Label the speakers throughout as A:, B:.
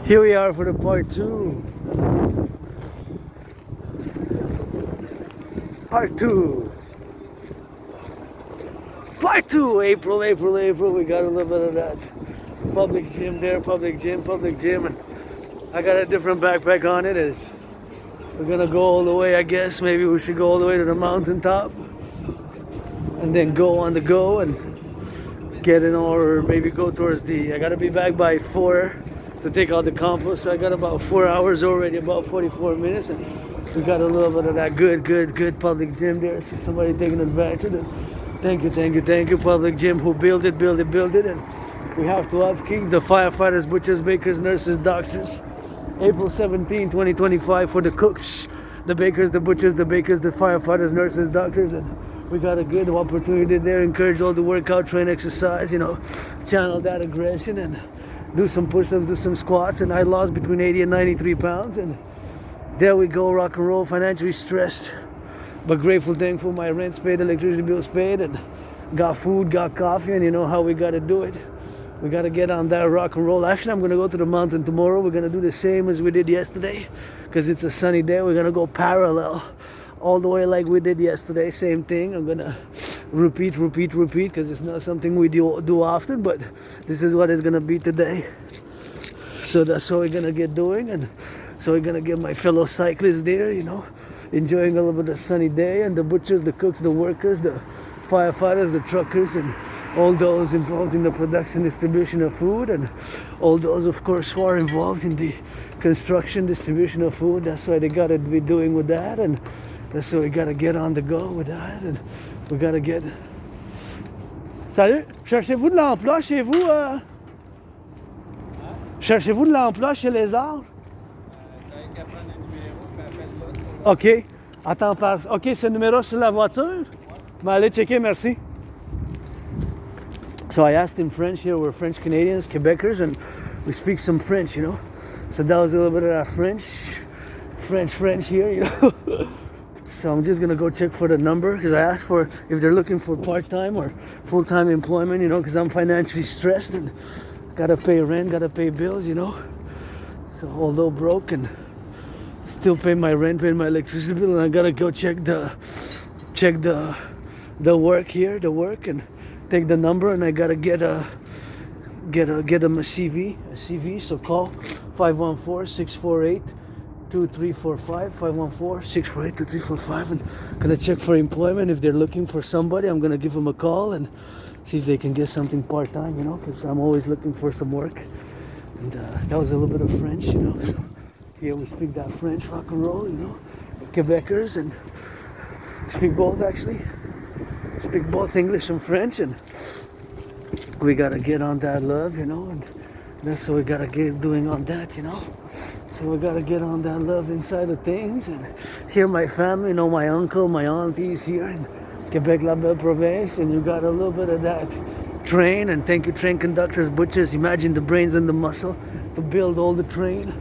A: Here we are for the part two. Part two. Part two. April. We got a little bit of that. Public gym there, public gym. And I got a different backpack on it. We're gonna go all the way, I guess. Maybe we should go all the way to the mountaintop. And then go on the go and get in, or maybe go towards I gotta be back by 4 to take out the compost. So I got about 4 hours already, about 44 minutes, and we got a little bit of that good public gym there. See somebody taking advantage of it. Thank you, public gym who built it, and we have to upkeep the firefighters, butchers, bakers, nurses, doctors. April 17, 2025 for the cooks, the bakers, the butchers, the bakers, the firefighters, nurses, doctors, and we got a good opportunity there. Encourage all the workout, train, exercise, channel that aggression and do some push-ups, do some squats. And I lost between 80 and 93 pounds. And there we go, rock and roll, financially stressed, but grateful, thankful. My rent's paid, electricity bill's paid, and got food, got coffee, and you know how we got to do it. We got to get on that rock and roll. Actually, I'm going to go to the mountain tomorrow. We're going to do the same as we did yesterday because it's a sunny day. We're going to go parallel all the way like we did yesterday. Same thing. I'm gonna repeat because it's not something we do often, but this is what it's gonna be today. So that's what we're gonna get doing, and so we're gonna get my fellow cyclists there, enjoying a little bit of sunny day, and the butchers, the cooks, the workers, the firefighters, the truckers, and all those involved in the production, distribution of food, and all those, of course, who are involved in the construction, distribution of food. That's what they gotta be doing with that, and that's what we gotta get on the go with that, and we gotta get. Salut, cherchez-vous de l'emploi chez vous? Cherchez-vous de l'emploi chez les arbres? Ok, attends, ok, c'est le numéro sur la voiture? Ben, allez checker, merci. So I asked in French here. We're French Canadians, Quebecers, and we speak some French, So that was a little bit of that French here, So I'm just gonna go check for the number because I asked for if they're looking for part-time or full-time employment, because I'm financially stressed and gotta pay rent, gotta pay bills, So although broke, and still pay my rent, pay my electricity bill, and I gotta go check the work here, and take the number, and I gotta get them a CV. So call 514-648. 2345 514-648-2345, and gonna check for employment. If they're looking for somebody, I'm gonna give them a call and see if they can get something part-time, because I'm always looking for some work. And that was a little bit of French, So here we speak that French rock and roll, Quebecers, and speak both actually. Speak both English and French, and we gotta get on that love, and that's what we gotta get doing on that, So we gotta get on that love inside of things, and here my family, my uncle, my aunties here in Quebec, la belle province, and you got a little bit of that train, and thank you train conductors, butchers. Imagine the brains and the muscle to build all the train,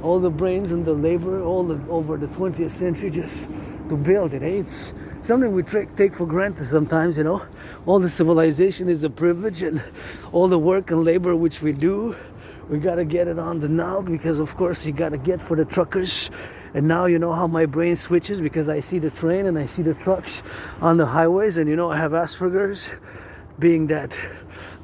A: all the brains and the labor, over the 20th century just to build it. It's something we take for granted sometimes, All the civilization is a privilege, and all the work and labor which we do, we gotta get it on the now, because of course you gotta get for the truckers. And now you know how my brain switches, because I see the train and I see the trucks on the highways, and I have Asperger's, being that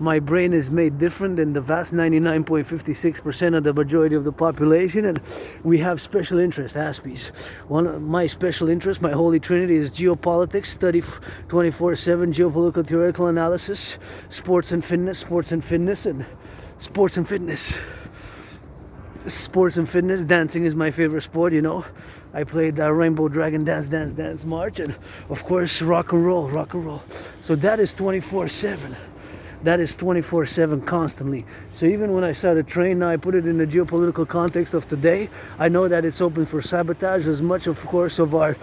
A: my brain is made different than the vast 99.56% of the majority of the population, and we have special interests, Aspies. One of my special interests, my holy trinity, is geopolitics, study 24/7, geopolitical theoretical analysis, sports and fitness, dancing is my favorite sport, I played Rainbow Dragon Dance March, and of course rock and roll. So that is 24/7. That is 24/7 constantly. So even when I saw the train, now I put it in the geopolitical context of today, I know that it's open for sabotage as much, of course, of our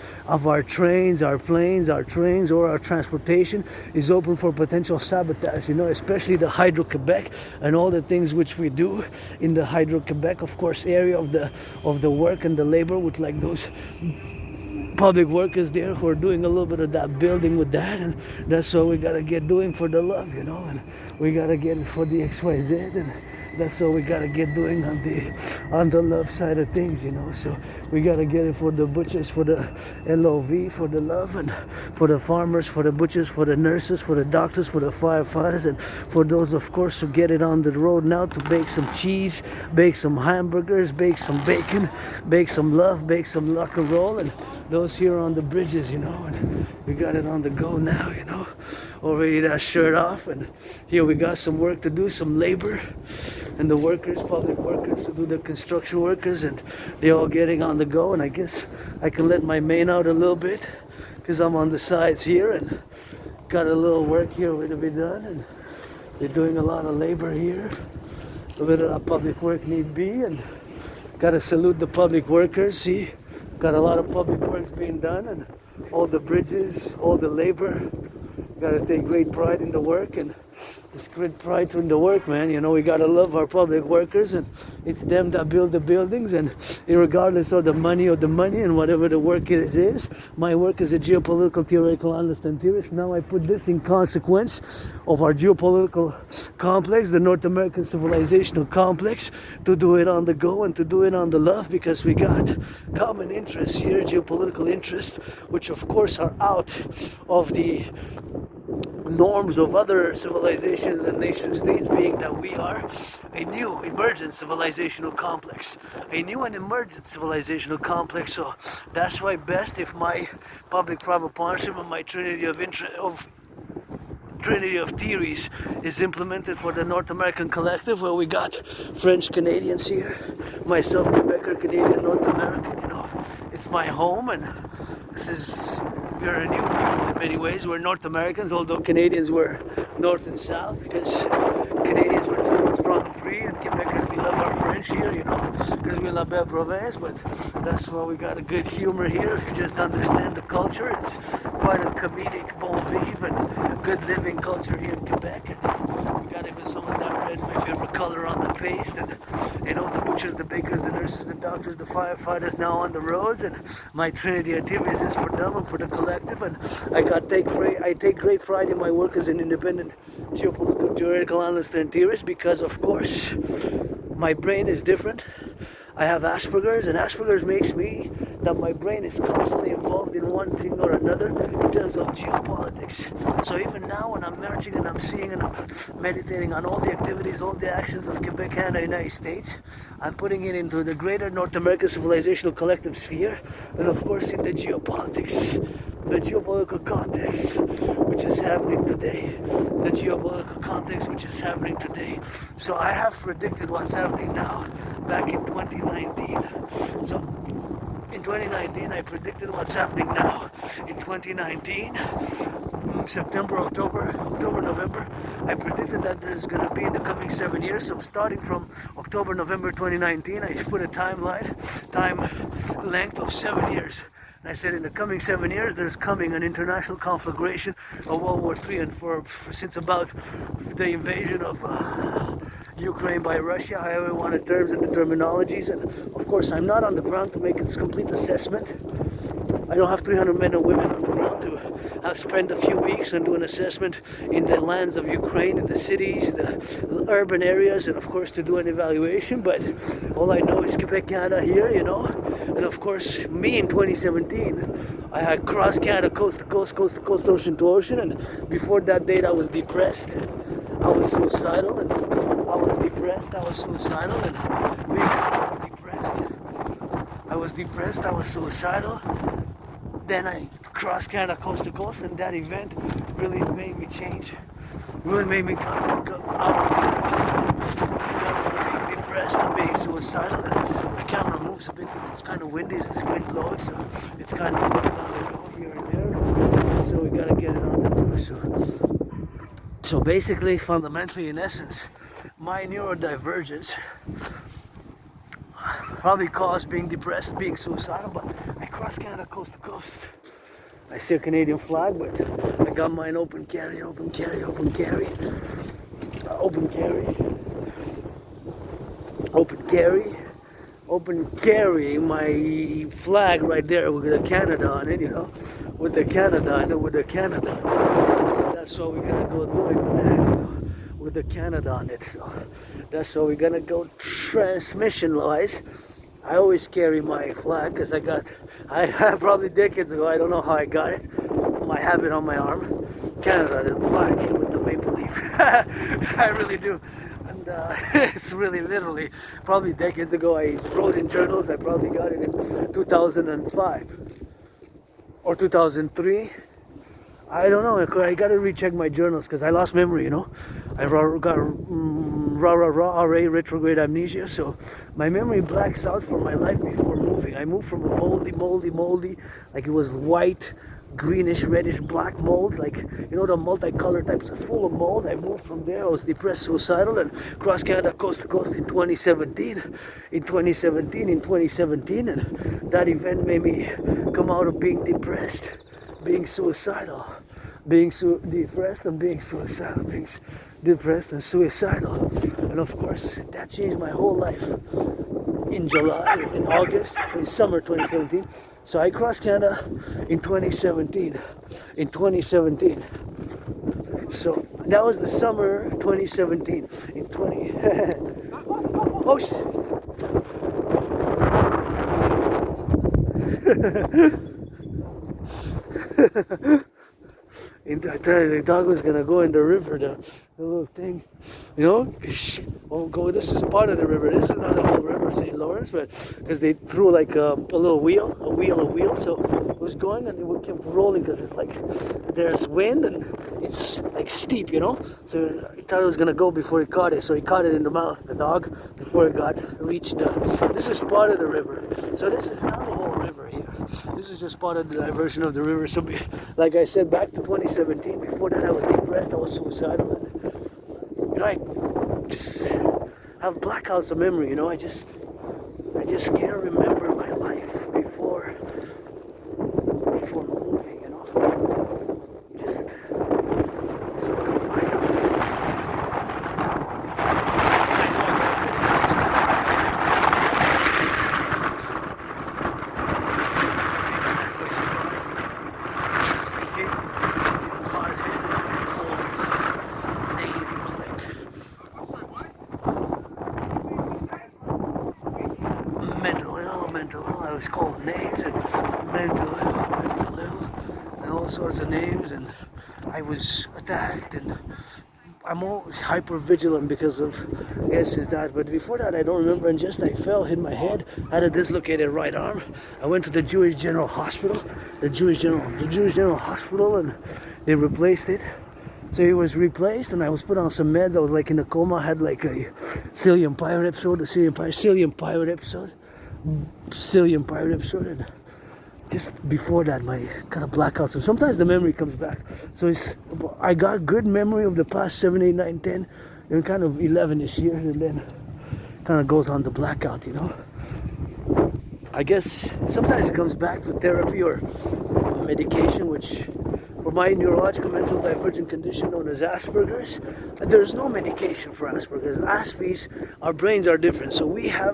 A: trains, our planes, our trains, or our transportation is open for potential sabotage, especially the Hydro-Quebec and all the things which we do in the Hydro-Quebec, of course, area of the work and the labor with like those public workers there who are doing a little bit of that building with that, and that's what we gotta get doing for the love, and we gotta get it for the XYZ, and That's what we gotta get doing on the love side of things, you know. So we gotta get it for the butchers, for the LOV, for the love, and for the farmers, for the butchers, for the nurses, for the doctors, for the firefighters, and for those, of course, who get it on the road now to bake some cheese, bake some hamburgers, bake some bacon, bake some love, bake some rock and roll, and those here on the bridges, you know. And we got it on the go now, you know. Already that shirt off, and here we got some work to do, some labor, and the workers, public workers, to do the construction workers, and they're all getting on the go. And I guess I can let my mane out a little bit because I'm on the sides here and got a little work here to be done, and they're doing a lot of labor here, a bit of public work need be, and gotta salute the public workers. See, got a lot of public works being done, and all the bridges, all the labor. Gotta take great pride in the work, and it's great pride in the work, man. You know, we gotta love our public workers, and it's them that build the buildings, and regardless of the money and whatever the work is. My work is a geopolitical theoretical analyst and theorist. Now I put this in consequence of our geopolitical complex, the North American civilizational complex, to do it on the go and to do it on the love, because we got common interests here, geopolitical interests, which of course are out of the norms of other civilizations and nation states, being that we are a new emergent civilizational complex, a new and emergent civilizational complex. So that's why best if my public-private partnership and my trinity of theories is implemented for the North American Collective, where we got French Canadians here, myself, Quebecer, Canadian, North American, you know. It's my home, and we're a new people in many ways. We're North Americans, although Canadians were North and South, because Canadians were true, strong and free, and Quebecers, we love our French here, you know, because we love belle province. But that's why we got a good humor here. If you just understand the culture, it's quite a comedic bon vivre and good living culture here in Quebec. And we got even some of that red, my favorite color, on the paste, and you know, the butchers, the bakers, the nurses, the doctors, the firefighters now on the roads, and my trinity activities is for them and for the collective. And I take great pride in my work as an independent geopolitical theoretical analyst and theorist, because of course my brain is different. I have Asperger's, and Asperger's makes me that my brain is constantly involved in one thing or another in terms of geopolitics. So even now when I'm marching and I'm seeing and I'm meditating on all the activities, all the actions of Quebec and the United States, I'm putting it into the greater North American civilizational collective sphere, and of course in the geopolitics, the geopolitical context which is happening today. The geopolitical context which is happening today. So I have predicted what's happening now back in 2019. So in 2019, I predicted what's happening now. In 2019, September, October, November, I predicted that there's going to be in the coming 7 years. So starting from October, November 2019, I put a time length of 7 years. And I said in the coming 7 years, there's coming an international conflagration of World War III, and since about the invasion of Ukraine by Russia, however we want the terms and the terminologies. And of course, I'm not on the ground to make a complete assessment. I don't have 300 men and women on the ground to have spent a few weeks and do an assessment in the lands of Ukraine, in the cities, the urban areas, and of course to do an evaluation. But all I know is Quebec, Canada here, you know. And of course, me in 2017, I had crossed Canada coast to coast, ocean to ocean. And before that date, I was depressed. I was suicidal, and I was depressed, I was suicidal, and I was depressed, I was suicidal. Then I crossed Canada coast to coast, and that event really made me change, really made me come out of being depressed and being suicidal. And my camera moves a bit because it's kind of windy, it's wind blowing, so it's kind of moving on the go here and there. So we gotta get it on the do. So basically, fundamentally, in essence, my neurodivergence probably caused being depressed, being suicidal, but I crossed Canada coast to coast. I see a Canadian flag, but I got mine open carry. My flag right there with the Canada on it, you know, with the Canada. So that's what we're gonna go doing with that, you know, with the Canada on it. So That's where we're gonna go transmission wise. I always carry my flag because I probably decades ago, I don't know how I got it. I have it on my arm. Canada, the flag with the maple leaf. I really do. And it's really literally, probably decades ago, I wrote in journals. I probably got it in 2005 or 2003. I don't know. I gotta recheck my journals because I lost memory, you know. I got RA, retrograde amnesia, so my memory blacks out for my life before moving. I moved from a moldy, like it was white, greenish, reddish, black mold, like, you know, the multicolored types of full of mold. I moved from there. I was depressed, suicidal, and cross Canada coast to coast in 2017. In 2017, and that event made me come out of being depressed, being suicidal, being depressed and being suicidal, being depressed and suicidal. And of course, that changed my whole life. In July, in August, in summer 2017. So I crossed Canada in 2017. In 2017. So that was the summer 2017. In 20. Oh shit. I tell you, the dog was gonna go in the river, the little thing, you know. Won't go. This is part of the river. This is not the whole river, St. Lawrence, but because they threw like a little wheel, so it was going and it kept rolling because it's like there's wind and it's like steep, you know. So he thought it was gonna go before he caught it, so he caught it in the mouth, the dog, before it reached. This is part of the river, so this is not the whole river here. This is just part of the diversion of the river. So, like I said, back to 2017. Before that, I was depressed. I was suicidal. And, you know, I just have blackouts of memory. You know, I just can't remember my life before moving. You know, just it's like a blackout. Mental ill. I was called names and mental ill, and all sorts of names, and I was attacked, and I'm all hyper vigilant because of yes is that. But before that, I don't remember. And just I fell, hit my head, had a dislocated right arm. I went to the Jewish General Hospital, the Jewish General Hospital, and they replaced it. So it was replaced, and I was put on some meds. I was like in a coma. I had like a Cillian Pirate episode, and just before that, my kind of blackout. So sometimes the memory comes back. So I got good memory of the past 7, 8, 9, 10, and kind of 11-ish years, and then kind of goes on the blackout, you know. I guess sometimes it comes back through therapy or medication, which for my neurological mental divergent condition known as Asperger's, there's no medication for Asperger's. Aspies, our brains are different. So we are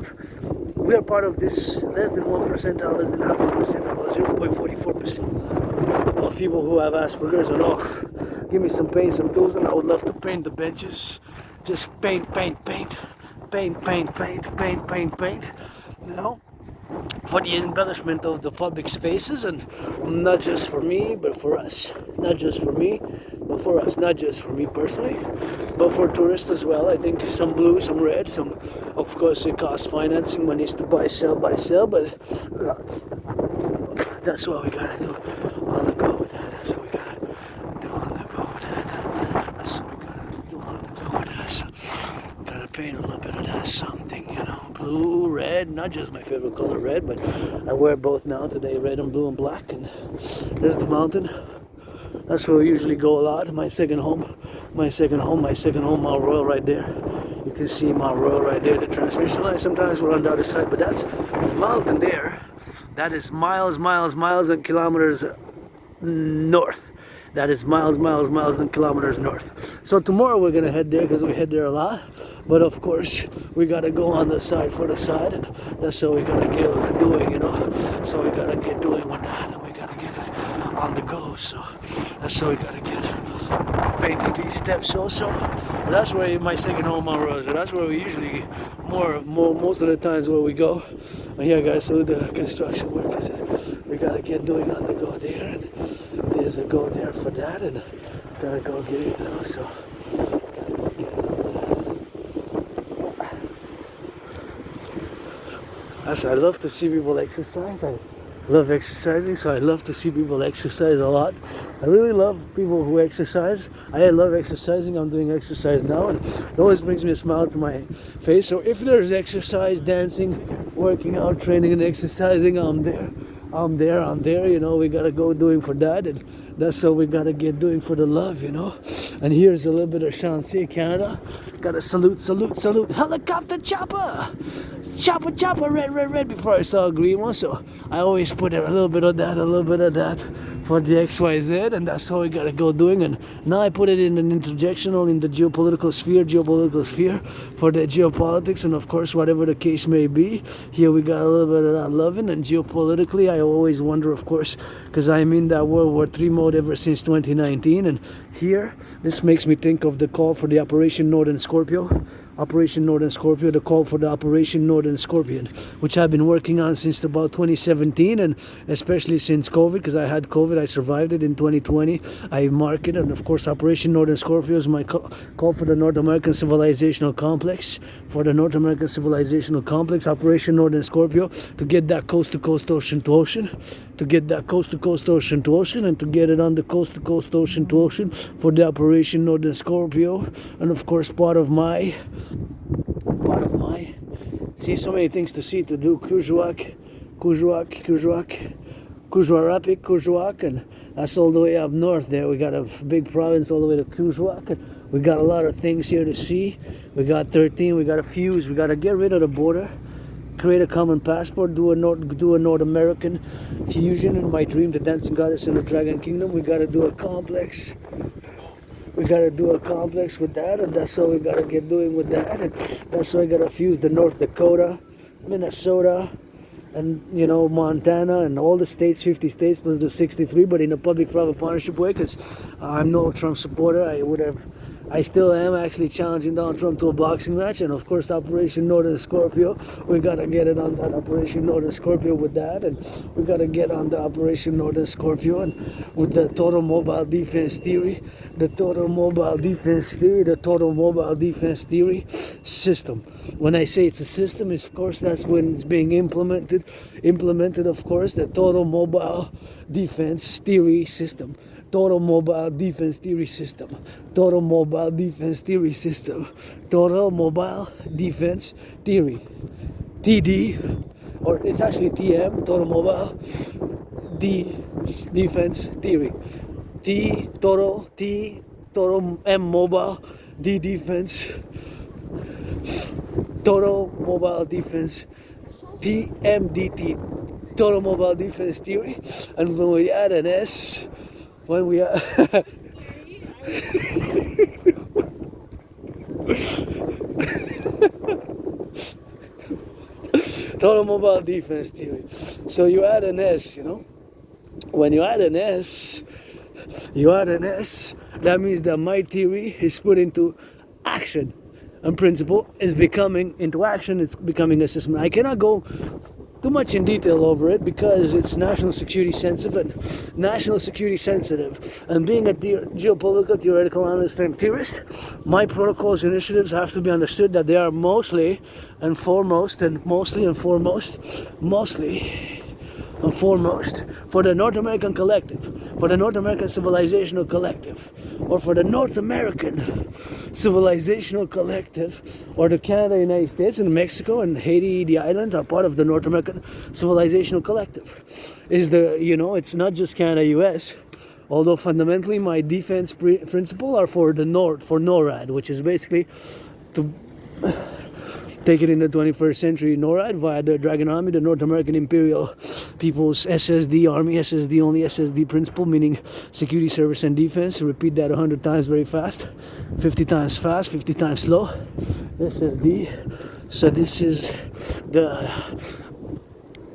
A: part of this less than 1 percentile, less than 0.5%, about 0.44% of people who have Asperger's. And give me some paint, some tools, and I would love to paint the benches. Just paint, you know, for the embellishment of the public spaces, and not just for me, but for us. Not just for me, but for us. Not just for me personally, but for tourists as well. I think some blue, some red, some, of course, it costs financing, monies to buy, sell, but that's what we gotta do on the go with that. That's what we gotta do on the go with that. That's what we gotta do on the go with that. So, gotta paint a little bit of that something, you know. Blue, red, not just my favorite color, red, but I wear both now today, red and blue and black. And there's the mountain. That's where we usually go a lot. My second home, Mount Royal right there. You can see Mount Royal right there, the transmission line. Sometimes we're on the other side, but that's the mountain there. That is miles and kilometers north. That is miles and kilometers north. So tomorrow we're gonna head there because we head there a lot. But of course, we gotta go on the side for the side, and that's what we gotta get doing, you know. So we gotta get doing with that, and we gotta get it on the go. So that's how we gotta get painting these steps also. And that's where my second home on Rosa. That's where we usually most of the times where we go. And here guys, so the construction work is we gotta get doing on the go there, and there's a go there for that, and gotta go get it, so gotta go get it on that. I love to see people exercise. I love exercising, so I love to see people exercise a lot. I really love people who exercise. I love exercising. I'm doing exercise now, and it always brings me a smile to my face. So if there's exercise, dancing, working out, training and exercising, I'm there. We gotta go doing for that, and that's what we gotta get doing for the love, And here's a little bit of Shanxi, Canada. Gotta salute, helicopter chopper, red, before I saw a green one, so I always put a little bit of that for the XYZ, and that's how we gotta go doing. And now I put it in an interjectional in the geopolitical sphere for the geopolitics, and of course whatever the case may be. Here we got a little bit of that loving, and geopolitically I always wonder, of course, because I'm in that World War III mode ever since 2019, and here this makes me think of the call for the Operation Northern Scorpio, the call for the Operation Northern Scorpion, which I've been working on since about 2017, and especially since COVID, because I had COVID, I survived it in 2020. I mark it, and of course Operation Northern Scorpio is my call for the North American Civilizational Complex, Operation Northern Scorpio, to get that coast-to-coast, ocean-to-ocean, and to get it on the coast-to-coast, ocean-to-ocean for the Operation Northern Scorpio. And of course part of my see, so many things to see, to do. Kuujjuaq, and that's all the way up north there. We got a big province all the way to Kuujjuaq, and we got a lot of things here to see. We got 13, we got to fuse, we got to get rid of the border, create a common passport, do a North American fusion. In my dream, the dancing goddess in the Dragon Kingdom, we got to do a complex. We gotta do a complex with that, and that's what we gotta get doing with that, and that's why I gotta fuse the North Dakota, Minnesota, and Montana, and all the states, 50 states plus the 63, but in a public-private partnership way, because I'm no Trump supporter. I still am actually challenging Donald Trump to a boxing match, and of course Operation Northern Scorpio, we gotta get it on that Operation Northern Scorpio with that, and we gotta get on the Operation Northern Scorpio and with the total mobile defense theory, the total mobile defense theory system. When I say it's a system, of course that's when it's being implemented, of course, the total mobile defense theory system. Total mobile defense theory system. Total mobile defense theory. TD, or it's actually TM, total mobile defense theory. Total M mobile, D defense. Total mobile defense, TMDT, total mobile defense theory. And when we add an S, total mobile defense theory. So you add an S, When you add an S, that means that my theory is put into action. And principle is becoming into action, it's becoming a system. I cannot go too much in detail over it because it's national security sensitive, and being a geopolitical theoretical analyst and theorist, my protocols initiatives have to be understood that they are mostly and foremost for the North American collective, for the North American civilizational collective, or for the North American civilizational collective, or the Canada, United States, and Mexico, and Haiti, the islands are part of the North American civilizational collective. It's not just Canada, US, although fundamentally my defense principle are for the North, for NORAD, which is basically to take it in the 21st century, NORAD, via the Dragon Army, the North American Imperial People's SSD Army, SSD only, SSD principle, meaning security, service, and defense. Repeat that 100 times very fast, 50 times fast, 50 times slow. SSD. So this is the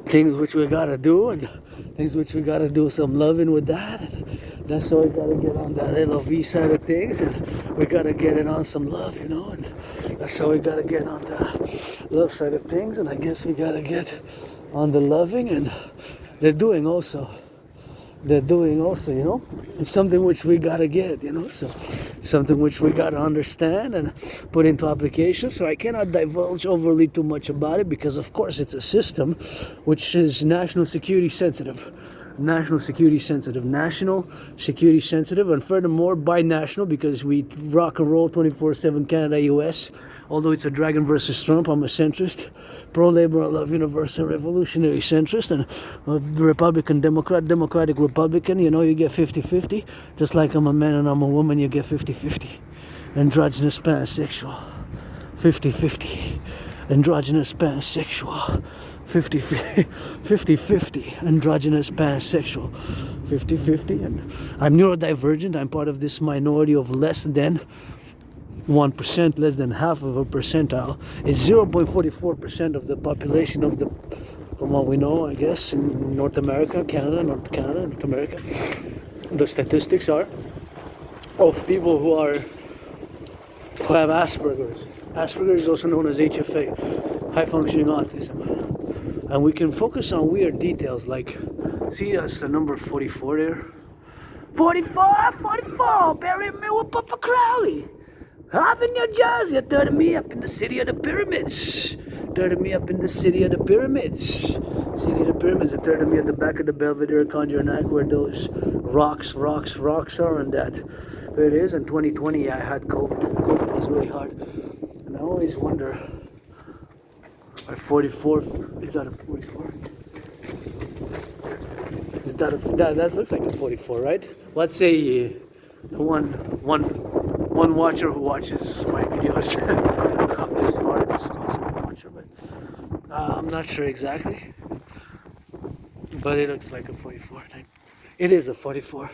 A: things which we gotta do, and things which we gotta do some loving with that. And that's why we gotta get on that LOV side of things, and we gotta get it on some love, you know. And that's how we gotta get on the love side of things. And I guess we gotta get on the loving, and they're doing also, you know. It's something which we gotta get, you know. So something which we gotta understand and put into application. So I cannot divulge overly too much about it, because of course it's a system which is national security sensitive, and furthermore binational, because we rock and roll 24/7 Canada, US. Although it's a dragon versus Trump, I'm a centrist, pro-labor, I love universal revolutionary centrist, and a Republican Democrat, Democratic Republican, you know, you get 50-50. Just like I'm a man and I'm a woman, you get 50-50. Androgynous pansexual, 50-50. Androgynous pansexual, 50-50. Androgynous pansexual, 50-50. And I'm neurodivergent. I'm part of this minority of less than 1%, less than half of a percentile. It's 0.44% of the population of the, from what we know, I guess, in North America, North America. The statistics are of people who have Asperger's. Asperger's is also known as HFA, high functioning autism. And we can focus on weird details like, see, that's the number 44 there. 44, bury me with Papa Crowley. Up in New Jersey, turning me up in the city of the pyramids. Turning me up in the city of the pyramids. City of the pyramids, they turning me at the back of the Belvedere Conjurac, where those rocks are, and that. There it is. In 2020, I had COVID. COVID was really hard. And I always wonder, my 44, is that a 44? Is that looks like a 44, right? Let's say the one watcher who watches my videos up this far, this close watcher, but I'm not sure exactly, but it looks like a 44. It is a 44.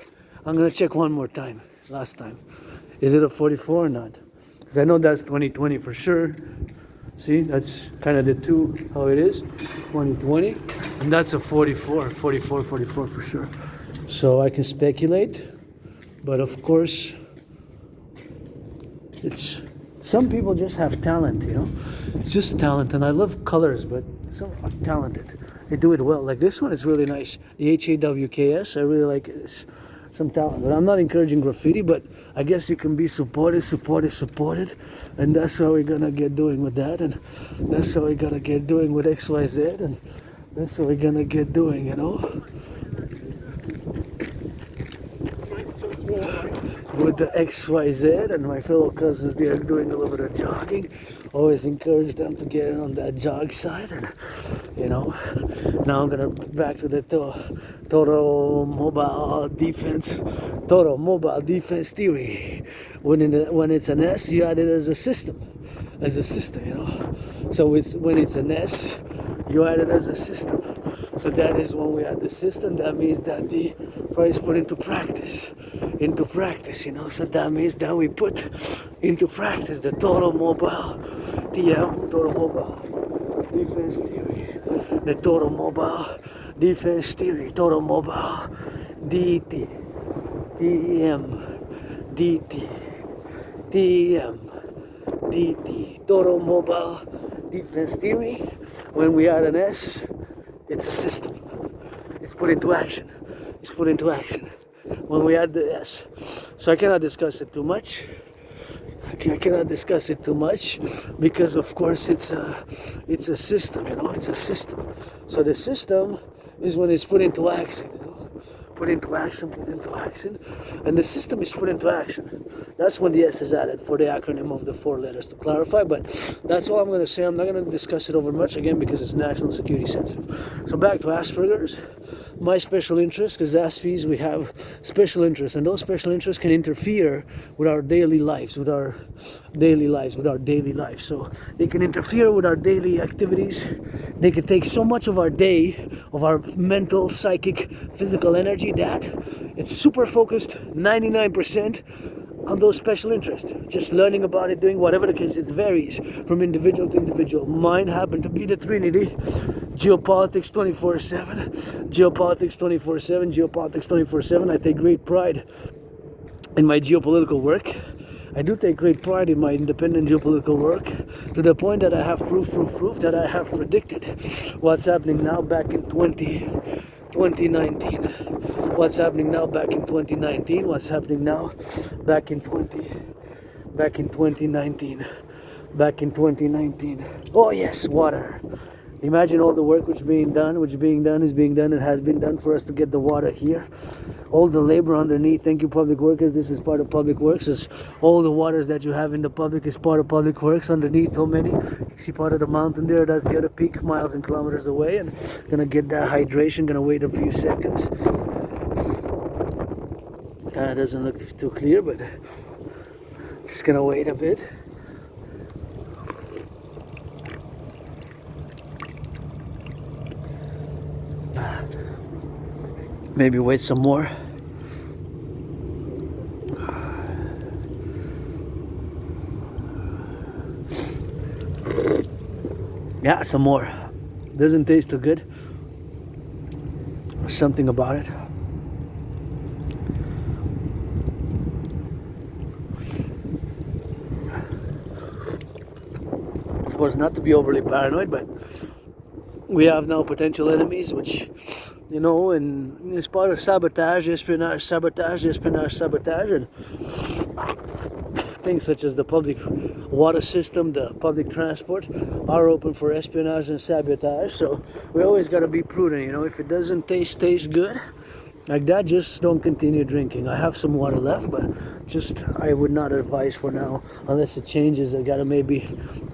A: I'm gonna check one more time. Last time, is it a 44 or not? Because I know that's 2020 for sure. See, that's kind of the two, how it is, 2020, and that's a 44 for sure. So I can speculate, but of course, it's, some people just have talent, you know. It's just talent, and I love colors, but some are talented. They do it well. Like this one is really nice. The HAWKS, I really like it. It's some talent, but I'm not encouraging graffiti, but I guess you can be supported, and that's what we're gonna get doing with that, and that's what we're gonna get doing with XYZ, and that's what we're gonna get doing, you know. With the XYZ, and my fellow cousins, they are doing a little bit of jogging. Always encourage them to get on that jog side, and you know, now I'm gonna back to the total mobile defense theory. When it's an S, you add it as a system, you know. So it's when it's an S, you add it as a system. So that is when we add the system. That means that the phrase put into practice, you know. So that means that we put into practice the total mobile defense theory, the total mobile defense theory, total mobile DT, TEM, DT, TEM, DT, total mobile defense theory. When we add an S, it's a system. It's put into action. When we add the S. So I cannot discuss it too much. Because of course it's a system, you know. It's a system. So the system is when it's put into action, you know. Put into action, and the system is put into action. That's when the S is added for the acronym of the 4 letters, to clarify, but that's all I'm going to say. I'm not going to discuss it over much again because it's national security sensitive. So back to Asperger's, my special interest, because Aspies, we have special interests, and those special interests can interfere with our daily lives, So they can interfere with our daily activities. They can take so much of our day, of our mental, psychic, physical energy, that it's super focused 99% on those special interests. Just learning about it, doing whatever the case. It varies from individual to individual. Mine happened to be the Trinity. Geopolitics 24/7. Geopolitics 24/7. Geopolitics 24/7. I take great pride in my geopolitical work. I do take great pride in my independent geopolitical work, to the point that I have proof that I have predicted what's happening now back in 2019. What's happening now back in 2019. What's happening now back in 2019. Back in 2019. Oh yes, water. Imagine all the work which is being done and has been done for us to get the water here. All the labor underneath. Thank you, public workers. This is part of public works. Is all the waters that you have in the public is part of public works. Underneath, so many. You see part of the mountain there. That's the other peak, miles and kilometers away. And gonna get that hydration. Gonna wait a few seconds. Doesn't look too clear, but just gonna wait a bit. Maybe wait some more. Yeah, some more. Doesn't taste too good. Something about it. Of course, not to be overly paranoid, but we have now potential enemies, which, you know, and it's part of sabotage, espionage, and things such as the public water system, the public transport, are open for espionage and sabotage. So we always got to be prudent, you know. If it doesn't taste good like that, just don't continue drinking. I have some water left, but just I would not advise for now, unless it changes. I gotta maybe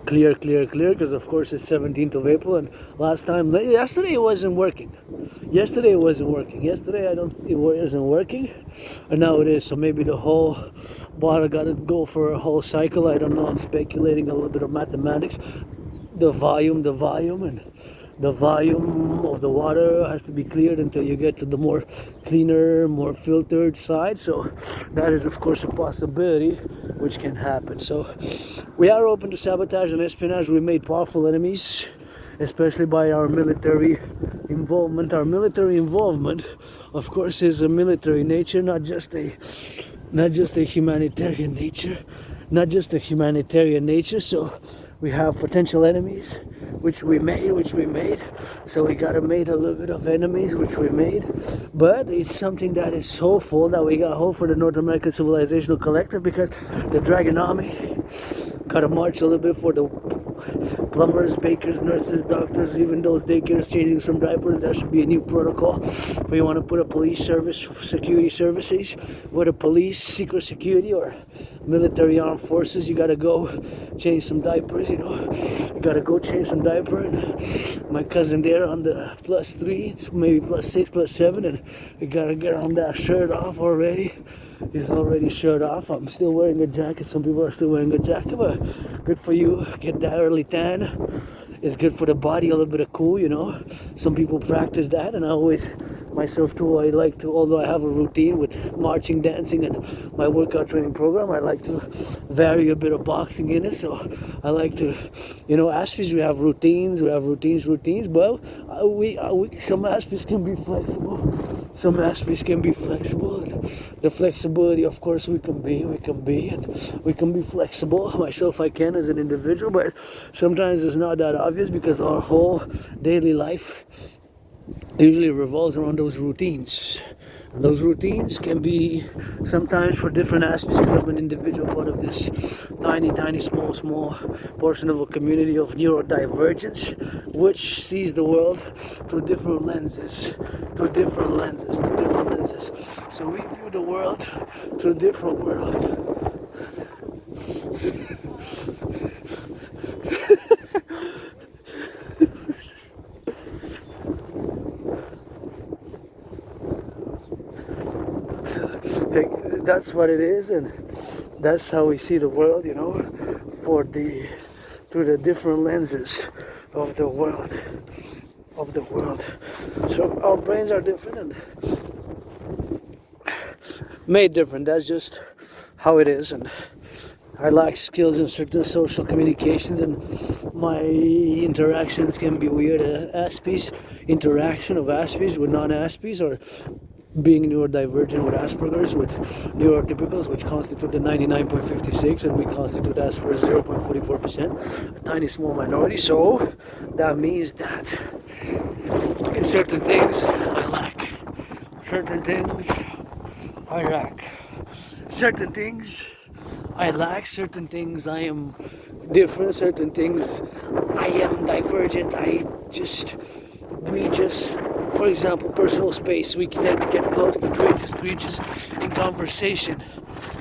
A: clear, because of course it's 17th of April, and yesterday it wasn't working. Yesterday it wasn't working, and now it is. So maybe the whole water gotta go for a whole cycle. I don't know, I'm speculating a little bit of mathematics. The volume of the water has to be cleared until you get to the more cleaner, more filtered side. So that is of course a possibility which can happen. So we are open to sabotage and espionage. We made powerful enemies, especially by our military involvement. Our military involvement, of course, is a military nature, not just a humanitarian nature. So we have potential enemies, which we made. So we gotta make a little bit of enemies, which we made. But it's something that is hopeful, that we got hope for the North American Civilisation Collective, because the Dragon Army gotta march a little bit for the plumbers, bakers, nurses, doctors, even those daycares changing some diapers. There should be a new protocol. If you want to put a police service, security services, with a police, secret security, or military armed forces, you gotta go change some diapers, you know. You gotta go change some diaper. And my cousin there on the +3, it's maybe +6, +7, and we gotta get on that shirt off already. He's already shirt off. I'm still wearing a jacket. Some people are still wearing a jacket, but good for you. Get that early tan. It's good for the body, a little bit of cool, you know. Some people practice that, and I always, myself too, I like to, although I have a routine with marching, dancing, and my workout training program, I like to vary a bit of boxing in it. So I like to, you know, Aspies, we have routines, but some Aspies can be flexible. And the flexibility, of course, we can be flexible. Myself, I can as an individual, but sometimes it's not that obvious, because our whole daily life usually revolves around those routines. And those routines can be sometimes for different aspects, because I'm an individual part of this tiny, small portion of a community of neurodivergence, which sees the world through different lenses. So we view the world through different worlds. That's what it is, and that's how we see the world, you know, through the different lenses of the world. So our brains are different and made different. That's just how it is, and I lack skills in certain social communications, and my interactions can be weird aspies, interaction of aspies with non-aspies, or being neurodivergent with Asperger's, with neurotypicals, which constitute the 99.56, and we constitute as for 0.44%, a tiny small minority. So that means that in certain things I lack, certain things I lack, certain things I lack, certain things I am different, certain things I am divergent. We just, for example, personal space, we tend to get close to 3 inches in conversation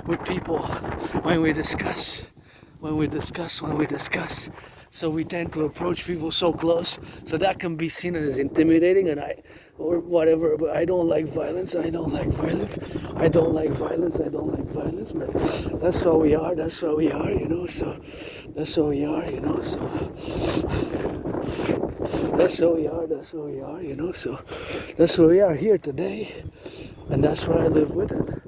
A: with people when we discuss. So we tend to approach people so close, so that can be seen as intimidating, or whatever. But I don't like violence. Man. That's how we are. So that's how we are. So that's where we are here today, and that's what I live with. And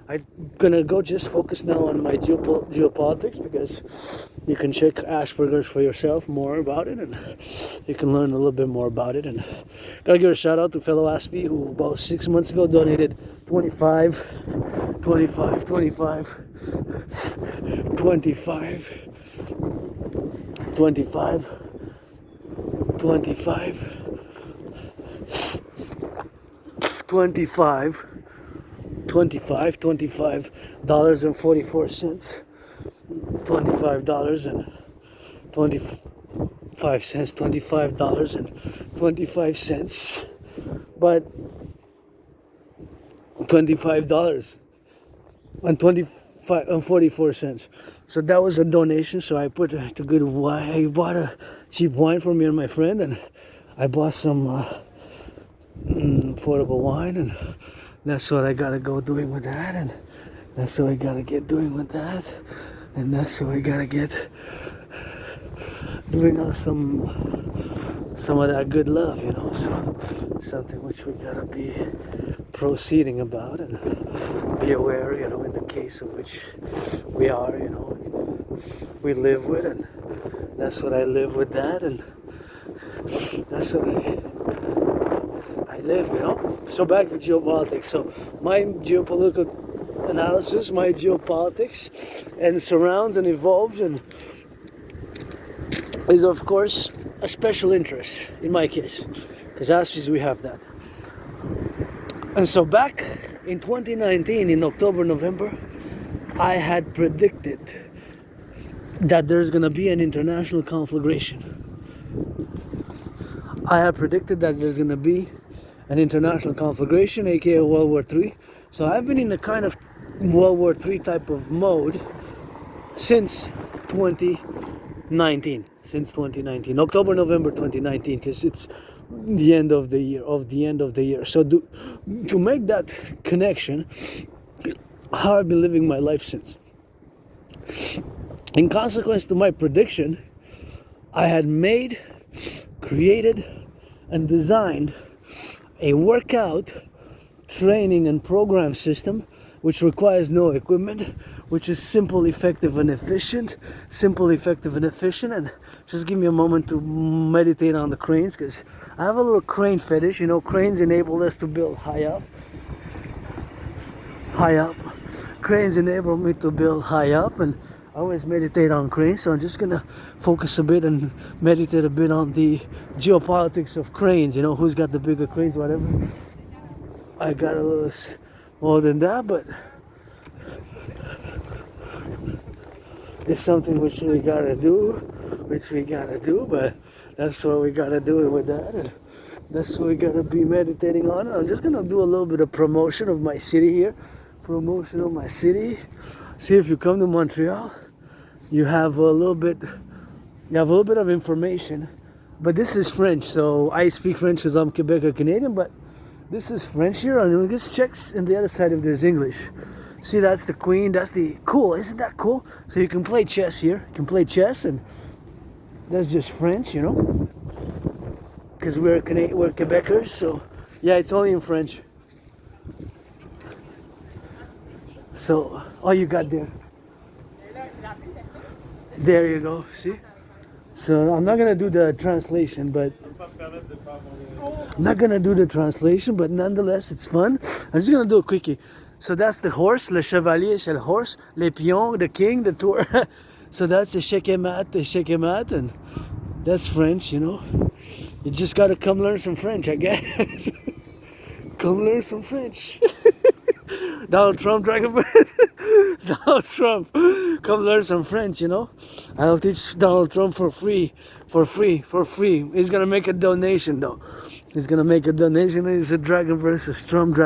A: I'm gonna go just focus now on my geopolitics, because you can check Asperger's for yourself more about it, and you can learn a little bit more about it. And gotta give a shout out to fellow Aspie who about 6 months ago donated 25 dollars and 44 cents, $25 and 25 cents, $25.25, but $25 and 25 and 44 cents. So that was a donation. So I put to good wine. I bought a cheap wine for me and my friend, and I bought some affordable wine, and that's what I gotta go doing with that, and that's what I gotta get doing with that, and that's what I gotta get doing on some of that good love, so something which we gotta be proceeding about and be aware, in the case of which we are, we live with, and that's what I live with that, and that's what I live, So back to geopolitics. So my geopolitical analysis, my geopolitics, and surrounds and evolves, and is of course a special interest in my case, because Aspies we have that. And so back in 2019, in October, November, I had predicted that there's gonna be an international conflagration. I had predicted that there's gonna be an international conflagration, aka World War III. So I've been in a kind of World War III type of mode since 2019. October, November 2019, because it's the end of the year. So to make that connection, how I've been living my life since. In consequence to my prediction, I had made, created, and designed a workout, training, and program system which requires no equipment, which is simple, effective, and efficient. And just give me a moment to meditate on the cranes, because I have a little crane fetish. Cranes enable us to build high up. Cranes enable me to build high up, and I always meditate on cranes. So I'm just gonna focus a bit and meditate a bit on the geopolitics of cranes. Who's got the bigger cranes, whatever. I got a little more than that, but it's something which we gotta do, but that's what we gotta do with that, and that's what we gotta be meditating on. I'm just gonna do a little bit of promotion of my city here. See, if you come to Montreal, you have a little bit of information, but this is French, so I speak French because I'm Quebec or Canadian, but this is French here, and just checks on the other side if there's English. See, that's the queen, that's the cool, isn't that cool? So you can play chess here, and that's just French, because we're Quebecers, so yeah, it's only in French. So, all you got there. There you go. See? So I'm not gonna do the translation, but nonetheless, it's fun. I'm just gonna do a quickie. So that's the horse, le chevalier, c'est le horse, les pions, the king, the tour. So that's the checkmate, and that's French, you know. You just gotta come learn some French, I guess. Come learn some French. Donald Trump, Dragon Breath. Donald Trump, come learn some French, you know. I'll teach Donald Trump for free. He's gonna make a donation though. He's gonna make a donation. It's a Dragon versus Trump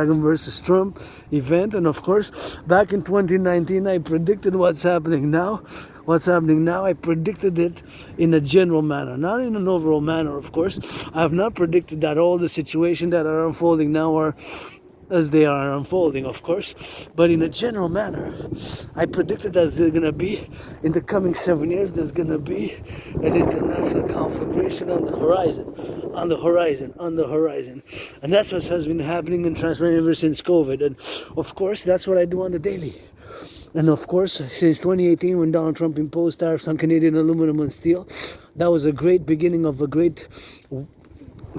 A: event, and of course, back in 2019, I predicted what's happening now. I predicted it in a general manner, not in an overall manner, of course. I have not predicted that all the situations that are unfolding now are as they are unfolding, of course, but in a general manner, I predicted that there's going to be, in the coming 7 years, there's going to be an international conflagration on the horizon. And that's what has been happening in Transparent ever since COVID. And of course, that's what I do on the daily. And of course, since 2018, when Donald Trump imposed tariffs on Canadian aluminum and steel, that was a great beginning of a great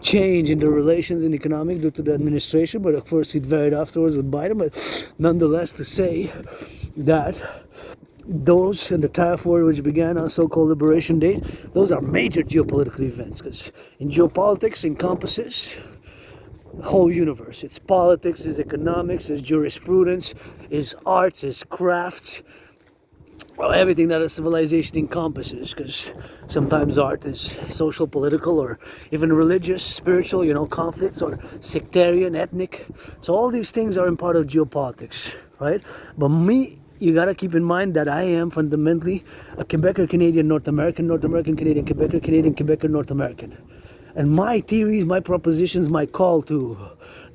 A: change in the relations in economic due to the administration, but of course it varied afterwards with Biden. But nonetheless, to say that those and the tariff war, which began on so-called Liberation Day, those are major geopolitical events, because in geopolitics encompasses whole universe. It's politics, it's economics, it's jurisprudence, it's arts, it's crafts, well, everything that a civilization encompasses, because sometimes art is social, political, or even religious, spiritual, conflicts, or sectarian, ethnic. So all these things are in part of geopolitics, right? But me, you gotta keep in mind that I am fundamentally a Quebecer, Canadian, North American, Canadian, Quebecer, North American. And my theories, my propositions, my call to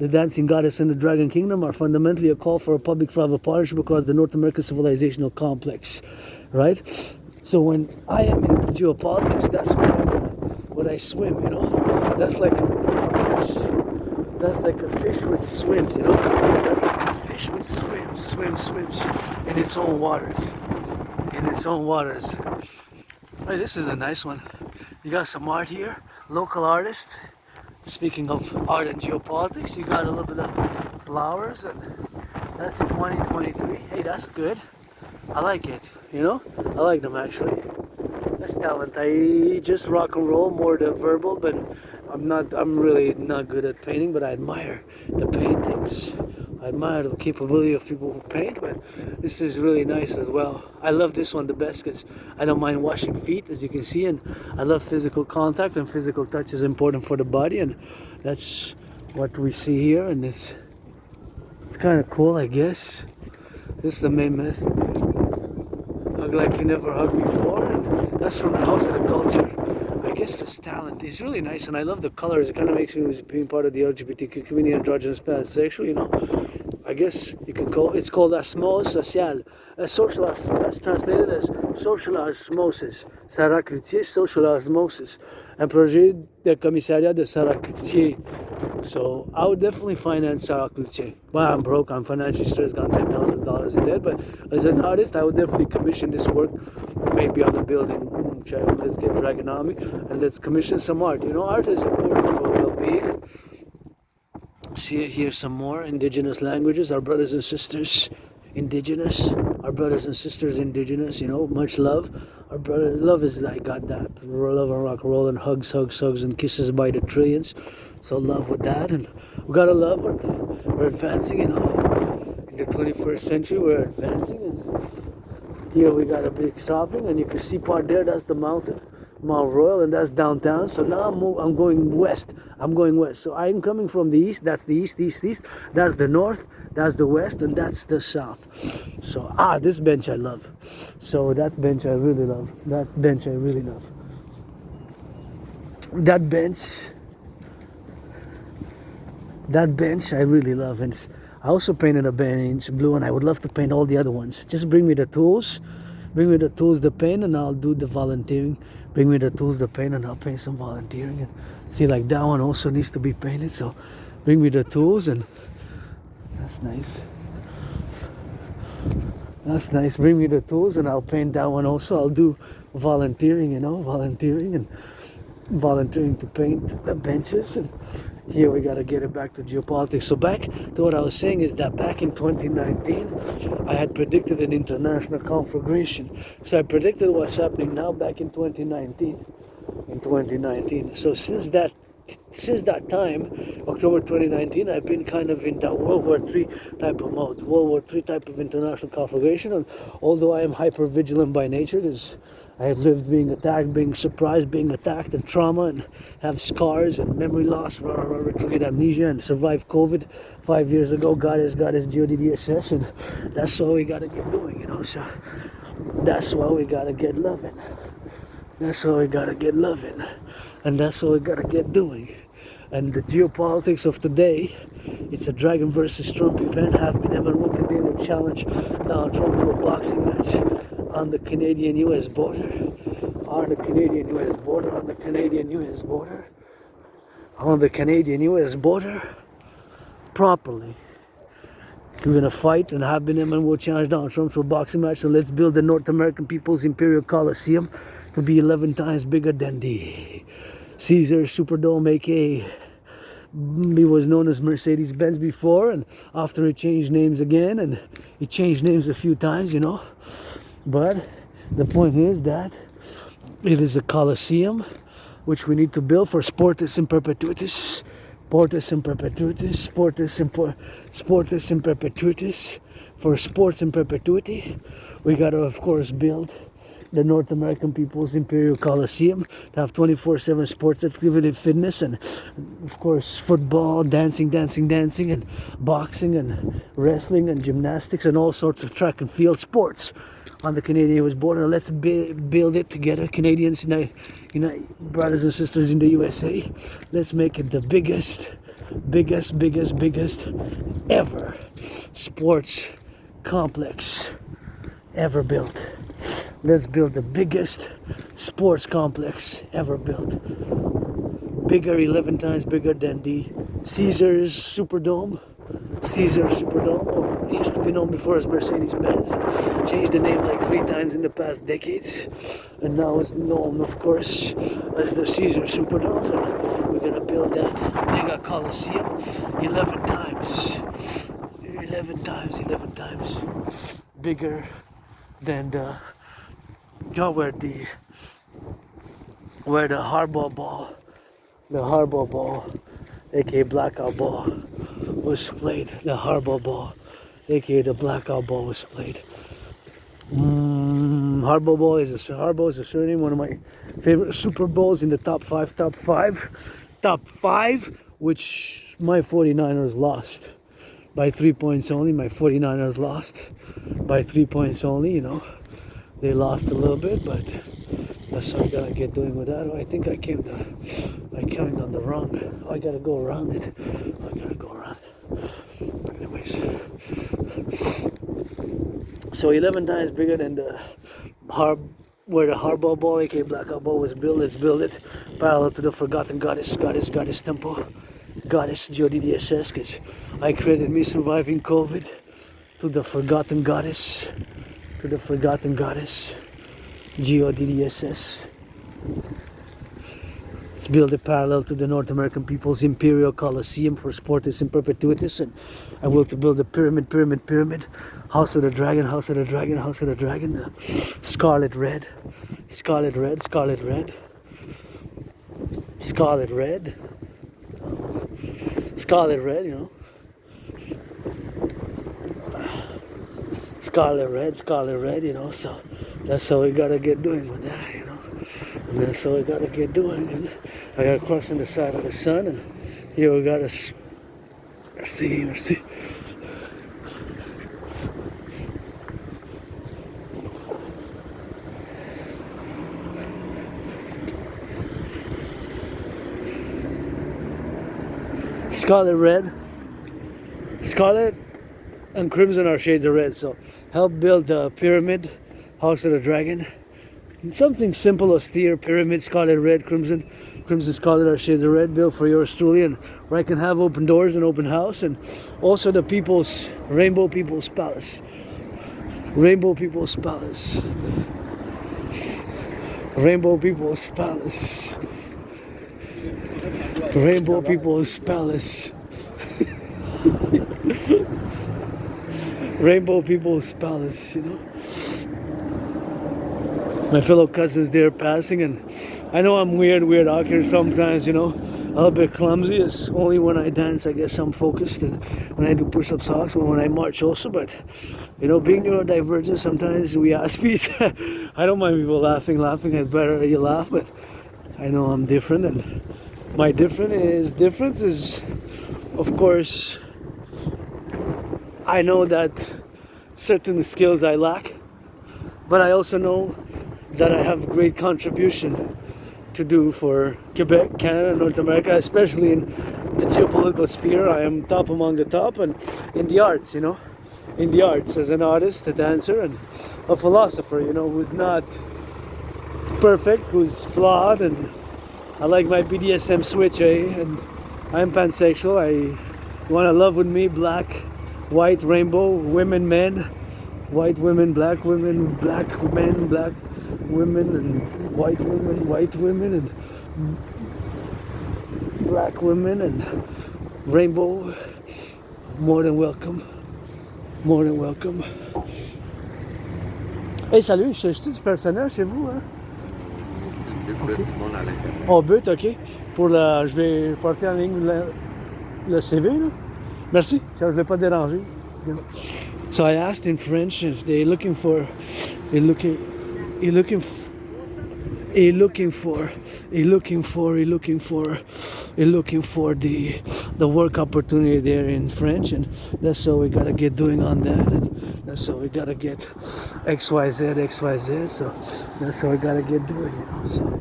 A: the dancing goddess and the dragon kingdom are fundamentally a call for a public-private partnership across the North American civilizational complex, right? So when I am in geopolitics, that's what I swim, That's like a fish. That's like a fish which swims, That's like a fish which swims in its own waters. Hey, this is a nice one. You got some art here. Local artists. Speaking of art and geopolitics, you got a little bit of flowers, and that's 2023. Hey, that's good. I like it, I like them actually. That's talent. I just rock and roll, more the verbal, but I'm really not good at painting, but I admire the paintings. I admire the capability of people who paint, but this is really nice as well. I love this one the best because I don't mind washing feet, as you can see, and I love physical contact, and physical touch is important for the body, and that's what we see here, and it's kind of cool, I guess. This is the main message. Hug like you never hugged before, and that's from the House of the Culture. I guess this talent is really nice, and I love the colors. It kind of makes me being part of the LGBTQ community, androgynous, pansexual, I guess you can call it's called osmose sociale. Social osmosis, that's translated as social osmosis. Sarah Cloutier, social osmosis. Un projet de commissariat de Sarah Cloutier. So I would definitely finance Sarah Cloutier. Well, I'm broke, I'm financially stressed, got $10,000 in debt, but as an artist, I would definitely commission this work, maybe on the building. Let's get Dragonomic and let's commission some art. Art is important for well-being. See here some more indigenous languages. Our brothers and sisters, indigenous. Much love. Love is, I got that. Love and rock and roll and hugs, and kisses by the trillions. So love with that, and we gotta love when we're advancing, in the 21st century we're advancing, and here we got a big shopping, and you can see part there, that's the mountain, Mount Royal, and that's downtown. So now I'm going west. So I'm coming from the east. That's the east. That's the north. That's the west, and that's the south. So this bench I love. So that bench I really love. That bench I really love. And I also painted a bench blue, and I would love to paint all the other ones. Just bring me the tools. The paint, and I'll do the volunteering. Bring me the tools, the paint, and I'll paint some volunteering. And see, like that one also needs to be painted. So bring me the tools, and that's nice. Bring me the tools, and I'll paint that one also. I'll do volunteering, volunteering and volunteering to paint the benches. And here we got to get it back to geopolitics. So back to what I was saying is that back in 2019, I had predicted an international conflagration. So I predicted what's happening now back in 2019. So since that time, October 2019, I've been kind of in that World War III type of mode, World War III type of international conflagration. And although I am hyper vigilant by nature, because I have lived being attacked, being surprised, being attacked, and trauma, and have scars and memory loss, retrograde amnesia, and survived COVID 5 years ago. God is GODDSS, and that's what we gotta get doing, So that's why we gotta get loving. That's what we gotta get loving. And that's what we gotta get doing. And the geopolitics of today, it's a Dragon versus Trump event. Have been and will continue to challenge Donald Trump to a boxing match on the Canadian-US border. On the Canadian-US border. On the Canadian-US border. On the Canadian-US border. Properly. We're gonna fight, and have been and will challenge Donald Trump to a boxing match. So let's build the North American People's Imperial Coliseum to be 11 times bigger than the Caesar Superdome, aka he was known as Mercedes-Benz before, and after he changed names again, and he changed names a few times, But the point is that it is a Coliseum which we need to build for Sportus in Perpetuitis. Sportus in Perpetuitis, Sportus in Perpetuitis, for sports in perpetuity. We gotta, of course, build the North American People's Imperial Coliseum to have 24/7 sports activity, fitness, and of course football, dancing, and boxing, and wrestling, and gymnastics, and all sorts of track and field sports on the Canadian-US border. Let's build it together, Canadians, brothers and sisters in the USA. Let's make it the biggest ever sports complex ever built. Let's build the biggest sports complex ever built. Bigger, 11 times bigger than the Caesar's Superdome. Or it used to be known before as Mercedes-Benz. Changed the name like 3 times in the past decades. And now it's known, of course, as the Caesar Superdome. And we're going to build that mega Coliseum 11 times bigger than the where the hardball ball, aka blackout ball, was played. The hardball ball, aka the blackout ball, was played. Hardball is a surname. One of my favorite Super Bowls in the top five, which my 49ers lost by 3 points only. My 49ers lost by 3 points only. They lost a little bit, but that's what I gotta get doing with that. I think I came on the wrong. I gotta go around it. Anyways, so 11 times bigger than where the hardball ball, aka blackout ball, was built. Let's build it parallel to the forgotten goddess temple, goddess GODDSS, because I credited me surviving COVID to the forgotten goddess. GODDSS. Let's build it parallel to the North American People's Imperial Coliseum for Sportus in Perpetuitis, and I will to build a pyramid, House of the Dragon, the scarlet red, Scarlet red, so that's how we gotta get doing with that, and that's how we gotta get doing. And I gotta cross on the side of the sun, and here we gotta see. Scarlet and crimson are shades of red, so help build the pyramid, House of the Dragon. Something simple, austere, pyramid, scarlet, red, crimson, scarlet are shades of red, built for yours truly, and where I can have open doors and open house, and also the Rainbow People's Palace. Rainbow People's Palace. Rainbow People's Palace. Rainbow People's Palace, you know. My fellow cousins there passing, and I know I'm weird out here sometimes, you know. A little bit clumsy. It's only when I dance, I guess I'm focused, and when I do push-up socks, when I march also. But you know, being neurodivergent, sometimes we ask peace. I don't mind people laughing. It's better you laugh, but I know I'm different, and my difference is, of course, I know that certain skills I lack, but I also know that I have great contribution to do for Quebec, Canada, North America, especially in the geopolitical sphere. I am top among the top, and in the arts, you know, in the arts as an artist, a dancer, and a philosopher, you know, who's not perfect, who's flawed, and I like my BDSM switch, and I'm pansexual. You wanna love with me, black, white, rainbow, women, men, white women, black men, black women, and white women, and black women, and rainbow. More than welcome. Hey, salut, je suis du personnel chez vous, hein? Okay. Oh, but, ok. Je vais porter en ligne le CV, là. Merci, ça, je ne vais pas déranger. So I asked in French if they're looking for the work opportunity there in French, and that's what we gotta get doing on that, and that's what we gotta get XYZ, so that's what we gotta get doing, you know. So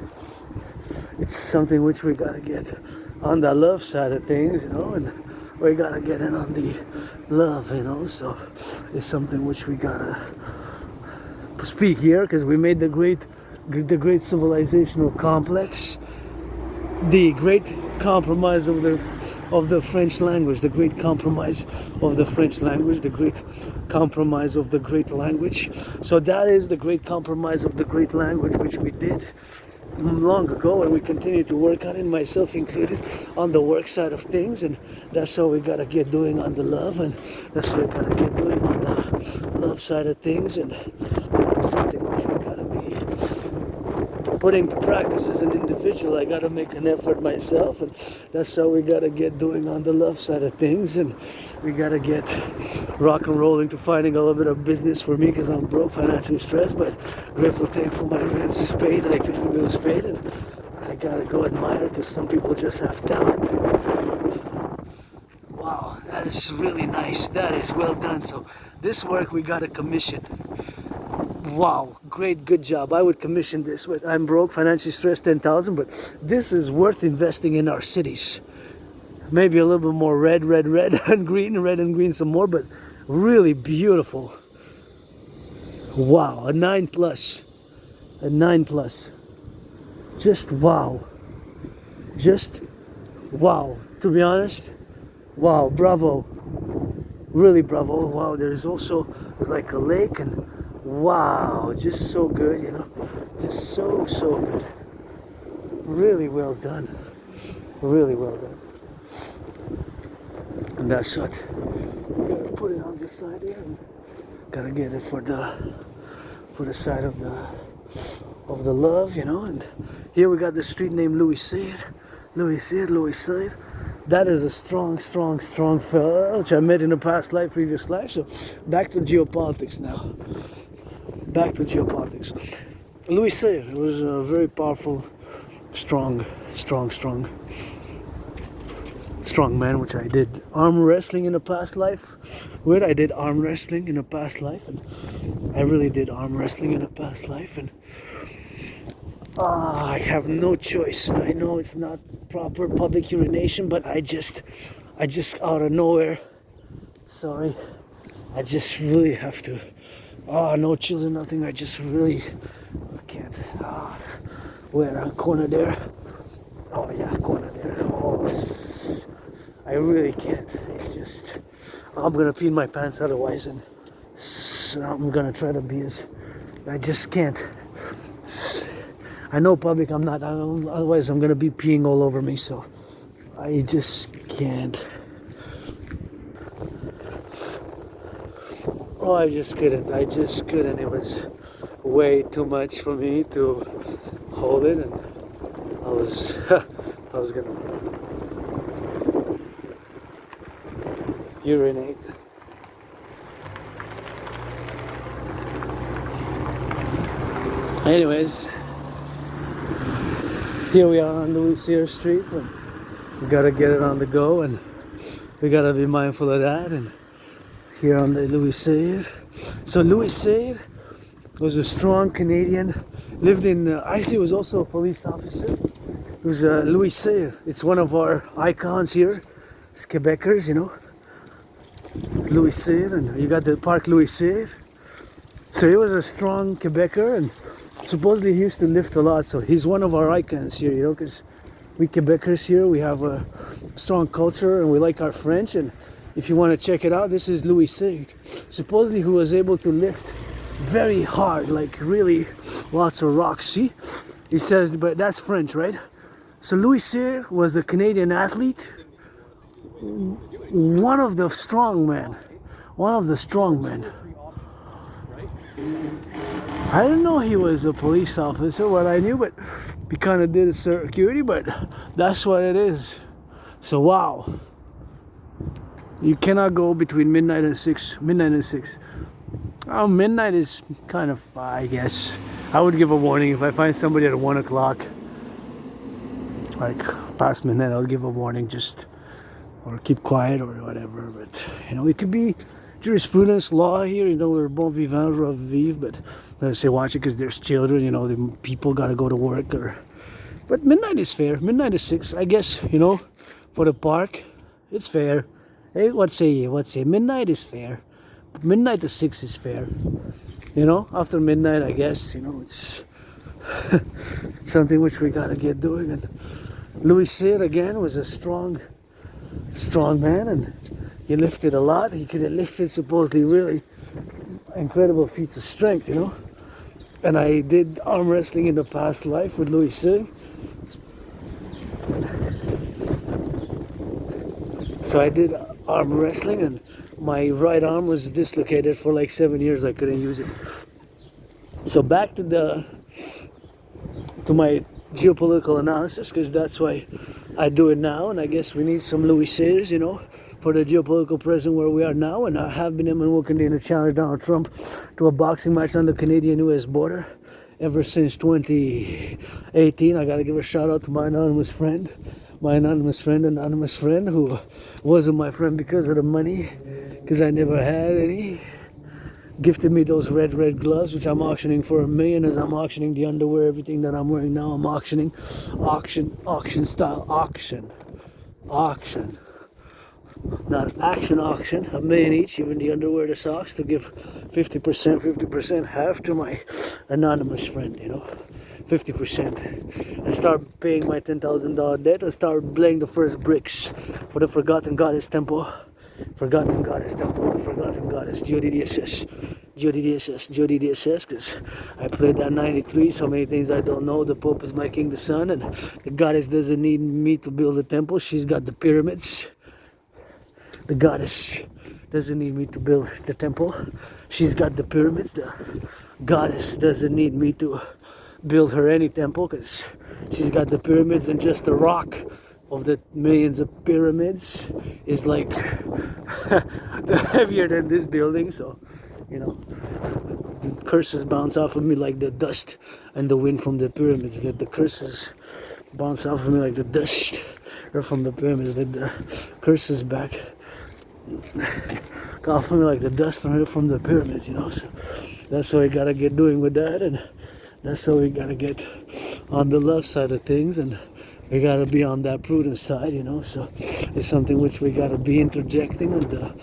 A: it's something which we gotta get on the love side of things, you know, and we gotta get in on the love, you know. So it's something which we gotta speak here, because we made the great civilizational complex, the great compromise of the French language, the great compromise of the French language, the great compromise of the great language. So that is the great compromise of the great language, which we did long ago, and we continue to work on it, myself included, on the work side of things, and that's what we gotta get doing on the love, and that's what we gotta get doing on the love side of things, and it's something which we gotta be putting to practice as an individual. I gotta make an effort myself, and that's how we gotta get doing on the love side of things, and we gotta get rock and rolling to finding a little bit of business for me, because I'm broke, financially stressed, but grateful, thankful, my rent is paid, electricity bill is paid, and I gotta go admire, because some people just have talent. Wow, that is really nice. That is well done. So this work we got a commission. Wow, great, good job. I would commission this. I'm broke, financially stressed, 10,000, but this is worth investing in our cities. Maybe a little bit more red and green some more, but really beautiful. Wow, a 9 plus. Just wow. To be honest, wow, bravo. Really bravo. Wow, there's like a lake, and wow, just so good, you know. Just so good. Really well done. And that's what we gotta put it on this side here, and gotta get it for the side of the love, you know. And here we got the street named Louis Cyr. That is a strong fella, which I met in a past life, previous life. So back to geopolitics now. Louis Cyr was a very powerful, strong man, which I did arm wrestling in a past life. And I really did arm wrestling in a past life, and I have no choice. I know it's not proper public urination, but I just out of nowhere, sorry, I just really have to. No chills or nothing. I can't. Where? Corner there. Oh yeah, corner there. Oh, I really can't. It's just, I'm gonna pee in my pants otherwise, and so I'm gonna try to be as. I just can't. I know public, I'm not, otherwise I'm gonna be peeing all over me, so I just can't. Oh, I just couldn't. It was way too much for me to hold it, and I was I was gonna urinate. Anyways, here we are on Louis Cyr Street, and we gotta get it on the go, and we gotta be mindful of that. And here on the Louis Cyr. So Louis Cyr was a strong Canadian, lived in, actually was also a police officer. It was Louis Cyr. It's one of our icons here. It's Quebecers, you know. Louis Cyr, and you got the Park Louis Cyr. So he was a strong Quebecer, and supposedly he used to lift a lot. So he's one of our icons here, you know, because we Quebecers here, we have a strong culture and we like our French. And if you want to check it out, this is Louis Cyr. Supposedly he was able to lift very hard, like really lots of rocks. See? He says, but that's French, right? So Louis Cyr was a Canadian athlete, one of the strong men. I didn't know he was a police officer, what I knew, but he kind of did a security, but that's what it is. So wow. You cannot go between midnight and 6. Oh, midnight is kind of, I guess. I would give a warning if I find somebody at 1 o'clock. Like past midnight, I'll give a warning, just, or keep quiet or whatever. But, you know, it could be jurisprudence, law here, you know, we're bon vivant, joie vive, but I say watch it because there's children, you know, the people gotta go to work. But midnight is fair. Midnight is 6, I guess, you know, for the park, it's fair. Hey, what say you? Midnight is fair. Midnight to 6 is fair. You know, after midnight, I guess, you know, it's something which we gotta get doing. And Louis Cyr, again, was a strong man, and he lifted a lot. He could have lifted supposedly really incredible feats of strength, you know. And I did arm wrestling in the past life with Louis Cyr. So I did arm wrestling, and my right arm was dislocated for like 7 years. I couldn't use it. So back to my geopolitical analysis, because that's why I do it now. And I guess we need some Louis Cyrs, you know, for the geopolitical present where we are now. And I have been and will continue to challenge Donald Trump to a boxing match on the Canadian-US border ever since 2018. I gotta give a shout out to my anonymous friend, who wasn't my friend because of the money, because I never had any. Gifted me those red gloves, which I'm auctioning for $1 million, as I'm auctioning the underwear, everything that I'm wearing now. I'm auctioning, auction style, auction, not action, auction. $1 million each, even the underwear, the socks, to give 50%, half to my anonymous friend, you know. 50%, and start paying my $10,000 debt, and start laying the first bricks for the Forgotten Goddess Temple. Forgotten Goddess, GODDSS, because I played that 93, so many things I don't know. The Pope is my king, the sun, and the goddess doesn't need me to build a temple. She's got the pyramids. The goddess doesn't need me to build the temple. She's got the pyramids. The goddess doesn't need me to build her any temple, because she's got the pyramids, and just the rock of the millions of pyramids is like heavier than this building. So, you know, the curses bounce off of me like the dust and the wind from the pyramids. Let the curses bounce off of me like the dust or from the pyramids. Let the curses back off of me like the dust from the pyramids, you know. So that's what we gotta get doing with that, and that's what we gotta get on the love side of things, and we gotta be on that prudent side, you know. So it's something which we gotta be interjecting in the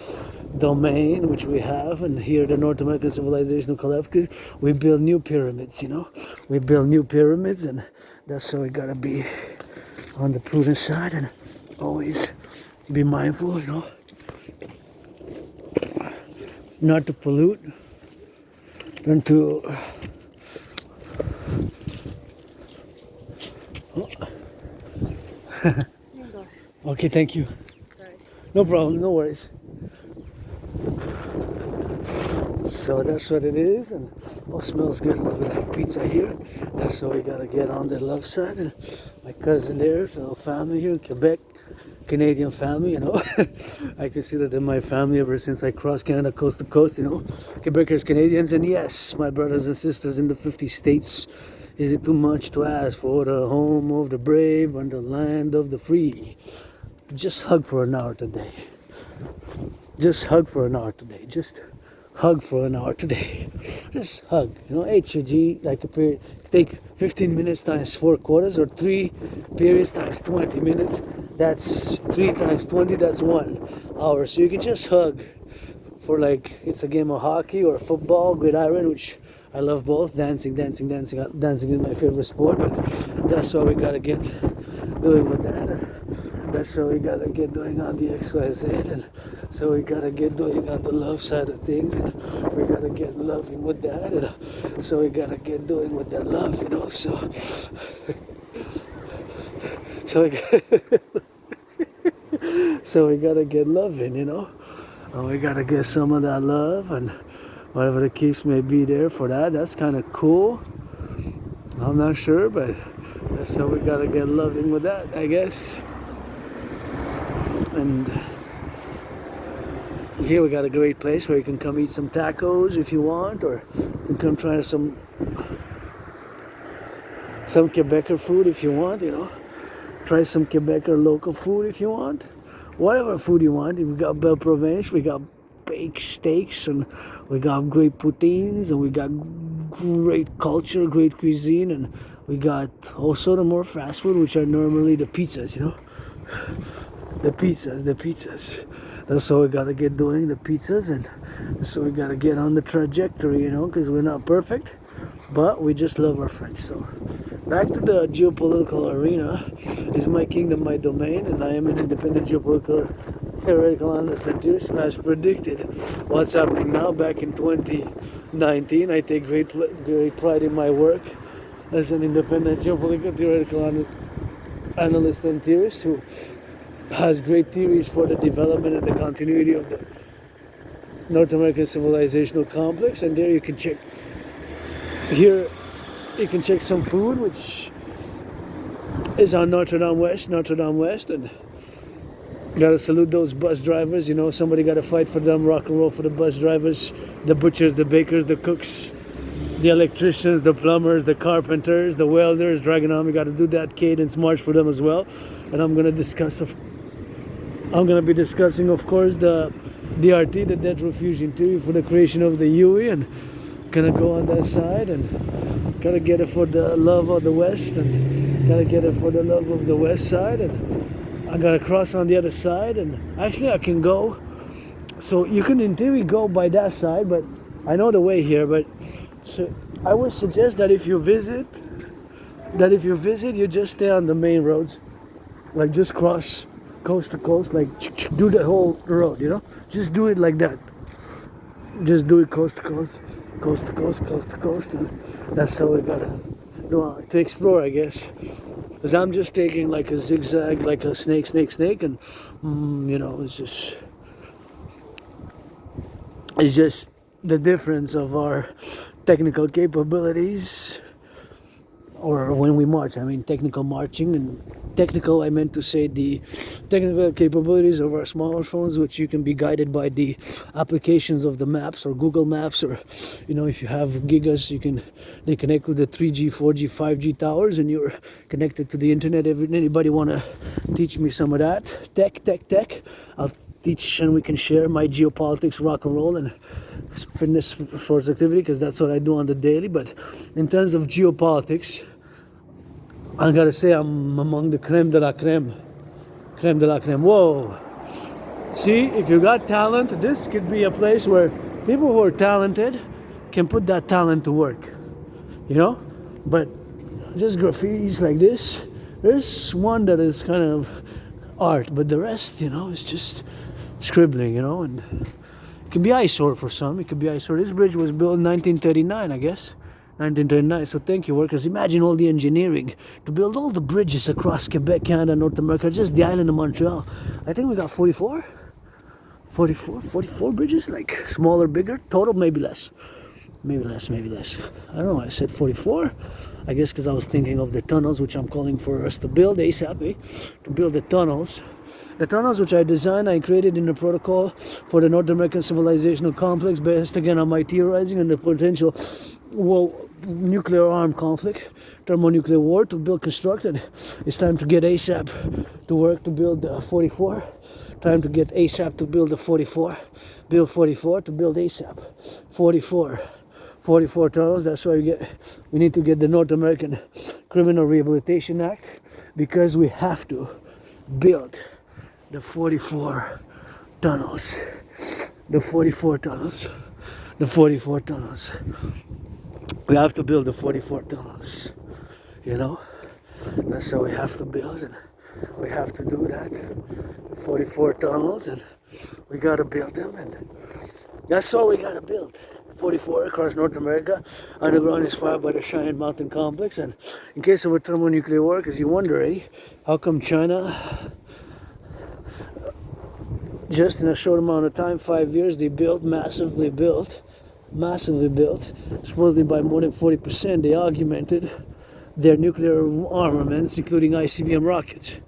A: domain which we have. And here the North American Civilisation Collectif, we build new pyramids, you know. We build new pyramids, and that's why we gotta be on the prudent side and always be mindful, you know, not to pollute and to Okay, thank you.
B: Sorry.
A: No problem, no worries. So that's what it is, and oh, smells good. A little bit like pizza here. That's what we gotta get on the left side. And my cousin there, fellow family here in Quebec, Canadian family, you know. I consider them my family ever since I crossed Canada coast to coast, you know. Quebecers, Canadians, and yes, my brothers and sisters in the 50 states. Is it too much to ask for the home of the brave and the land of the free? Just hug for an hour today. Just hug for an hour today. Just hug for an hour today. Just hug. You know, HG, like a period, take 15 minutes times 4 quarters, or 3 periods times 20 minutes. That's 3 times 20, that's 1 hour. So you can just hug for like, it's a game of hockey or football, gridiron, which I love both. Dancing is my favorite sport, but that's what we gotta get doing with that. That's what we gotta get doing on the XYZ, and so we gotta get doing on the love side of things, and we gotta get loving with that, and so we gotta get doing with that love, you know. So we gotta get loving, you know. And we gotta get some of that love, and whatever the case may be there for that. That's kind of cool. I'm not sure, but that's how we gotta get loving with that, I guess. And here we got a great place where you can come eat some tacos if you want, or you can come try some Quebecer food if you want, you know. Try some Quebecer local food if you want. Whatever food you want. We got Belle Province, we got baked steaks, and we got great poutines, and we got great culture, great cuisine, and we got also the more fast food, which are normally the pizzas, you know. The pizzas. That's what we gotta get doing, the pizzas, and so we gotta get on the trajectory, you know, because we're not perfect, but we just love our French. So back to the geopolitical arena. Is my kingdom my domain, and I am an independent geopolitical theoretical analyst and theorist, as predicted. What's happening now? Back in 2019, I take great pride in my work as an independent geopolitical theoretical analyst and theorist who has great theories for the development and the continuity of the North American civilizational complex. And there you can check, here you can check some food, which is on Notre Dame West, and gotta salute those bus drivers, you know. Somebody gotta fight for them, rock and roll for the bus drivers, the butchers, the bakers, the cooks, the electricians, the plumbers, the carpenters, the welders, dragging on. We gotta do that cadence march for them as well. And I'm gonna be discussing, of course, the DRT, the debt refusion theory, for the creation of the UE, and gonna go on that side, and gotta get it for the love of the West, and gotta get it for the love of the West side, and I gotta cross on the other side, and actually I can go, so you can in theory go by that side, but I know the way here, but so I would suggest that if you visit, you just stay on the main roads, like just cross coast to coast, like do the whole road, you know, just do it like that, just do it coast to coast, and that's how we gotta do to explore, I guess, because I'm just taking like a zigzag, like a snake, and you know, it's just the difference of our technical capabilities, or when we march, I mean technical marching, and technical, I meant to say the technical capabilities of our smartphones, which you can be guided by the applications of the maps or Google Maps, or, you know, if you have gigas, they connect with the 3G, 4G, 5G towers, and you're connected to the internet. Anybody want to teach me some of that? Tech. I'll teach, and we can share my geopolitics, rock and roll, and fitness sports activity, because that's what I do on the daily. But in terms of geopolitics, I gotta say I'm among the creme de la creme. Whoa. See, if you got talent, this could be a place where people who are talented can put that talent to work, you know. But just graffitis like this, there's one that is kind of art, but the rest, you know, is just scribbling, you know. And it could be eyesore for some. This bridge was built in 1939, I guess. 1939. So thank you, workers. Imagine all the engineering to build all the bridges across Quebec, Canada, North America, just the island of Montreal. I think we got 44 bridges, like smaller, bigger, total, maybe less. I don't know why I said 44. I guess because I was thinking of the tunnels, which I'm calling for us to build ASAP, to build the tunnels. The tunnels which I designed, I created in the protocol for the North American civilizational complex, based again on my theorizing and the potential nuclear armed conflict, thermonuclear war to build constructed. It's time to get ASAP to work to build the 44. Time to get ASAP to build the 44. Build 44 to build ASAP. 44 tunnels. That's why we need to get the North American Criminal Rehabilitation Act, because we have to build the 44 tunnels. The 44 tunnels. We have to build the 44 tunnels. That's how we have to build, and we have to do that. 44 tunnels, and we gotta build them, and that's all we gotta build. 44 across North America, underground, inspired by the Cheyenne Mountain Complex. And in case of a thermonuclear war, because you wonder, how come China, just in a short amount of time, 5 years, they massively built, supposedly by more than 40%, they augmented their nuclear armaments, including ICBM rockets.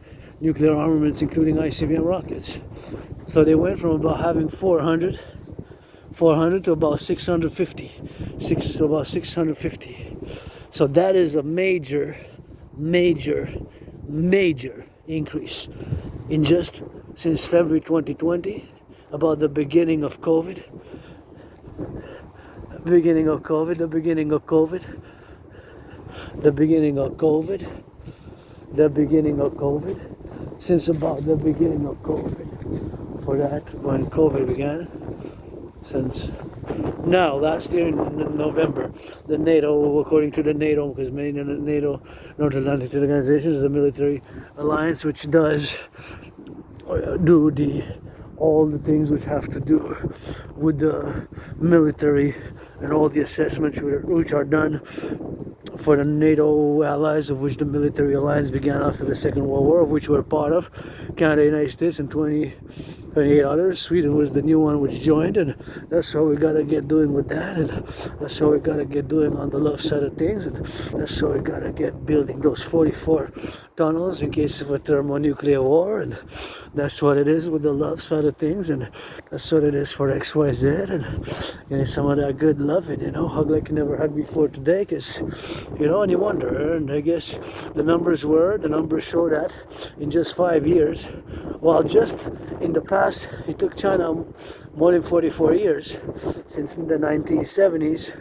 A: So they went from about having 400 to about 650. So that is a major increase in just since February 2020, about the beginning of COVID. Since about the beginning of COVID, for that, when COVID began, since now, last year in November, the NATO, according to the NATO, because NATO, North Atlantic Organization, is a military alliance which does do all the things which have to do with the military and all the assessments which are done for the NATO allies, of which the military alliance began after the Second World War, of which we're part of, Canada, United States, and 28 others. Sweden was the new one which joined, and that's what we gotta get doing with that, and that's what we gotta get doing on the love side of things, and that's what we gotta get building those 44 tunnels in case of a thermonuclear war, and that's what it is with the love side of things, and that's what it is for XYZ, and some of that good loving, hug like you never had before today, because, and you wonder, and I guess the numbers show that in just 5 years, while just in the past, it took China more than 44 years, since the 1970s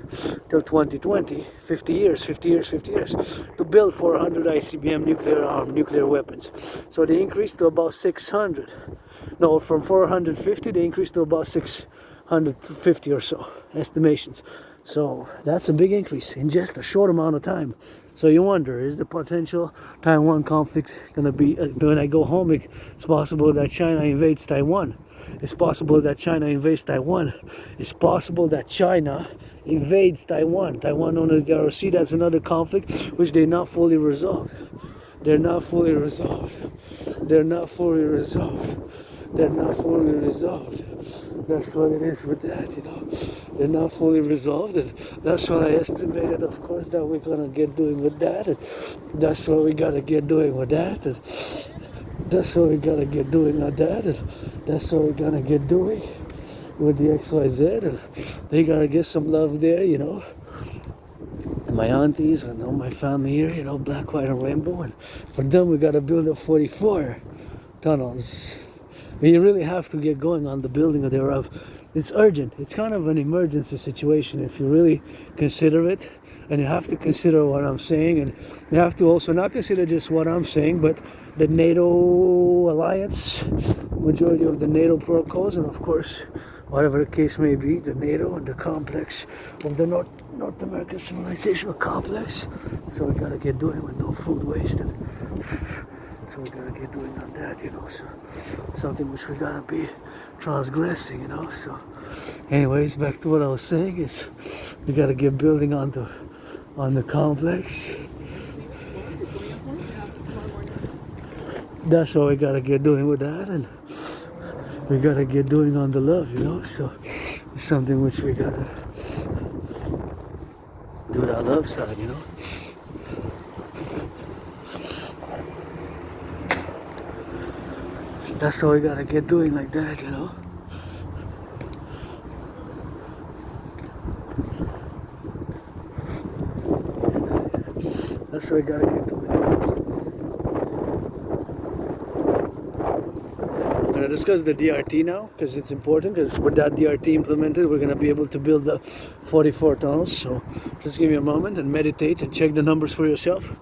A: till 2020, 50 years, to build 400 ICBM nuclear weapons. So they increased to about 600. No, from 450, they increased to about 650 or so, estimations. So that's a big increase in just a short amount of time. So you wonder, is the potential Taiwan conflict going to be, when I go home, it's possible that China invades Taiwan. It's possible that China invades Taiwan. Taiwan known as the ROC, that's another conflict which they're not fully resolved. They're not fully resolved. That's what it is with that, They're not fully resolved, and that's what I estimated, of course, that we're gonna get doing with that, and that's what we gotta get doing with that, and that's what we gotta get doing on that, and that's what we're gonna get doing with the XYZ, and they gotta get some love there, my aunties and all my family here, black, white, and rainbow, and for them we gotta build up 44 tunnels. But you really have to get going on the building thereof. It's urgent. It's kind of an emergency situation if you really consider it. And you have to consider what I'm saying. And you have to also not consider just what I'm saying, but the NATO alliance, majority of the NATO protocols, and of course, whatever the case may be, the NATO and the complex of the North American civilizational complex. So we gotta get doing with no food waste. And so we gotta get doing on that, so something which we gotta be transgressing, So anyways, back to what I was saying is we gotta get building on on the complex. That's what we gotta get doing with that, and we gotta get doing on the love, you know. So it's something which we gotta do that love side, you know. That's what we gotta get doing like that, you know. That's what we gotta get doing. I'm gonna discuss the DRT now because it's important, because with that DRT implemented, we're gonna be able to build the 44 tunnels. So just give me a moment and meditate and check the numbers for yourself.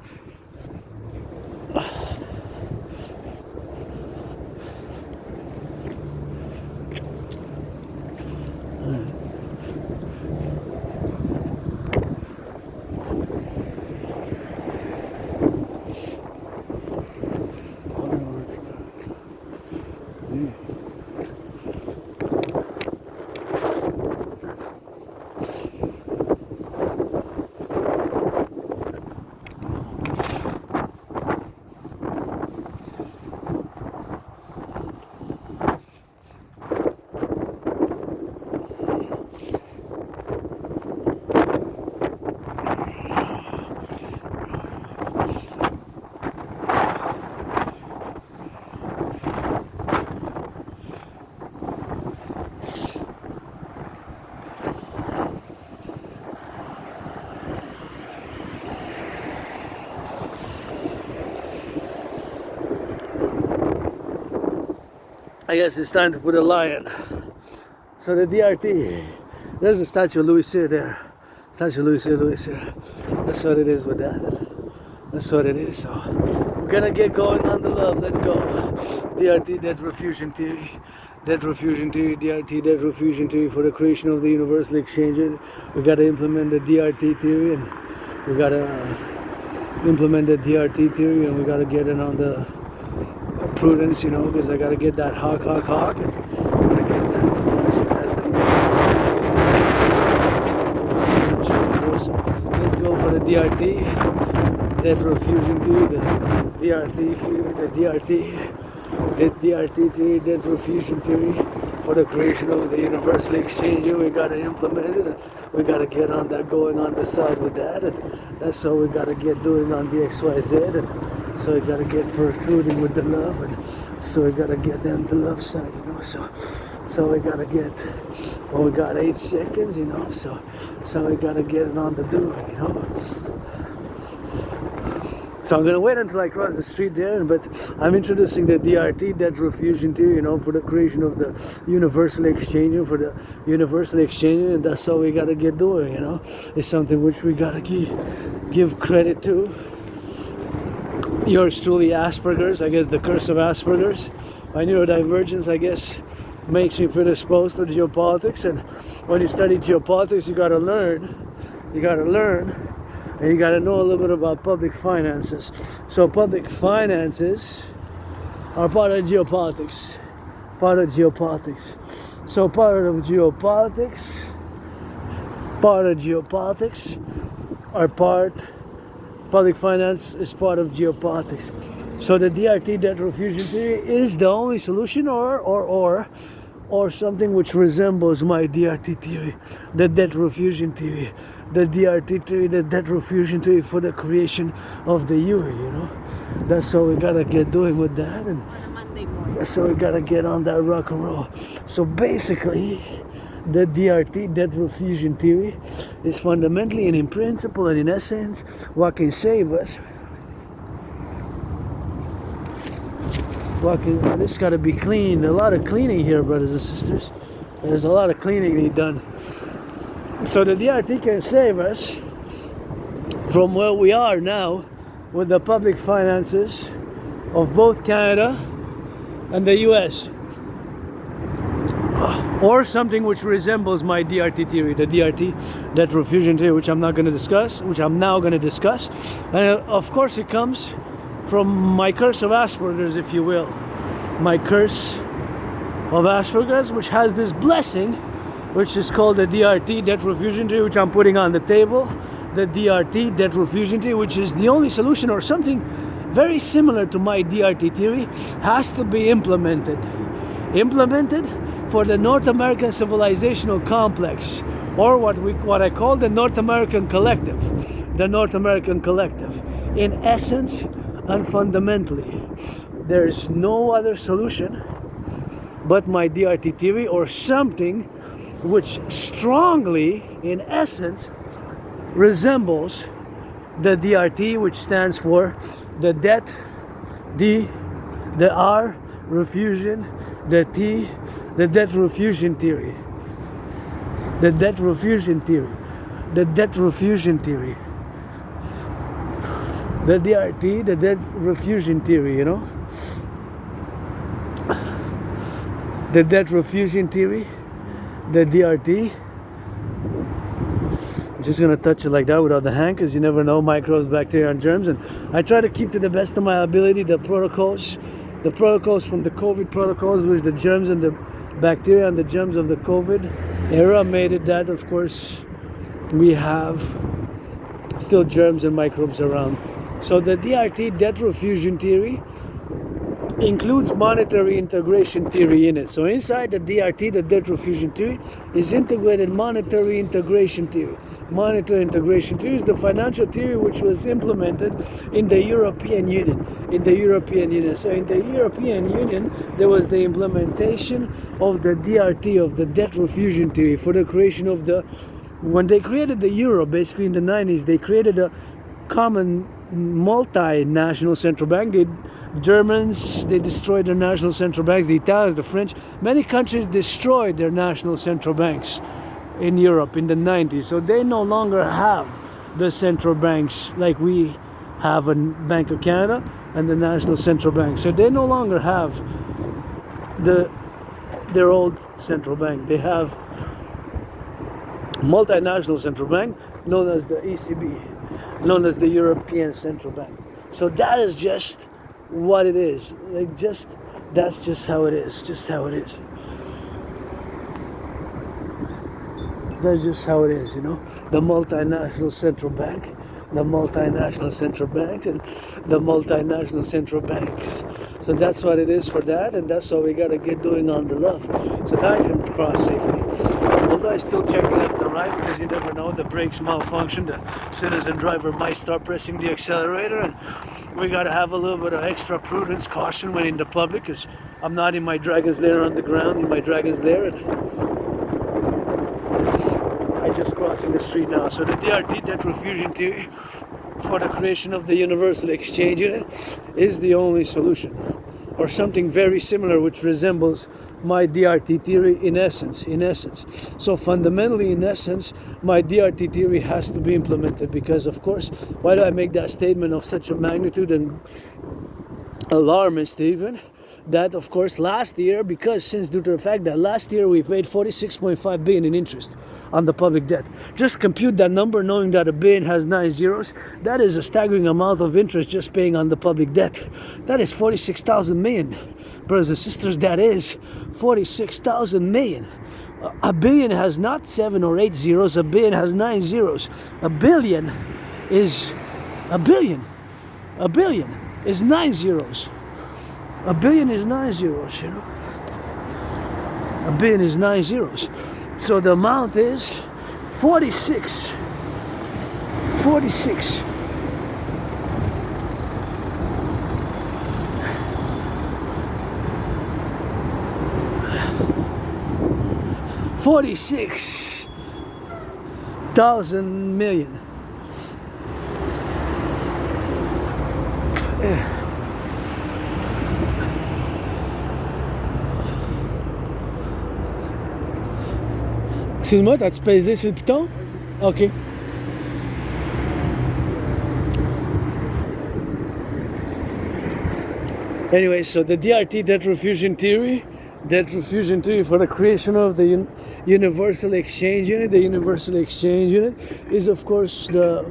A: I guess it's time to put a lion. So the DRT, there's the statue of Louis Cyr there. Statue of Louis Cyr. That's what it is with that. That's what it is. So we're gonna get going on the love. Let's go. DRT, dead refusion theory. Dead refusion theory, DRT, dead refusion theory for the creation of the universal exchange. We gotta implement the DRT theory, and we gotta implement the DRT theory, and we gotta get it on the prudence, you know, because I gotta get that hawk, and I gotta get that. So let's go for the DRT, dead refusion theory, the DRT theory, the DRT theory, dead refusion theory for the creation of the universal exchange. We gotta implement it. We gotta get on that, going on the side with that, and that's what we gotta get doing on the XYZ. And so we gotta get protruding with the love, and so we gotta get on the love side, you know. So we gotta get. Well, we got 8 seconds, you know. So we gotta get it on the doing, you know. So I'm gonna wait until I cross the street there, but I'm introducing the DRT, dead refusion theory, you know, for the creation of the universal exchange, and that's how we gotta get doing, you know. It's something which we gotta give credit to. Yours truly, Asperger's, I guess the curse of Asperger's. My neurodivergence, I guess, makes me predisposed to geopolitics, and when you study geopolitics, you gotta learn, and you gotta know a little bit about public finances. So public finances are part of geopolitics. So public finance is part of geopolitics. So the DRT, debt refusion theory, is the only solution, or something which resembles my DRT theory, the debt refusion theory, the DRT theory, the debt refusion theory for the creation of the euro, you know. That's what we gotta get doing with that, and that's what we gotta get on that rock and roll. So basically, the DRT, debt refusion theory, is fundamentally and in principle and in essence what can save us. This got to be cleaned. A lot of cleaning here, brothers and sisters. There's a lot of cleaning to be done. So the DRT can save us from where we are now with the public finances of both Canada and the US. Or something which resembles my DRT theory, the DRT, debt refusion theory, which I'm now going to discuss. And of course it comes from my curse of Asperger's, if you will. My curse of Asperger's, which has this blessing, which is called the DRT, debt refusion theory, which I'm putting on the table. the DRT, debt refusion theory, which is the only solution, or something very similar to my DRT theory, has to be implemented. Implemented for the North American civilizational complex, or what I call the North American collective. The North American collective. In essence and fundamentally, there's no other solution but my DRT theory, or something which strongly, in essence, resembles the DRT, which stands for the debt, D, the R, refusion, the T, the debt refusion theory. The debt refusion theory. The debt refusion theory. The DRT, the debt refusion theory, you know? The debt refusion theory, the DRT. I'm just gonna touch it like that without the hand, because you never know, microbes, bacteria, and germs. And I try to keep, to the best of my ability, the protocols from the COVID protocols, with the germs and the bacteria and the germs of the COVID era, made it that, of course, we have still germs and microbes around. So the DRT, debt refusion theory, includes monetary integration theory in it. So inside the DRT, the debt refusion theory, is integrated monetary integration theory. Monetary integration theory is the financial theory which was implemented in the European Union. So in the European Union, there was the implementation of the DRT, of the debt refusion theory, for the creation of the, when they created the euro, basically in the 90s, they created a common multinational central bank. The Germans, they destroyed their national central banks. The Italians, the French, many countries destroyed their national central banks in Europe in the 90s. So they no longer have the central banks like we have a Bank of Canada and the National Central Bank. So they no longer have their old central bank. They have multinational central bank known as the ECB, known as the European Central Bank. So that is just what it is. That's just how it is. Just how it is. That's just how it is, you know. The multinational central bank, the multinational central banks, and the multinational central banks. So that's what it is for that, and that's what we gotta get doing on the love. So now I can cross safely. Although I still check left and right, because you never know, the brakes malfunction, the citizen driver might start pressing the accelerator, and we gotta have a little bit of extra prudence, caution when in the public, because I'm not in my dragon's lair on the ground, in my dragon's lair, and I just crossing the street now. So the DRT, debt refusion theory, for the creation of the universal exchange unit, is the only solution, or something very similar which resembles my DRT theory in essence. So fundamentally, in essence, my DRT theory has to be implemented, because, of course, why do I make that statement of such a magnitude and alarmist even? That, of course, last year, because since due to the fact that last year we paid 46.5 billion in interest on the public debt. Just compute that number, knowing that a billion has 9 zeros. That is a staggering amount of interest just paying on the public debt. That is 46,000 million. Brothers and sisters, that is 46,000 million. A billion has not 7 or 8 zeros. A billion has 9 zeros. A billion is 9 zeros. A billion is 9 zeros, you know. A billion is 9 zeros. So the amount is 46. 46. $46,000 million. Excuse-moi, t'as-tu pesé sur le piton? OK. Anyway, so the DRT, debt refusion theory for the creation of the universal exchange unit. The universal exchange unit is of course the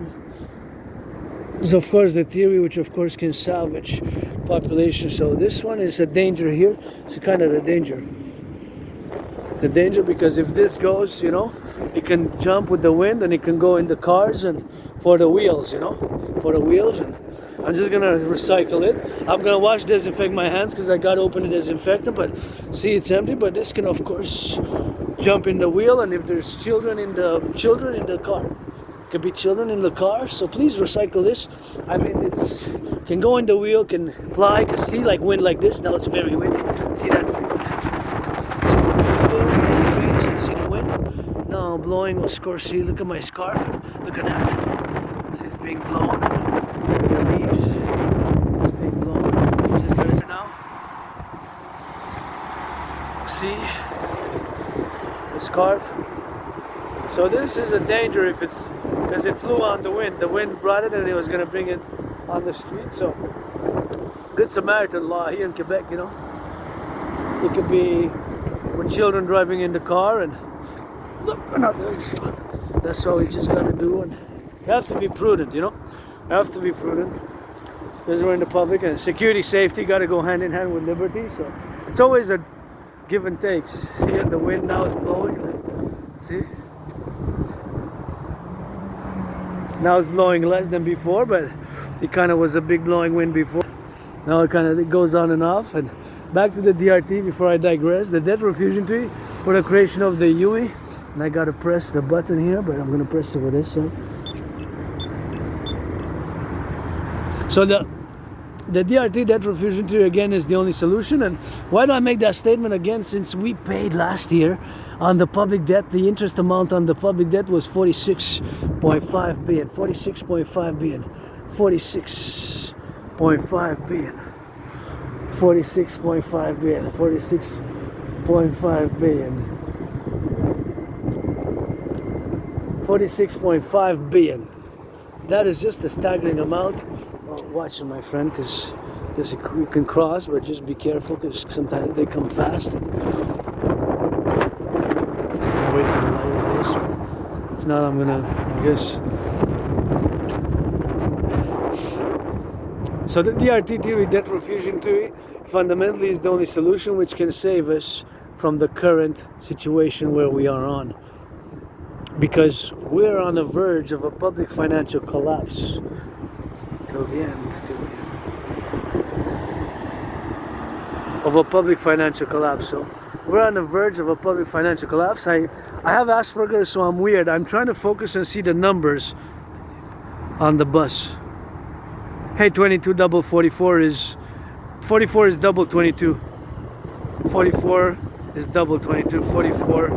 A: theory which of course can salvage population. So this one is a danger here. It's kind of a danger. It's a danger because if this goes, you know, it can jump with the wind and it can go in the cars and for the wheels, you know, for the wheels. And I'm just gonna recycle it. I'm gonna wash, disinfect my hands because I got open the disinfectant, but see it's empty. But this can of course jump in the wheel, and if there's children in the car, can be children in the car. So please recycle this. I mean, it's can go in the wheel, can fly, can see like wind like this. Now it's very windy. See that? See the wind? Now I'm blowing. Of course, see, look at my scarf. Look at that. See, it's being blown. Look at the leaves. It's being blown. Just right now. See the scarf. So this is a danger if it's because it flew on the wind. The wind brought it and it was gonna bring it on the street. So good Samaritan law here in Quebec, you know. It could be with children driving in the car and look, that's all we just gotta do. And you have to be prudent, you know. You have to be prudent. Because we're in the public and security, safety gotta go hand in hand with liberty. So it's always a give and take. See it, the wind now is blowing. See? Now it's blowing less than before, but it kind of was a big blowing wind before. Now it goes on and off. And back to the DRT before I digress. The debt refusion treaty for the creation of the UE. And I gotta press the button here, but I'm gonna press it with this side. So the DRT debt refusion treaty again is the only solution. And why do I make that statement again? Since we paid last year on the public debt, the interest amount on the public debt was 46.5 billion. 46.5 billion. 46.5 billion. 46.5 billion. 46.5 billion. 46.5 billion. That is just a staggering amount. Well, watch my friend, because you can cross, but just be careful because sometimes they come fast. I'll wait for the light on this. If not, I'm gonna, I guess. So the DRT theory, debt refusion theory, fundamentally is the only solution which can save us from the current situation where we are on. Because we're on the verge of a public financial collapse. Till the end. Of a public financial collapse. So we're on the verge of a public financial collapse. I have Asperger's, so I'm weird. I'm trying to focus and see the numbers on the bus. Hey, 22 double 44 is 44 is double 22. 44 is double 22. 44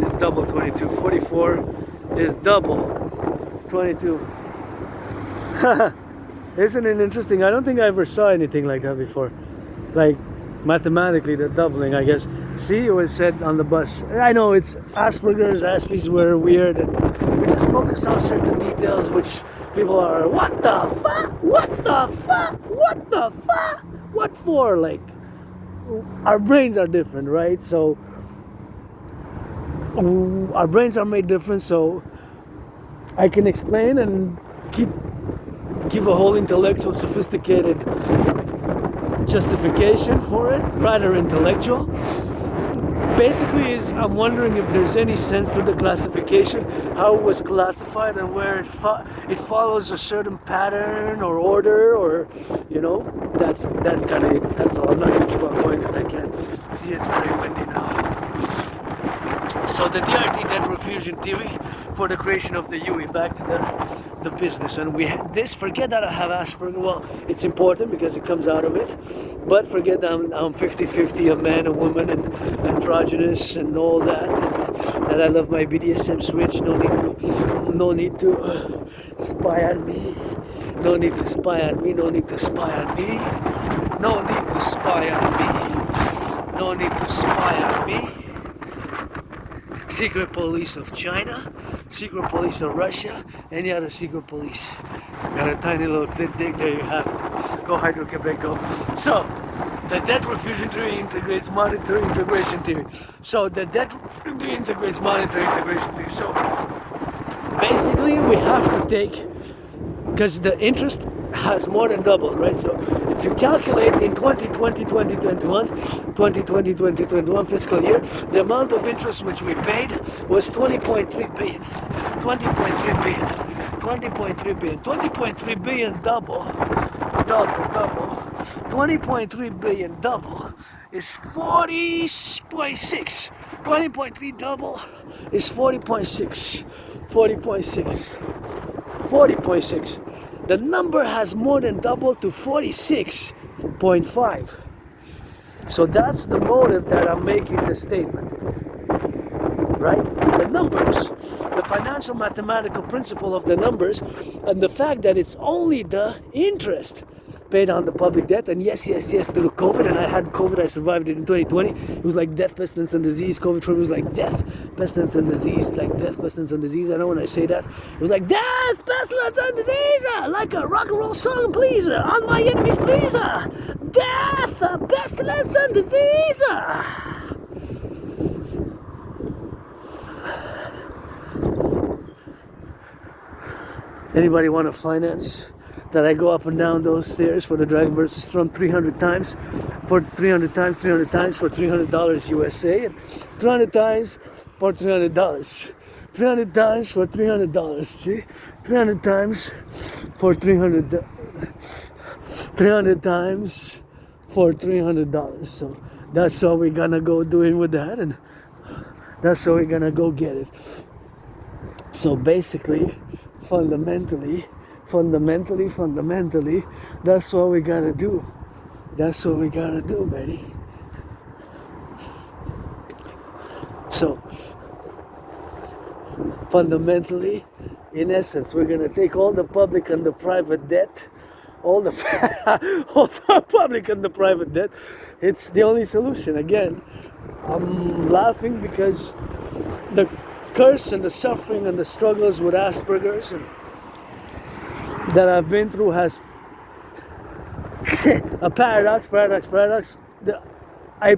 A: is double 22. 44 is double 22. Isn't it interesting? I don't think I ever saw anything like that before. Like mathematically, the doubling, I guess. See, it was said on the bus. I know it's Asperger's, Aspies were weird, and we just focus on certain details which people are, what the fuck? What the fuck? What the fuck? What for? Like, our brains are different, right? So our brains are made different, so I can explain and give a whole intellectual, sophisticated justification for it, rather intellectual. Basically, I'm wondering if there's any sense to the classification, how it was classified, and where it follows a certain pattern or order, or you know, that's kind of it. That's all. I'm not gonna keep on going because I can't see. It's very windy now. So the DRT debt refusion theory for the creation of the UE. Back to the business, and forget that I have Asperger. Well, it's important because it comes out of it, but forget that I'm 50-50, a man, a woman, and androgynous and all that, and that I love my BDSM switch. No need to spy on me. No need to spy on me. No need to spy on me. No need to spy on me. No need to spy on me. Secret police of China, secret police of Russia, any other secret police. Got a tiny little clit dig, there you have it. Go Hydro Quebec, go. So, the debt refusion theory integrates monetary integration theory. So, the debt theory integrates monetary integration theory. So, basically, we have to take, because the interest has more than doubled, right? So if you calculate in 2020-2021 fiscal year, the amount of interest which we paid was 20.3 billion. 20.3 billion. 20.3 billion. 20.3 billion double. 20.3 billion double is 40.6. 20.3 double is 40.6. 40.6. 40.6. The number has more than doubled to 46.5. So that's the motive that I'm making the statement. Right? The numbers, the financial mathematical principle of the numbers, and the fact that it's only the interest paid on the public debt. And yes, through COVID, and I had COVID, I survived it in 2020. It was like death, pestilence, and disease. COVID for me was like death, pestilence, and disease. Like death, pestilence, and disease. I know when I say that, it was like death, pestilence, and disease. Like a rock and roll song, please. On my enemies, please. Death, pestilence, and disease. Anybody want to finance that I go up and down those stairs for the Dragon versus Storm 300 times for $300 USA, and 300 times for $300. 300 times for $300. See? 300 times for $300. 300 times for $300. So that's what we're gonna go doing with that, and that's what we're gonna go get it. So basically, fundamentally, that's what we gotta do. That's what we gotta do, baby. So, fundamentally, in essence, we're gonna take all the public and the private debt, all the public and the private debt. It's the only solution. Again, I'm laughing because the curse and the suffering and the struggles with Asperger's and that I've been through has a paradox. I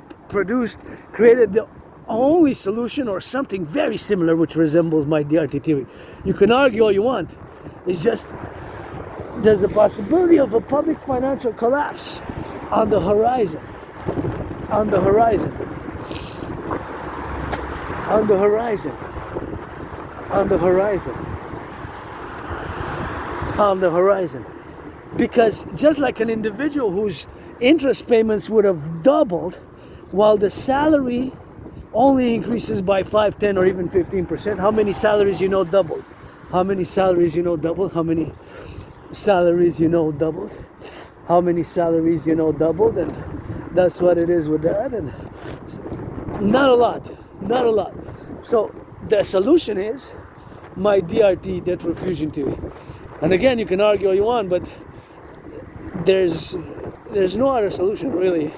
A: created the only solution or something very similar which resembles my DRT theory. You can argue all you want. It's just there's a possibility of a public financial collapse on the horizon. On the horizon. On the horizon. On the horizon. On the horizon. Because just like an individual whose interest payments would have doubled while the salary only increases by 5, 10, or even 15%, how many salaries you know doubled? How many salaries you know doubled? How many salaries you know doubled? How many salaries you know doubled? And that's what it is with that. And not a lot. Not a lot. So the solution is my DRT, debt refusion theory. And again, you can argue all you want, but there's no other solution really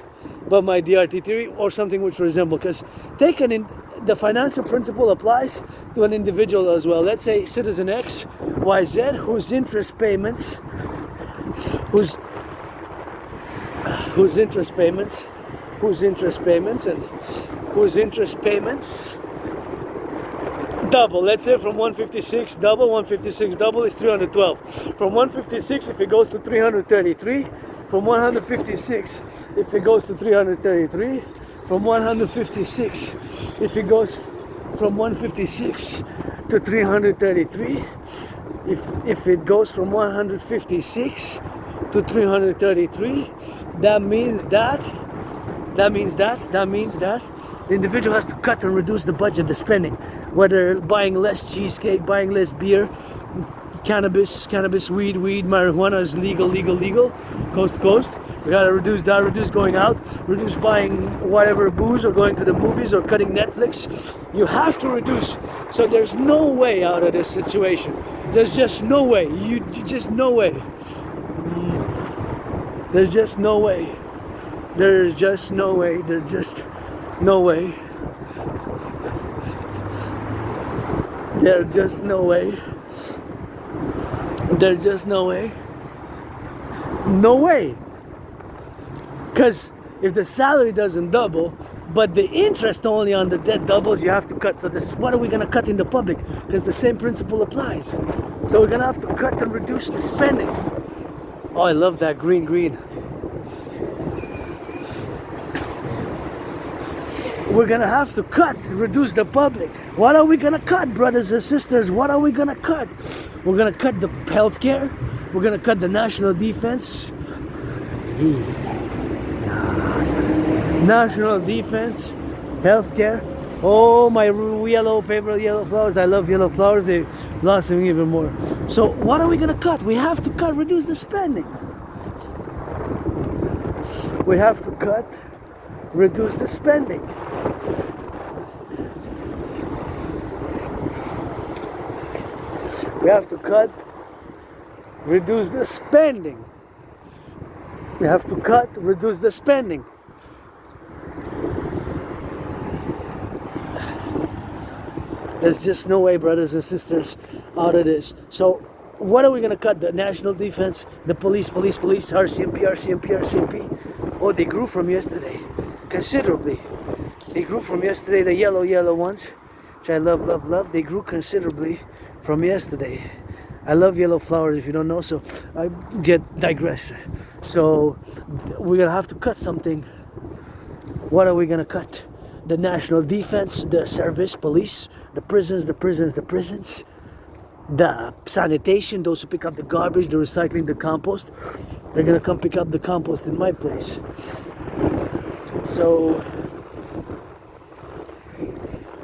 A: but my DRT theory or something which resembles. Because the financial principle applies to an individual as well. Let's say citizen X, Y, Z, whose interest payments double. Let's say from 156 double, 156 double is 312. From 156, if it goes to 333, from 156, if it goes to 333, from 156, if it goes from 156 to 333, if it goes from 156 to 333, that means that the individual has to cut and reduce the budget, the spending, whether buying less cheesecake, buying less beer, cannabis, weed, marijuana is legal, coast to coast. We gotta reduce that, reduce going out, reduce buying whatever booze or going to the movies or cutting Netflix. You have to reduce. So there's no way out of this situation. There's just no way. You just no way. There's just no way. There's just no way. There's just no way. There's just no way. There's just no way. No way. Because if the salary doesn't double, but the interest only on the debt doubles, you have to cut. So what are we going to cut in the public? Because the same principle applies. So we're going to have to cut and reduce the spending. Oh, I love that green. We're gonna have to cut, reduce the public. What are we gonna cut, brothers and sisters? What are we gonna cut? We're gonna cut the healthcare. We're gonna cut the national defense. National defense, healthcare. Oh, my favorite yellow flowers. I love yellow flowers. They blossom even more. So what are we gonna cut? We have to cut, reduce the spending. We have to cut, reduce the spending. We have to cut, reduce the spending. We have to cut, reduce the spending. There's just no way, brothers and sisters, out of this. So what are we going to cut? The national defense, the police, RCMP. Oh, they grew from yesterday, considerably. They grew from yesterday, the yellow ones, which I love. They grew considerably from yesterday. I love yellow flowers, if you don't know, so I digress. So we're going to have to cut something. What are we going to cut? The national defense, the service, police, the prisons, the sanitation, those who pick up the garbage, the recycling, the compost. They're going to come pick up the compost in my place. So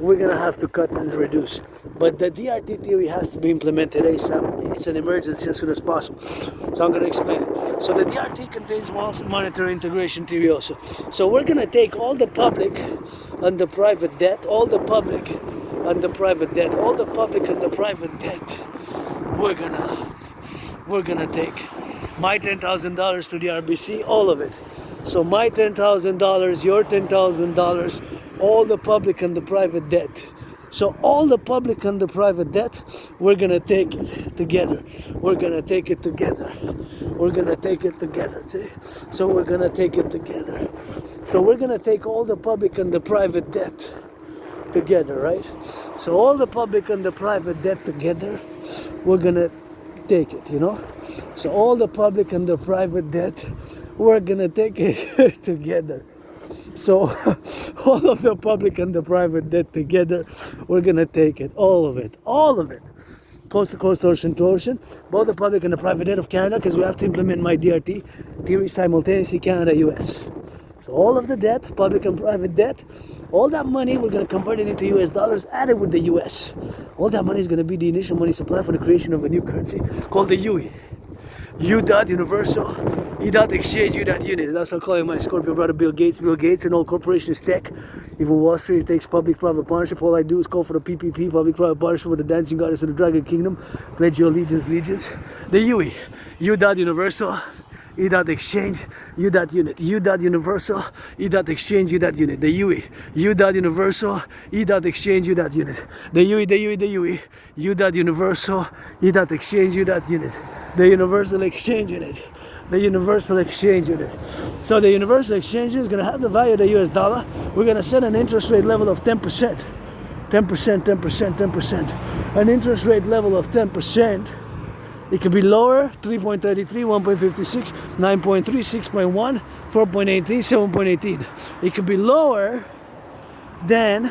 A: we're going to have to cut and reduce. But the DRT theory has to be implemented ASAP. It's an emergency as soon as possible. So I'm going to explain it. So the DRT contains monetary integration theory also. So we're going to take all the public and the private debt, all the public and the private debt, all the public and the private debt. We're gonna take my $10,000 to the RBC, all of it. So my $10,000, your $10,000, all the public and the private debt. So all the public and the private debt, we're gonna take it together. We're gonna take it together. We're gonna take it together. See? So we're gonna take it together. So we're gonna take all the public and the private debt together, right? So all the public and the private debt together, we're gonna take it, you know? So all the public and the private debt, we're gonna take it together. So all of the public and the private debt together, we're gonna take it, all of it, coast to coast, ocean to ocean, both the public and the private debt of Canada, because we have to implement my DRT theory simultaneously, Canada, US. So all of the debt, public and private debt, all that money, we're gonna convert it into US dollars, add it with the US. All that money is gonna be the initial money supply for the creation of a new currency called the UE. U dot universal, E dot exchange, U dot unit. That's how I'm calling my Scorpio brother Bill Gates and all corporations tech. Even Wall Street takes public-private partnership. All I do is call for the PPP, public-private partnership with the dancing goddess of the Dragon Kingdom. Pledge your allegiance. The UE, U dot universal, E dot exchange, U dot unit. U dot universal, E dot exchange, U dot unit. The UE, U dot universal, E dot exchange, U dot unit. The UE, U dot universal, E dot exchange, U dot unit. The universal exchange unit. The universal exchange unit. So the universal exchange unit is going to have the value of the US dollar. We're going to set an interest rate level of 10%. 10%. An interest rate level of 10%. It could be lower, 3.33, 1.56, 9.3, 6.1, 4.18, 7.18. It could be lower than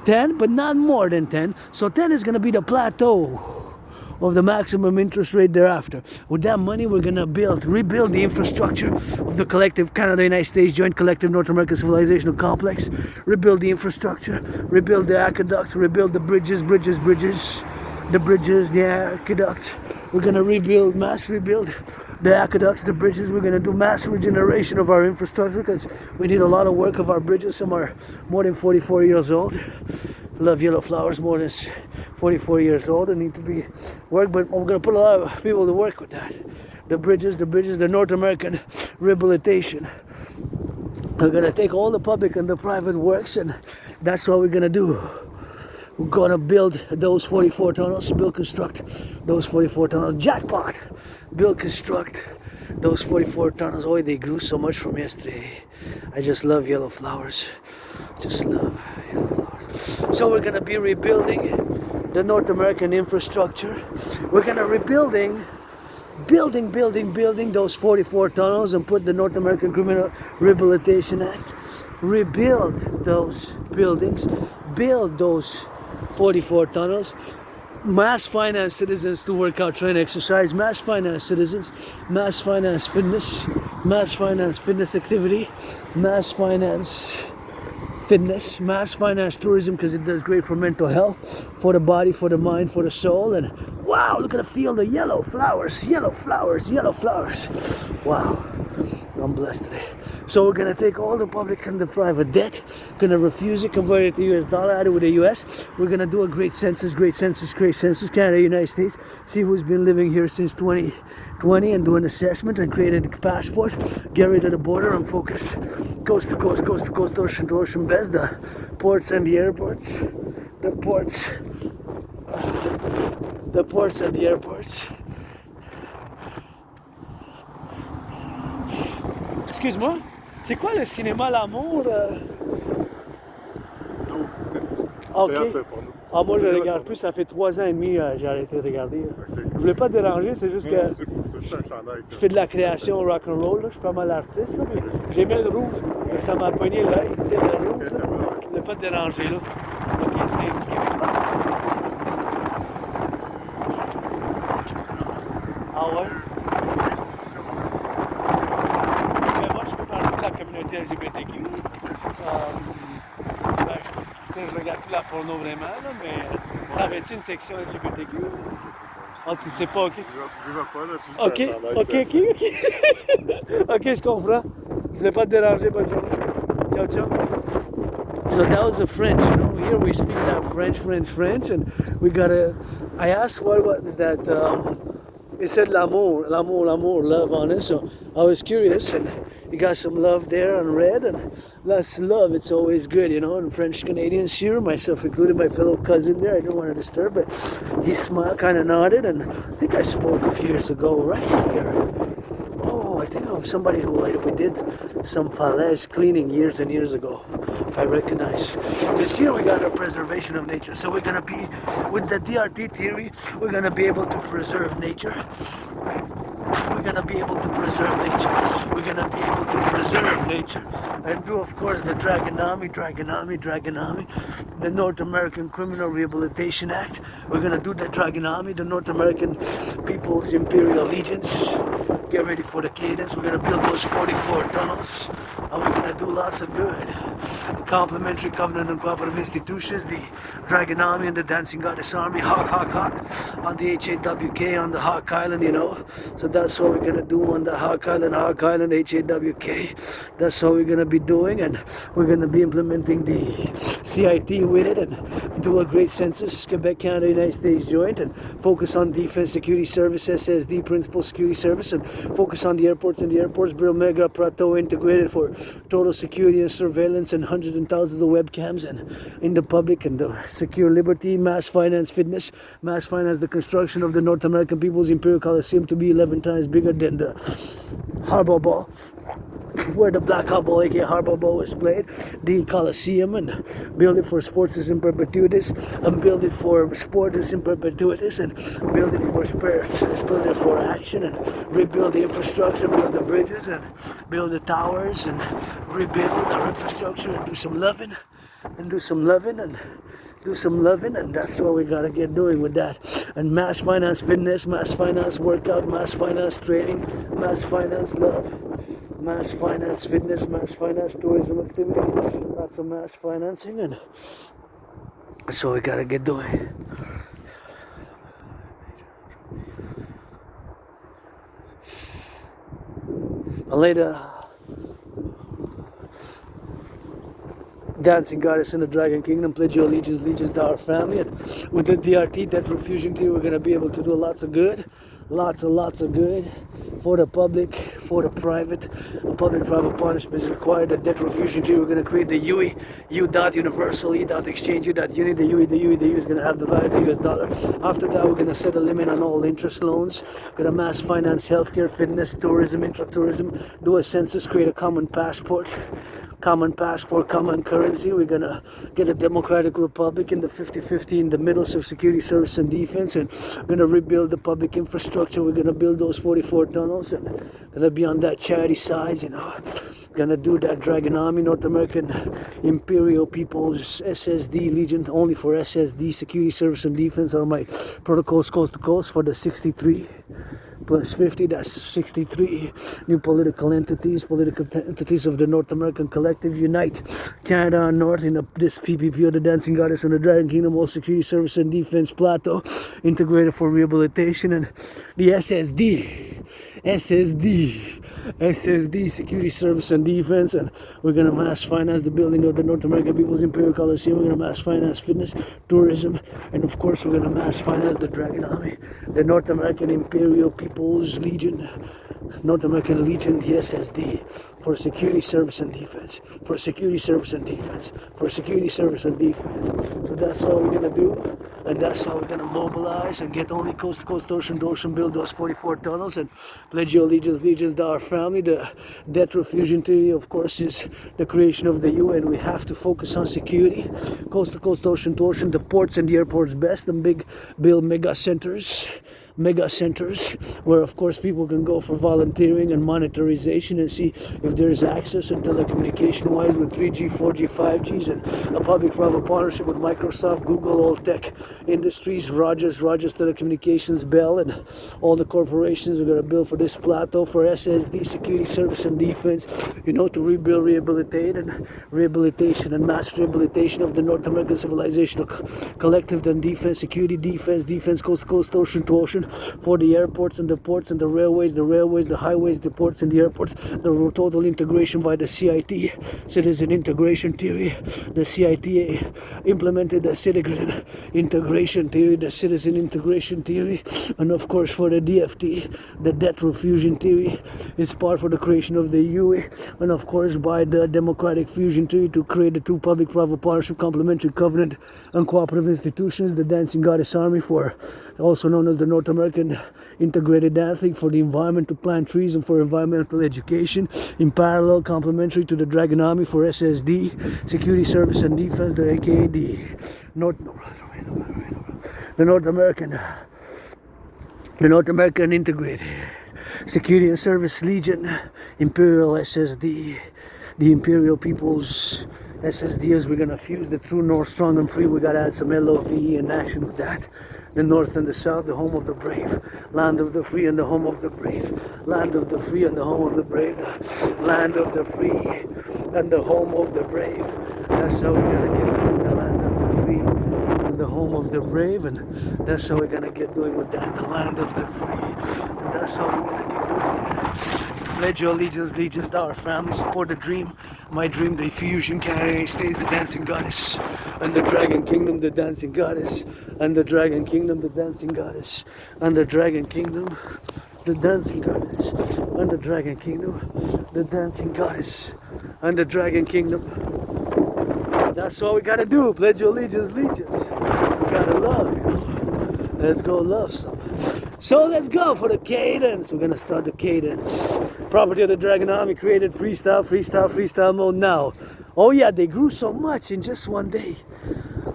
A: 10, but not more than 10. So 10 is going to be the plateau of the maximum interest rate thereafter. With that money, we're going to rebuild the infrastructure of the Collectif Canada-United States Joint Collective North American Civilisation Complex. Rebuild the infrastructure, rebuild the aqueducts, rebuild the bridges, the aqueducts. We're going to mass rebuild the aqueducts, the bridges. We're going to do mass regeneration of our infrastructure because we need a lot of work of our bridges. Some are more than 44 years old. Love yellow flowers, more than 44 years old and need to be worked, but we're going to put a lot of people to work with that. The bridges, the North American rehabilitation. We're going to take all the public and the private works, and that's what we're going to do. We're going to build those 44 tunnels, construct those 44 tunnels. Jackpot! Construct those 44 tunnels. Oh, they grew so much from yesterday. I just love yellow flowers. So we're going to be rebuilding the North American infrastructure. We're going to rebuilding building those 44 tunnels and put the North American Criminal Rehabilitation Act, rebuild those buildings, build those 44 tunnels, mass finance citizens to work out, train, exercise, mass finance citizens, mass finance fitness activity, mass finance fitness, mass finance tourism, because it does great for mental health, for the body, for the mind, for the soul. And wow, look at the field of yellow flowers. Wow, I'm blessed today. So we're gonna take all the public and the private debt, gonna refuse it, convert it to US dollar, add it with the US. We're gonna do a great census, Canada, United States, see who's been living here since 2020 and do an assessment and create a passport, get rid of the border and focus coast to coast, ocean to ocean, best the ports and the airports, the ports and the airports. Excuse-moi, c'est quoi le cinéma L'amour? Ok. Ah, moi je regarde plus, ça fait 3 ans et demi j'ai arrêté de regarder. Je voulais pas te déranger, c'est juste que je fais de la création rock'n'roll, je suis pas mal artiste, là, mais j'aimais le rouge, donc ça m'a pogné l'œil, tu sais, le rouge. Là. Je voulais pas te déranger là. Ok, c'est ah ouais? La communauté LGBTQ. Je regarde plus la porno vraiment, là, mais ça avait-il une section LGBTQ? Ah, tu ne sais pas, ok? Je vais pas, là. Ok. Ok, je comprends. Je voulais pas te déranger, bonne journée. Ciao. So that was the French, you know. Here we speak that French, and we gotta. I asked what was that. It said l'amour, love on it. So I was curious, and you got some love there on red, and that's love. It's always good, you know. And French Canadians here, myself included, my fellow cousin there. I didn't want to disturb, but he smiled, kind of nodded, and I think I spoke a few years ago, right here. Oh, I think of somebody who we did some falaise cleaning years and years ago, if I recognize. Because here we got a preservation of nature. So we're gonna be, with the DRT theory, we're gonna be able to preserve nature. We're gonna be able to preserve nature. And do, of course, the Dragonomy, the North American Criminal Rehabilitation Act. We're gonna do the Dragonomy, the North American People's Imperial Allegiance. Get ready for the cadence. We're gonna build those 44 tunnels, and we're gonna do lots of good. The complementary covenant and cooperative institutions, the Dragonomy and the Dancing Goddess Army, hawk, on the HAWK, on the Hawk Island, you know. So that's what we're gonna do on the Hawk Island, HAWK. That's what we're gonna be doing, and we're gonna be implementing the CIT with it, and do a great census, Quebec, Canada, United States joint, and focus on defense security service, SSD, principal security service, and focus on the airports, build mega plateau integrated for total security and surveillance, and hundreds and thousands of webcams, and in the public, and the secure liberty, mass finance fitness, mass finance the construction of the North American People's Imperial Coliseum to be 11 times bigger than the Harbor Ball, where the Black Harbor, aka Harbor Ball, was played, the Coliseum, and build it for sports in perpetuities, and build it for sports in perpetuities, and build it for spirits, build it for action, and rebuild the infrastructure, build the bridges, and build the towers, and rebuild our infrastructure, and do some loving, and that's what we gotta get doing with that. And mass finance fitness, mass finance workout, mass finance training, mass finance love, mass finance fitness, mass finance tourism activity, lots of mass financing, and that's what we gotta get doing. Later, Dancing Goddess in the Dragon Kingdom, pledge your allegiance to our family, and with the DRT, debt refusion team, we're gonna be able to do lots of good for the public, for the private. A public-private partnership is required. The debt refusion team, we're gonna create the UE, U.Universal, E.Exchange, U.Uni. The UE is gonna have the value of the US dollar. After that, we're gonna set a limit on all interest loans. We're gonna mass finance healthcare, fitness, tourism, intra-tourism, do a census, create a common passport. common passport, common currency. We're gonna get a democratic republic in the 50-50 in the middle, so security, service, and defense. And we're gonna rebuild the public infrastructure. We're gonna build those 44 tunnels, and gonna be on that charity side, you know. Gonna do that Dragon Army, North American Imperial People's SSD Legion, only for SSD, security, service, and defense are my protocols coast to coast for the 63 plus 50, that's 63 new political entities of the North American Collective. Unite Canada and North in this PPP of the Dancing Goddess and the Dragon Kingdom, all security, service, and defense plateau, integrated for rehabilitation. And the SSD, security, service, and defense. And we're gonna mass finance the building of the North American People's Imperial Coliseum. We're gonna mass finance fitness, tourism, and of course we're gonna mass finance the Dragon Army, the North American Imperial People's Legion, North American Legion, the SSD, for security, service, and defense, for security, service, and defense, for security, service, and defense. So that's all we're gonna do, and that's how we're gonna mobilize and get only coast to coast, ocean to ocean, build those 44 tunnels, and pledge your allegiance to our family. The debt refusion theory, of course, is the creation of the UN. We have to focus on security, coast to coast, ocean to ocean, the ports and the airports best, and build mega centers where of course people can go for volunteering and monetarization and see if there's access and telecommunication wise with 3G, 4G, 5Gs, and a public-private partnership with Microsoft, Google, all tech industries, Rogers Telecommunications, Bell, and all the corporations are going to build for this plateau for SSD, security, service, and defense, you know, to rebuild, rehabilitation and mass rehabilitation of the North American Civilisation Collective, then defense, security, defense, coast to coast, ocean to ocean, for the airports and the ports and the railways, the highways, the ports and the airports, the total integration by the CIT, citizen integration theory. The CIT implemented the citizen integration theory, the citizen integration theory, and of course for the DFT, the debt refusion theory, it's part for the creation of the UE, and of course by the democratic fusion theory to create the two public-private partnership, complementary covenant, and cooperative institutions, the Dancing Goddess Army, for also known as the North American Integrated Dancing, for the environment, to plant trees, and for environmental education, in parallel, complementary to the Dragon Army for SSD, security, service, and defense, the aka the North American Integrated Security and Service Legion, Imperial SSD, the Imperial People's SSD, as we're gonna fuse the true North, strong and free. We gotta add some LOVE in action with that. The North and the South, the home of the brave, land of the free and the home of the brave, land of the free and the home of the brave, land of the free and the home of the brave. That's how we're gonna get doing the land of the free and the home of the brave, and that's how we're gonna get doing with that, the land of the free, and that's how we're gonna get doing it. Pledge your allegiance to our family, support the dream, my dream, the fusion, Canada stays the Dancing Goddess, and the Dragon Kingdom, the Dancing Goddess, and the Dragon Kingdom, the Dancing Goddess, and the Dragon Kingdom, the Dancing Goddess, and the Dragon Kingdom, the Dancing Goddess, and the Dragon Kingdom. That's all we gotta do, pledge your allegiance. We gotta love, you know. Let's go love some. So let's go for the cadence. We're gonna start the cadence. Property of the Dragon Army, created freestyle mode now. Oh yeah, they grew so much in just one day.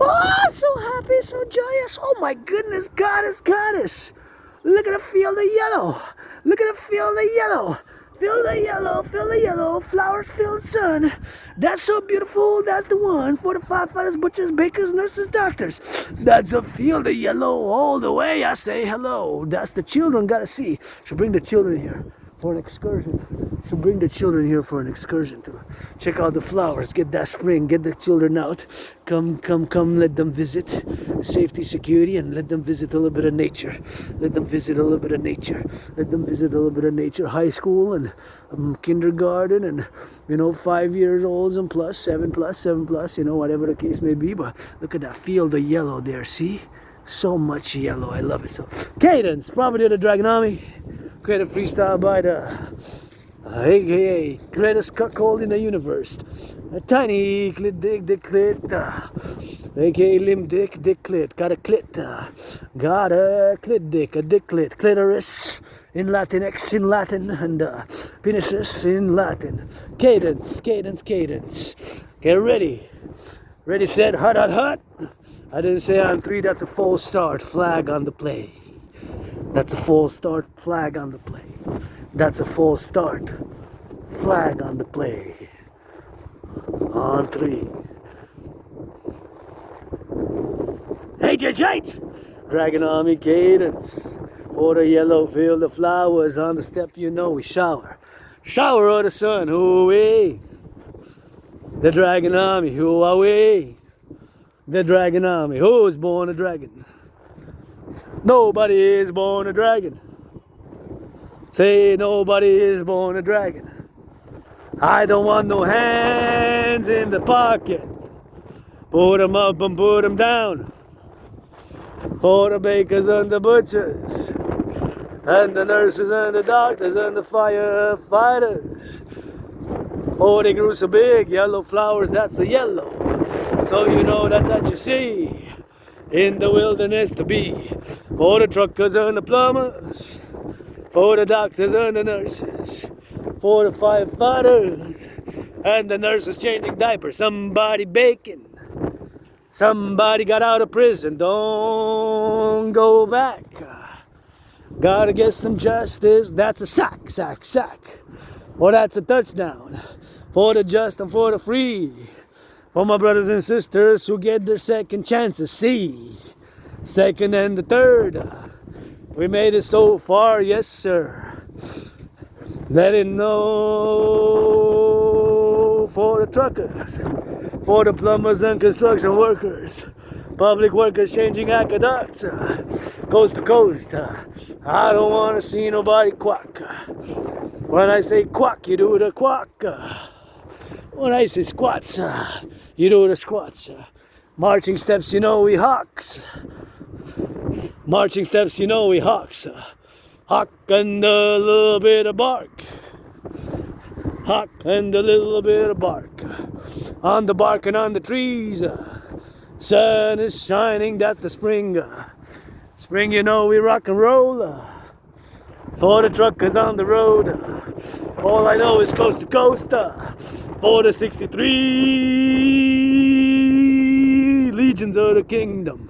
A: Oh, I'm so happy, so joyous. Oh my goodness, goddess. Look at the field of yellow. Look at the field of yellow. Feel the yellow, flowers, feel the sun. That's so beautiful, that's the one. For the firefighters, butchers, bakers, nurses, doctors. That's a field of yellow all the way, I say hello. That's the children, gotta see. Should bring the children here for an excursion. To check out the flowers, get that spring, get the children out. Come, let them visit safety, security, and let them visit a little bit of nature. High school and kindergarten, and 5 years olds and plus, 7 plus, whatever the case may be. But look at that field of yellow there, see? So much yellow, I love it. So cadence, property of the Dragon Army, created freestyle by the aka greatest cuckold in the universe, a tiny clit dick clit, aka limb dick clit, got a clit dick, a dick clit, clitoris, in Latinx in Latin, and penises in Latin. Cadence, cadence, cadence. Get ready. Ready, set, hot, hot, hot. I didn't say on 3, that's a false start. Flag on the play. That's a false start. Flag on the play. That's a false start. Flag on the play. On 3. H. Dragon Army cadence. For the yellow field of flowers on the step, you know we shower. Shower of the sun, hooey. The Dragon Army, who are we? The Dragon Army, who's born a dragon? Nobody is born a dragon. Say nobody is born a dragon. I don't want no hands in the pocket. Put 'em up and put 'em down. For the bakers and the butchers, and the nurses and the doctors and the firefighters. Oh, they grew so big, yellow flowers, that's a yellow. So you know that you see in the wilderness to be. For the truckers and the plumbers, for the doctors and the nurses, for the firefighters and the nurses changing diapers. Somebody baking, somebody got out of prison, don't go back. Gotta get some justice, that's a sack. Or that's a touchdown for the just and for the free. For my brothers and sisters who get their second chances. See, second and the third. We made it so far, yes sir. Let it know for the truckers, for the plumbers and construction workers, public workers changing aqueducts, coast to coast. I don't want to see nobody quack. When I say quack, you do the quack. When I say squats, you do the squats. Marching steps, you know we hawks. Marching steps, you know we hawks. Hawk and a little bit of bark. Hawk and a little bit of bark. On the bark and on the trees. Sun is shining, that's the spring. Spring, you know we rock and roll. For the truckers on the road. All I know is coast to coast. For the 63 legions of the kingdom.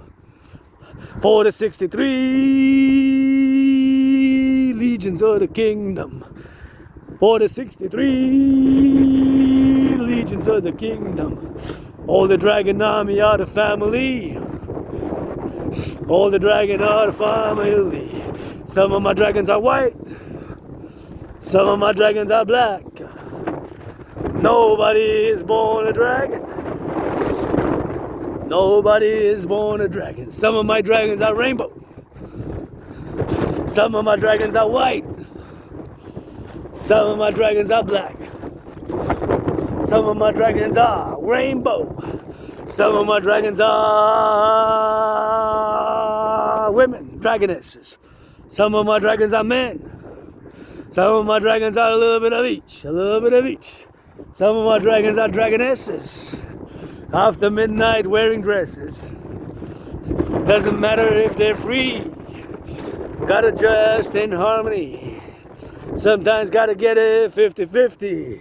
A: For the 63 legions of the kingdom. For the 63 legions of the kingdom. All the dragon army are the family. All the dragon are the family. Some of my dragons are white. Some of my dragons are black. Nobody is born a dragon. Nobody is born a dragon. Some of my dragons are rainbow. Some of my dragons are white. Some of my dragons are black. Some of my dragons are rainbow. Some of my dragons are women, dragonesses. Some of my dragons are men. Some of my dragons are a little bit of each. A little bit of each. Some of my dragons are dragonesses. After midnight wearing dresses. Doesn't matter if they're free. Gotta just in harmony. Sometimes gotta get it 50-50.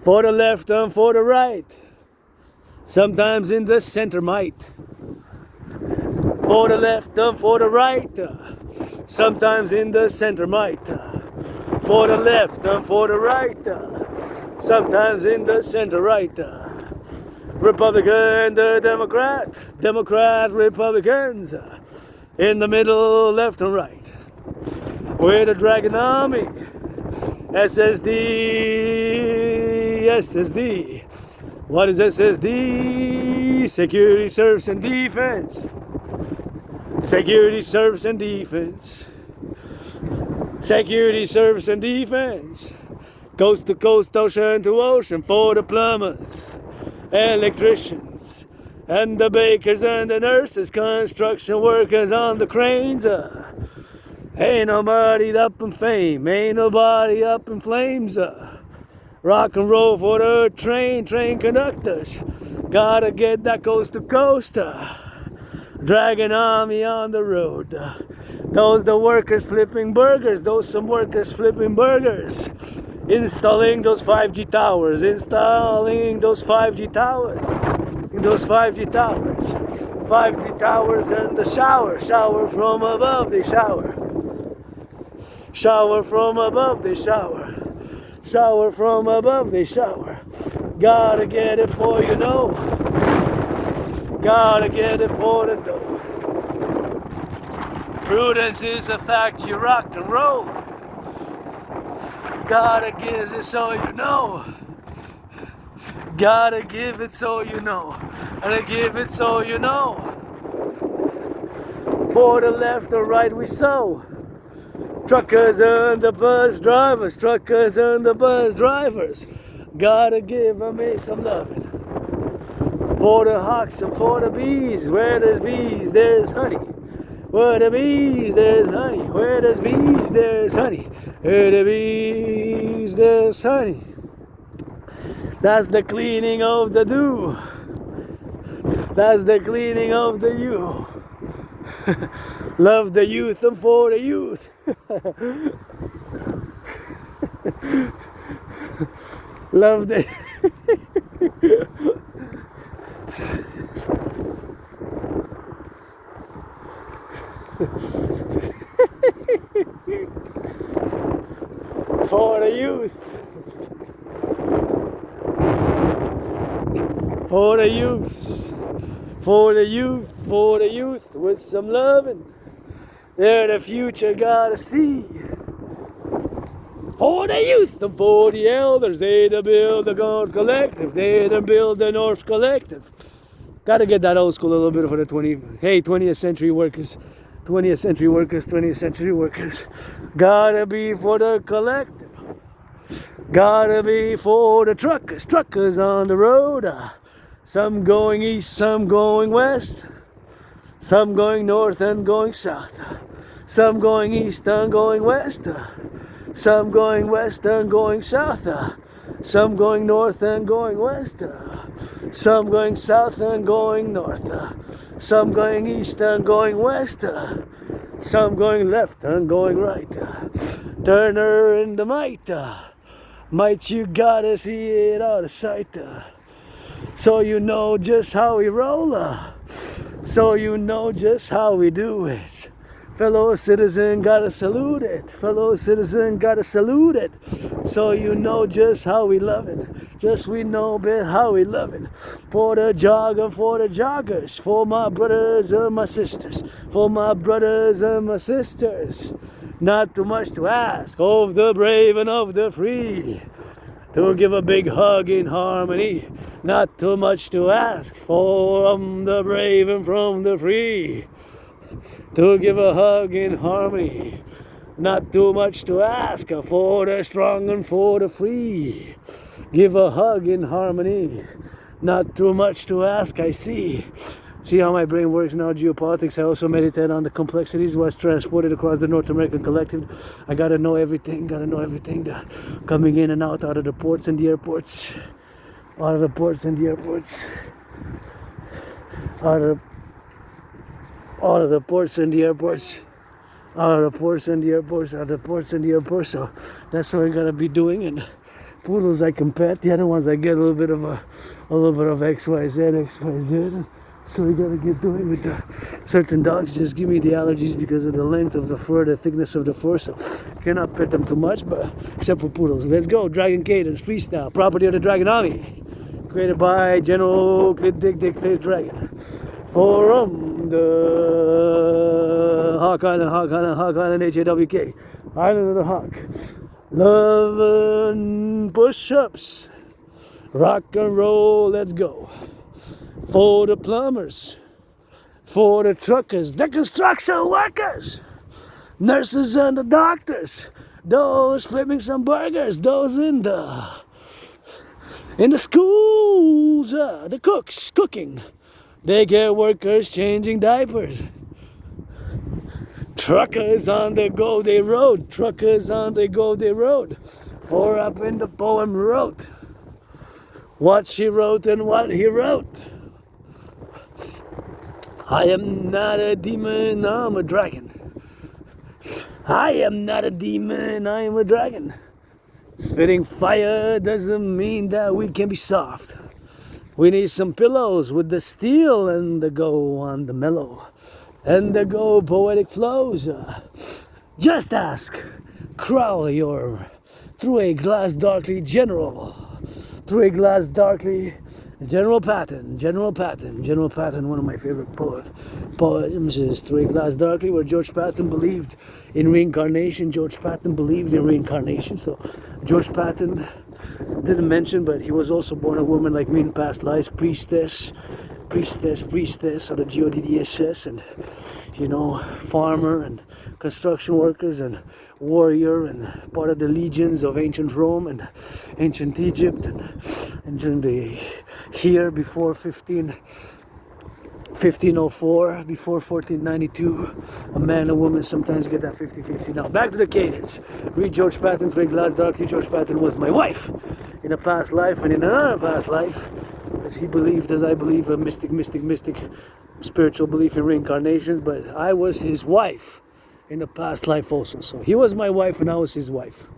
A: For the left and for the right. Sometimes in the center might. For the left and for the right. Sometimes in the center might. For the left and for the right. Sometimes in the center right. Republican, the Democrat. Democrat, Republicans. In the middle, left and right. We're the Dragon Army. SSD. What is SSD? Security, Service, and Defense. Security, Service, and Defense. Security, Service, and Defense. Coast to coast, ocean to ocean. For the plumbers, electricians, and the bakers and the nurses, construction workers on the cranes. Ain't nobody up in fame, ain't nobody up in flames. Rock and roll for the train conductors. Gotta get that coast to coast. Dragon Army on the road. Those the workers flipping burgers. Those some workers flipping burgers. Installing those 5G towers. Installing those 5G towers. Those 5G towers. 5G towers and the shower. Shower from above the shower. Shower from above the shower. Shower from above the shower. Gotta get it for you know. Gotta get it for the dough. Prudence is a fact, you rock and roll. Gotta give it so you know. Gotta give it so you know. And I give it so you know. For the left or right we sow. Truckers and the bus drivers. Truckers and the bus drivers. Gotta give me some loving. For the hawks and for the bees. Where there's bees, there's honey. Where the bees, there's honey. Where there's bees, there's honey. Where the bees, there's honey. That's the cleaning of the dew. That's the cleaning of the you. Love the youth and for the youth. Love the... For the youth. For the youth. For the youth. For the youth with some loving. They're the future gotta see. For the youth and for the elders, they to build the North Collective. They to build the North Collective. Gotta get that old school a little bit for the 20th century workers. 20th century workers, 20th century workers. Gotta be for the collective. Gotta be for the truckers. Truckers on the road. Some going east, some going west. Some going north and going south. Some going east and going west. Some going west and going south. Some going north and going west. Some going south and going north. Some going east and going west. Some going left and going right. Turner in the might. Might you gotta see it out of sight. So you know just how we roll. So you know just how we do it. Fellow citizen gotta salute it. Fellow citizen gotta salute it. So you know just how we love it. Just we know bit how we love it. For the jogger, for the joggers. For my brothers and my sisters. For my brothers and my sisters. Not too much to ask of the brave and of the free. To give a big hug in harmony. Not too much to ask from the brave and from the free. To give a hug in harmony. Not too much to ask for the strong and for the free. Give a hug in harmony. Not too much to ask, I see. See how my brain works now, geopolitics. I also meditate on the complexities was transported across the North American collective. I gotta know everything, the coming in and out of the ports and the airports. Out of the ports and the airports. Out of the ports and the airports. Out of the ports and the airports. Out of the ports and the airports. So that's what we gotta be doing. And poodles I can pet. The other ones I get a little bit of XYZ. So we gotta get doing with certain dogs. Just give me the allergies because of the length of the fur, the thickness of the fur. So cannot pet them too much, but except for poodles. Let's go. Dragon Cadence freestyle, property of the Dragon Army, created by General Dick Dragon. From the Hawk Island, HAWK, Island of the Hawk. Love and push-ups, rock and roll. Let's go. For the plumbers, for the truckers, the construction workers, nurses and the doctors, those flipping some burgers, those in the schools, the cooks cooking, daycare workers changing diapers, truckers on the go-day road, truckers on the go-day road, for up in the poem wrote, what she wrote and what he wrote. I am not a demon, I'm a dragon. I am not a demon, I am a dragon. Spitting fire doesn't mean that we can be soft. We need some pillows with the steel and the go on the mellow. And the go poetic flows. Just ask, crawl your through a glass darkly general. Through a glass darkly General Patton, one of my favorite poems is Through a Glass Darkly, where George Patton believed in reincarnation. So George Patton didn't mention, but he was also born a woman like me in past lives, priestess, or the GODDSS, and farmer and construction workers and warrior and part of the legions of ancient Rome and ancient Egypt and during the here before 1504, before 1492, a man and woman sometimes get that 50-50. Now back to the cadence. Read George Patton, Through a Glass Darkly. George Patton was my wife in a past life, and in another past life, as he believed, as I believe, a mystic spiritual belief in reincarnations, but I was his wife in the past life also. So he was my wife and I was his wife.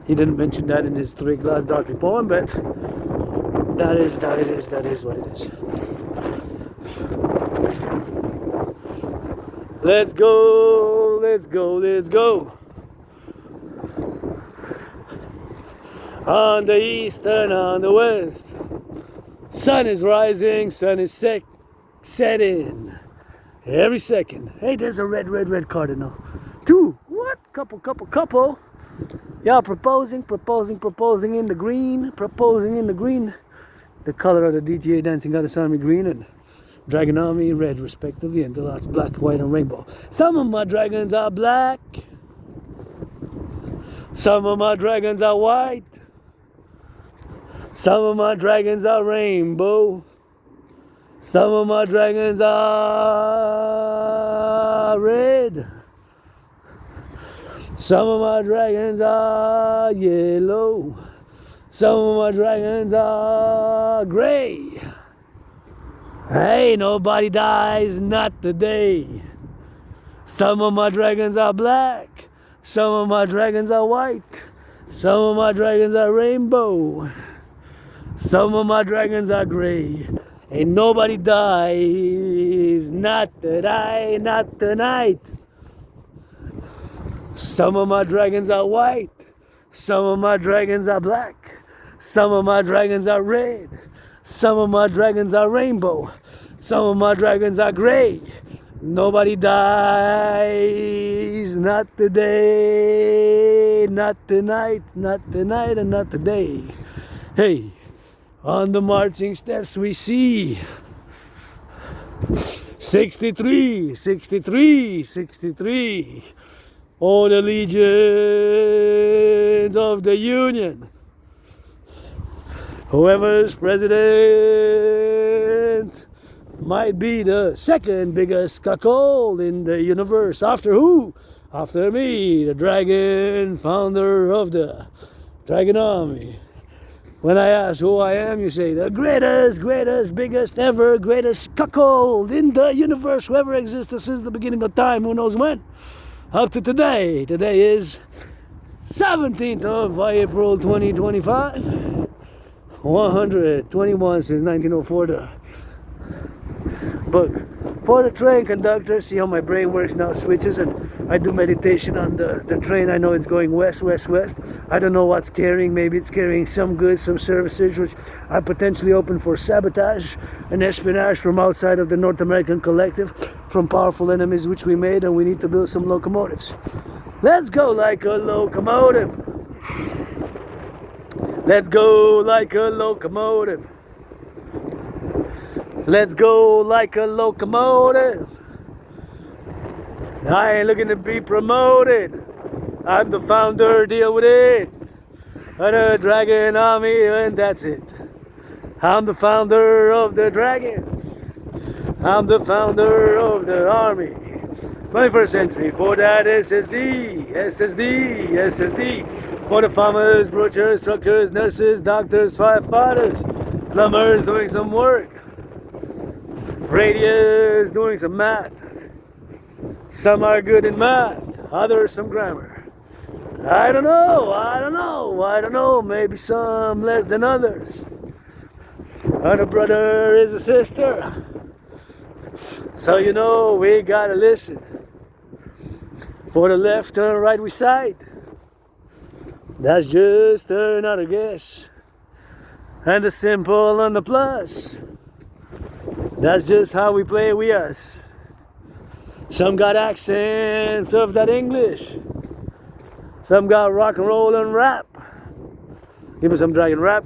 A: He didn't mention that in his Through a Glass Darkly poem, but that is what it is. Let's go. On the east and on the west, sun is rising, sun is setting every second. Hey, there's a red cardinal. 2. What? Couple. Yeah, proposing in the green. The color of the DTA Dancing Goddess Army green and Dragon Army red respectively, and the last black, white, and rainbow. Some of my dragons are black. Some of my dragons are white. Some of my dragons are rainbow. Some of my dragons are red. Some of my dragons are yellow. Some of my dragons are gray. Hey, nobody dies, not today. Some of my dragons are black. Some of my dragons are white. Some of my dragons are rainbow. Some of my dragons are gray. Ain't nobody dies, not today, not tonight. Some of my dragons are white. Some of my dragons are black. Some of my dragons are red. Some of my dragons are rainbow. Some of my dragons are gray. Nobody dies, not today, not tonight, and not today. Hey, on the marching steps we see 63. All the legions of the Union. Whoever's president might be the second biggest cuckold in the universe. After who? After me, the dragon, founder of the Dragon Army. When I ask who I am, you say, the greatest, biggest ever, greatest cuckold in the universe, whoever existed since the beginning of time, who knows when, up to today. Today is 17th of April 2025. 121 since 1904, the book. For the train conductor, see how my brain works now, switches, and I do meditation on the train. I know it's going west. I don't know what's carrying. Maybe it's carrying some goods, some services, which are potentially open for sabotage and espionage from outside of the North American Collectif, from powerful enemies which we made, and we need to build some locomotives. Let's go like a locomotive. Let's go like a locomotive. Let's go like a locomotive. I ain't looking to be promoted. I'm the founder, deal with it. Of the Dragon Army, and that's it. I'm the founder of the dragons. I'm the founder of the army. 21st century, for that SSD. For the farmers, butchers, truckers, nurses, doctors, firefighters, plumbers doing some work. Radios doing some math. Some are good in math. others some grammar. I don't know, maybe some less than others. And a brother is a sister. So you know we gotta listen. For the left and right we side. That's just another guess. And the simple and the plus. That's just how we play we us. Some got accents of that English. Some got rock and roll and rap. Give me some dragon rap.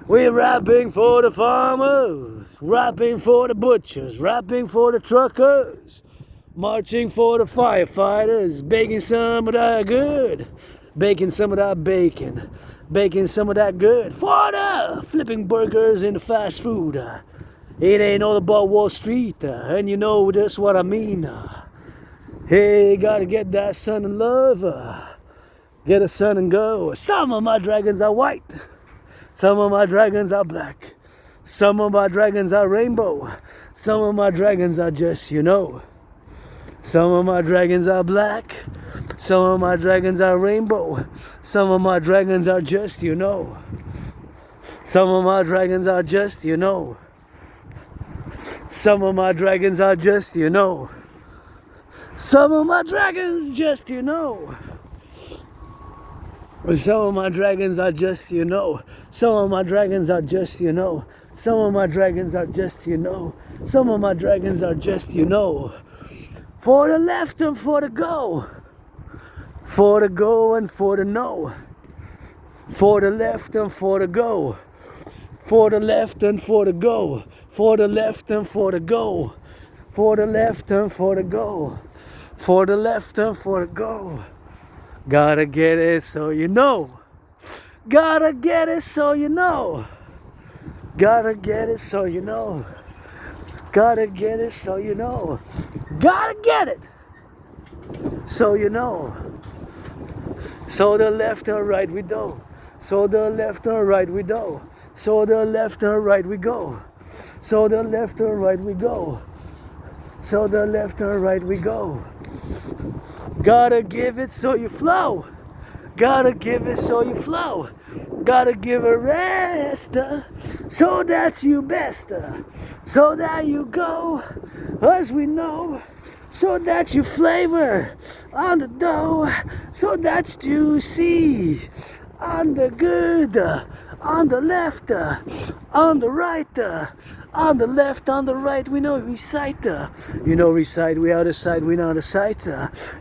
A: We're rapping for the farmers, rapping for the butchers, rapping for the truckers, marching for the firefighters, baking some of that good, baking some of that bacon, baking some of that good for the flipping burgers in the fast food. It ain't all about Wall Street, and you know just what I mean. Hey, gotta get that sun and love, get a sun and go. Some of my dragons are white. Some of my dragons are black. Some of my dragons are rainbow. Some of my dragons are just, you know. Some of my dragons are black. Some of my dragons are rainbow. Some of my dragons are just, you know. Some of my dragons are just, you know. Some of my dragons are just, you know. Some of my dragons just, you know. Some of my dragons are just, you know. Some of my dragons are just, you know. Some of my dragons are just, you know. Some of my dragons are just, you know. For the left and for the go. For the go and for the no. For the left and for the go. For the left and for the go. For the left and for the go. For the left and for the go. For the left and for the go. Gotta get it so you know. Gotta get it so you know. Gotta get it so you know. Gotta get it so you know. Gotta get it so you know. So the left and right we go. So the left and right we go. So the left and right we go. So the left and right we go. So the left and right we go. Gotta give it so you flow. Gotta give it so you flow. Gotta give a rest so that you best. So that you go as we know. So that you flavor on the dough. So that you see on the good, on the left, on the right, on the left, on the right. We know recite, you know recite, we out of sight, we not of sight.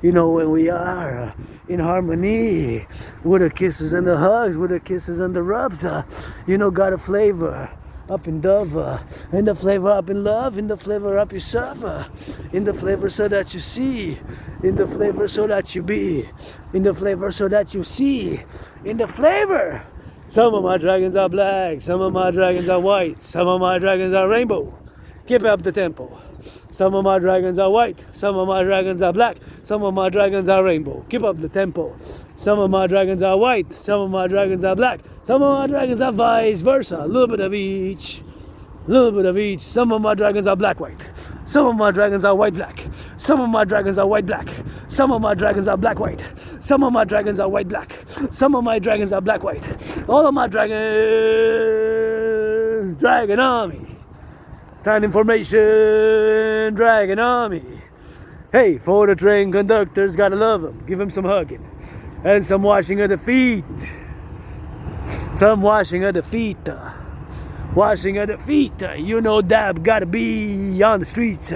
A: You know when we are in harmony with the kisses and the hugs, with the kisses and the rubs. You know got a flavor up in dove, in the flavor up in love, in the flavor up yourself, in the flavor so that you see, in the flavor so that you be, in the flavor so that you see, in the flavor. Some of my dragons are black, some of my dragons are white, some of my dragons are rainbow. Keep up the tempo. Some of my dragons are white, some of my dragons are black, some of my dragons are rainbow. Keep up the tempo. Some of my dragons are white, some of my dragons are black, some of my dragons are vice versa. A little bit of each, a little bit of each. Some of my dragons are black white, some of my dragons are white black, some of my dragons are white black, some of my dragons are black white, some of my dragons are white black, some of my dragons are black white. All of my dragons, dragon army. Standing formation, dragon army. Hey, for the train conductors, gotta love them. Give them some hugging. And some washing of the feet. Some washing of the feet. Washing of the feet. You know that gotta be on the streets.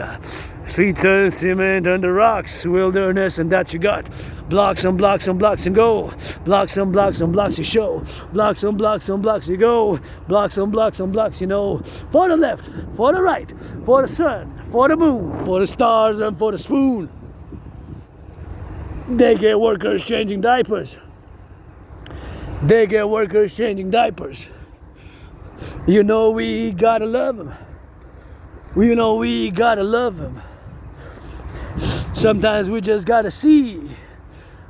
A: Streets and cement and the rocks. Wilderness and that you got. Blocks and blocks and blocks and go. Blocks and blocks and blocks you show. Blocks and blocks and blocks you go. Blocks and blocks and blocks you know. For the left, for the right, for the sun, for the moon, for the stars and for the spoon. They get workers changing diapers. They get workers changing diapers. You know we gotta love them. You know we gotta love them. Sometimes we just gotta see.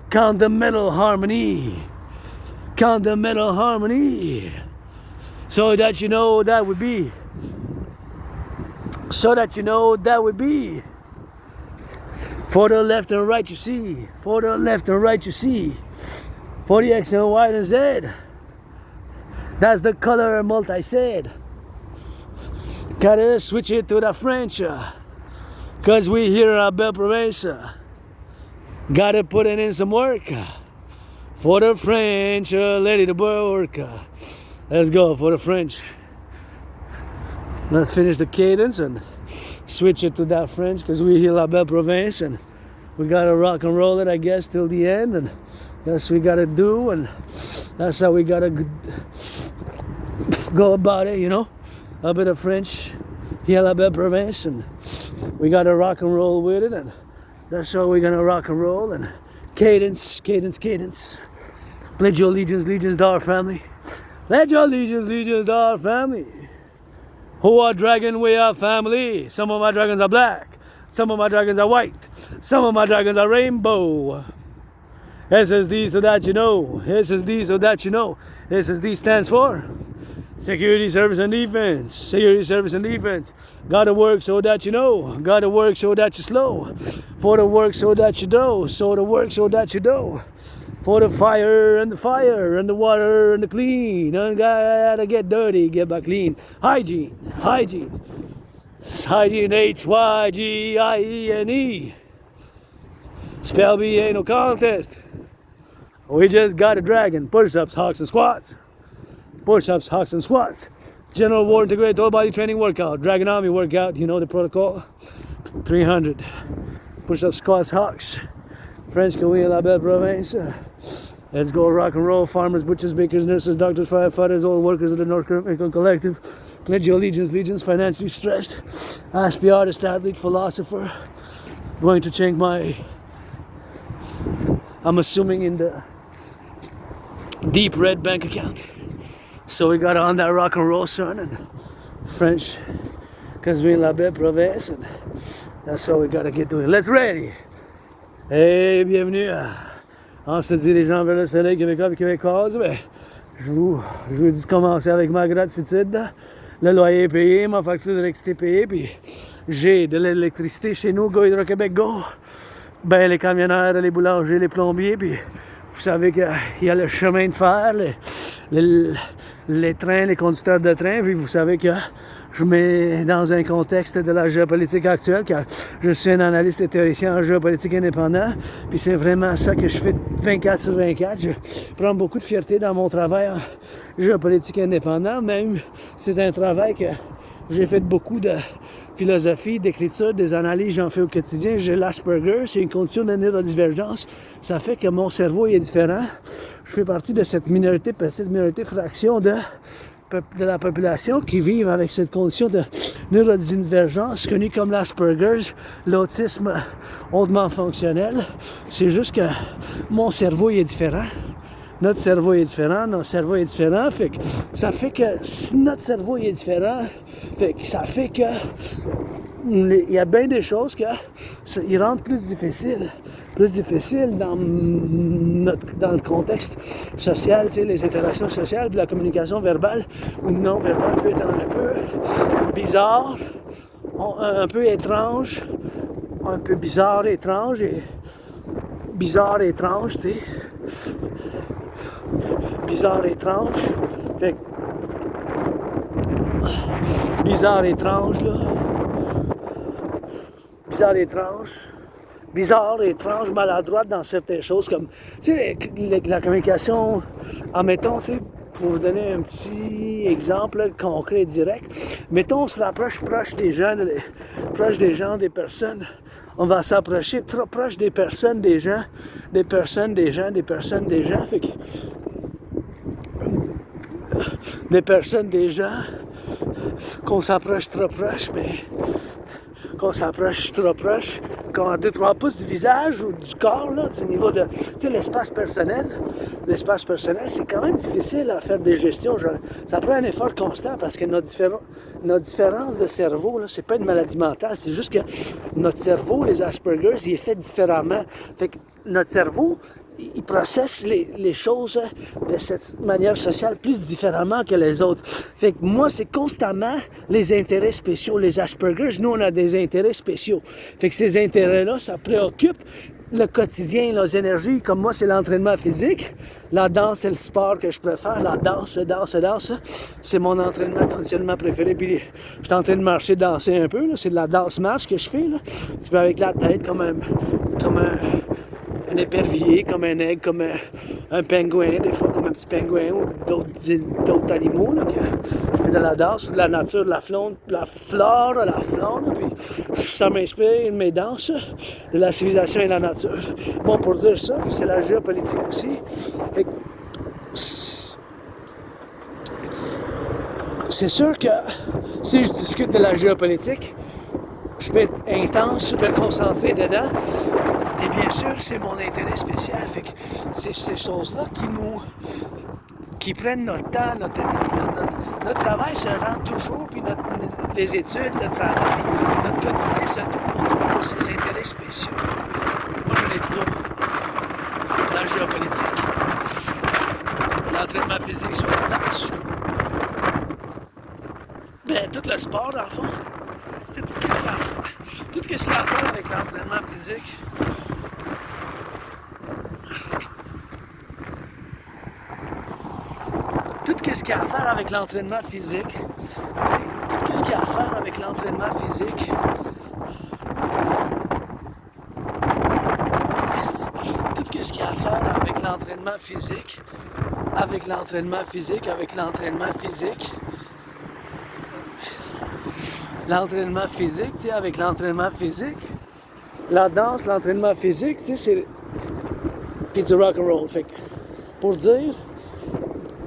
A: Count the metal harmony. Count the metal harmony. So that you know that would be. So that you know that would be. For the left and right you see. For the left and right you see. For the X and Y and Z. That's the color multi-said. Gotta switch it to the French. Cause we here at Belle Province. Gotta put in some work. For the French, lady to work. Let's go for the French. Let's finish the cadence and switch it to that French because we here at Belle Province and we gotta rock and roll it, I guess, till the end, and that's what we gotta do, and that's how we gotta go about it, you know. A bit of French here at Belle Province, and we gotta rock and roll with it, and that's how we're gonna rock and roll, and cadence, cadence, cadence. Pledge your allegiance, allegiance to our family. Pledge your allegiance, allegiance to our family. Who are dragon, we are family. Some of my dragons are black. Some of my dragons are white. Some of my dragons are rainbow. SSD so that you know. SSD so that you know. SSD stands for Security, Service, and Defense. Security, Service, and Defense. Gotta work so that you know. Gotta work so that you slow. For the work so that you do. So the work so that you do. For the fire and the water and the clean. And gotta get dirty, get back clean. Hygiene, hygiene. Hygiene, Hygiene. Spell B ain't no contest. We just got a dragon. Push-ups, hawks, and squats. Push-ups, hawks, and squats. General War Integrate Total Body Training Workout. Dragon Army workout, you know the protocol. 300. Push-ups, squats, hawks. French Korean, La Belle Province. Let's go rock and roll. Farmers, butchers, bakers, nurses, doctors, firefighters, all workers of the North American Collective. Pledge your allegiance, legions, financially stressed. Aspie artist, athlete, philosopher. Going to change my, I'm assuming, in the deep red bank account. So we got on that rock and roll, son, and French, because we're in La Belle Province, and that's how we gotta get doing. Let's ready. Hey, bienvenue en se dirigeant vers le soleil québécois et québécoise. Ben, je vous dis de commencer avec ma gratitude. Le loyer est payé, ma facture d'électricité est payée, puis j'ai de l'électricité chez nous, Go Hydro-Québec, Go. Ben, les camionneurs, les boulangers, les plombiers, puis vous savez qu'il y a le chemin de fer, les trains, les conducteurs de train, puis vous savez que je mets dans un contexte de la géopolitique actuelle, car je suis un analyste et théoricien en géopolitique indépendant, puis c'est vraiment ça que je fais 24 sur 24. Je prends beaucoup de fierté dans mon travail en géopolitique indépendant, même c'est un travail que j'ai fait beaucoup de philosophie, d'écriture, des analyses, j'en fais au quotidien. J'ai l'Asperger, c'est une condition de neurodivergence. Ça fait que mon cerveau est différent. Je fais partie de cette minorité, petite minorité, fraction de la population qui vivent avec cette condition de neurodivergence connue comme l'Asperger's, l'autisme hautement fonctionnel. C'est juste que mon cerveau est différent. Notre cerveau est différent, notre cerveau est différent, fait que ça fait que notre cerveau est différent, fait que ça fait que il y a bien des choses que ils rendent plus difficile dans le contexte social, tu sais, les interactions sociales, puis la communication verbale ou non verbale peut être un peu bizarre, un peu étrange, un peu bizarre, étrange, tu sais. Bizarre, étrange. Fait que, bizarre, étrange, là. Bizarre, étrange, maladroite dans certaines choses comme, tu sais, la communication, admettons, tu sais, pour vous donner un petit exemple là, concret et direct, mettons, on se rapproche proche des gens, des personnes. On va s'approcher trop proche des personnes, des gens. Fait que, des personnes, des gens, qu'on s'approche trop proche, mais qu'on s'approche trop proche, qu'on a 2-3 pouces du visage ou du corps, là, du niveau de, tu sais, l'espace personnel. l'espace personnel, c'est quand même difficile à faire des gestions. Ça prend un effort constant parce que notre différence de cerveau, là, c'est pas une maladie mentale, c'est juste que notre cerveau, les Asperger, il est fait différemment. Fait que notre cerveau, il processe les choses de cette manière sociale plus différemment que les autres. Fait que moi, c'est constamment les intérêts spéciaux. Les Aspergers, nous, on a des intérêts spéciaux. Fait que ces intérêts-là, ça préoccupe le quotidien, les énergies. Comme moi, c'est l'entraînement physique. La danse, c'est le sport que je préfère. La danse, c'est mon entraînement, conditionnement préféré. Puis, je suis en train de marcher, danser un peu. Là. C'est de la danse-marche que je fais. Là. Un petit peu avec la tête, comme un épervier, comme un aigle, comme un pingouin, des fois comme un petit pingouin ou d'autres animaux. Là, que je fais de la danse ou de la nature, de la flore, la faune, puis ça m'inspire de mes danses, de la civilisation et de la nature. Bon, pour dire ça, puis c'est la géopolitique aussi. Fait que, c'est sûr que si je discute de la géopolitique, je peux être intense, super concentré dedans. Et bien sûr, c'est mon intérêt spécial. Fait que c'est ces choses-là qui prennent notre temps, notre travail se rend toujours, puis les études, le travail, notre quotidien se tourne autour de ces intérêts spéciaux. Moi, je l'ai toujours. La géopolitique, l'entraînement physique sur la danse, ben, tout le sport, dans le fond. Tout ce qu'il y a à faire. Tout ce qu'il y a à faire avec l'entraînement physique. Tout ce qu'il y a à faire avec l'entraînement physique. Tout ce qu'il y a à faire avec l'entraînement physique. Tout ce qu'il y a à faire avec l'entraînement physique. Avec l'entraînement physique. L'entraînement physique, tu sais, avec l'entraînement physique. La danse, l'entraînement physique, tu sais, c'est. Puis du rock'n'roll. Fait que, pour dire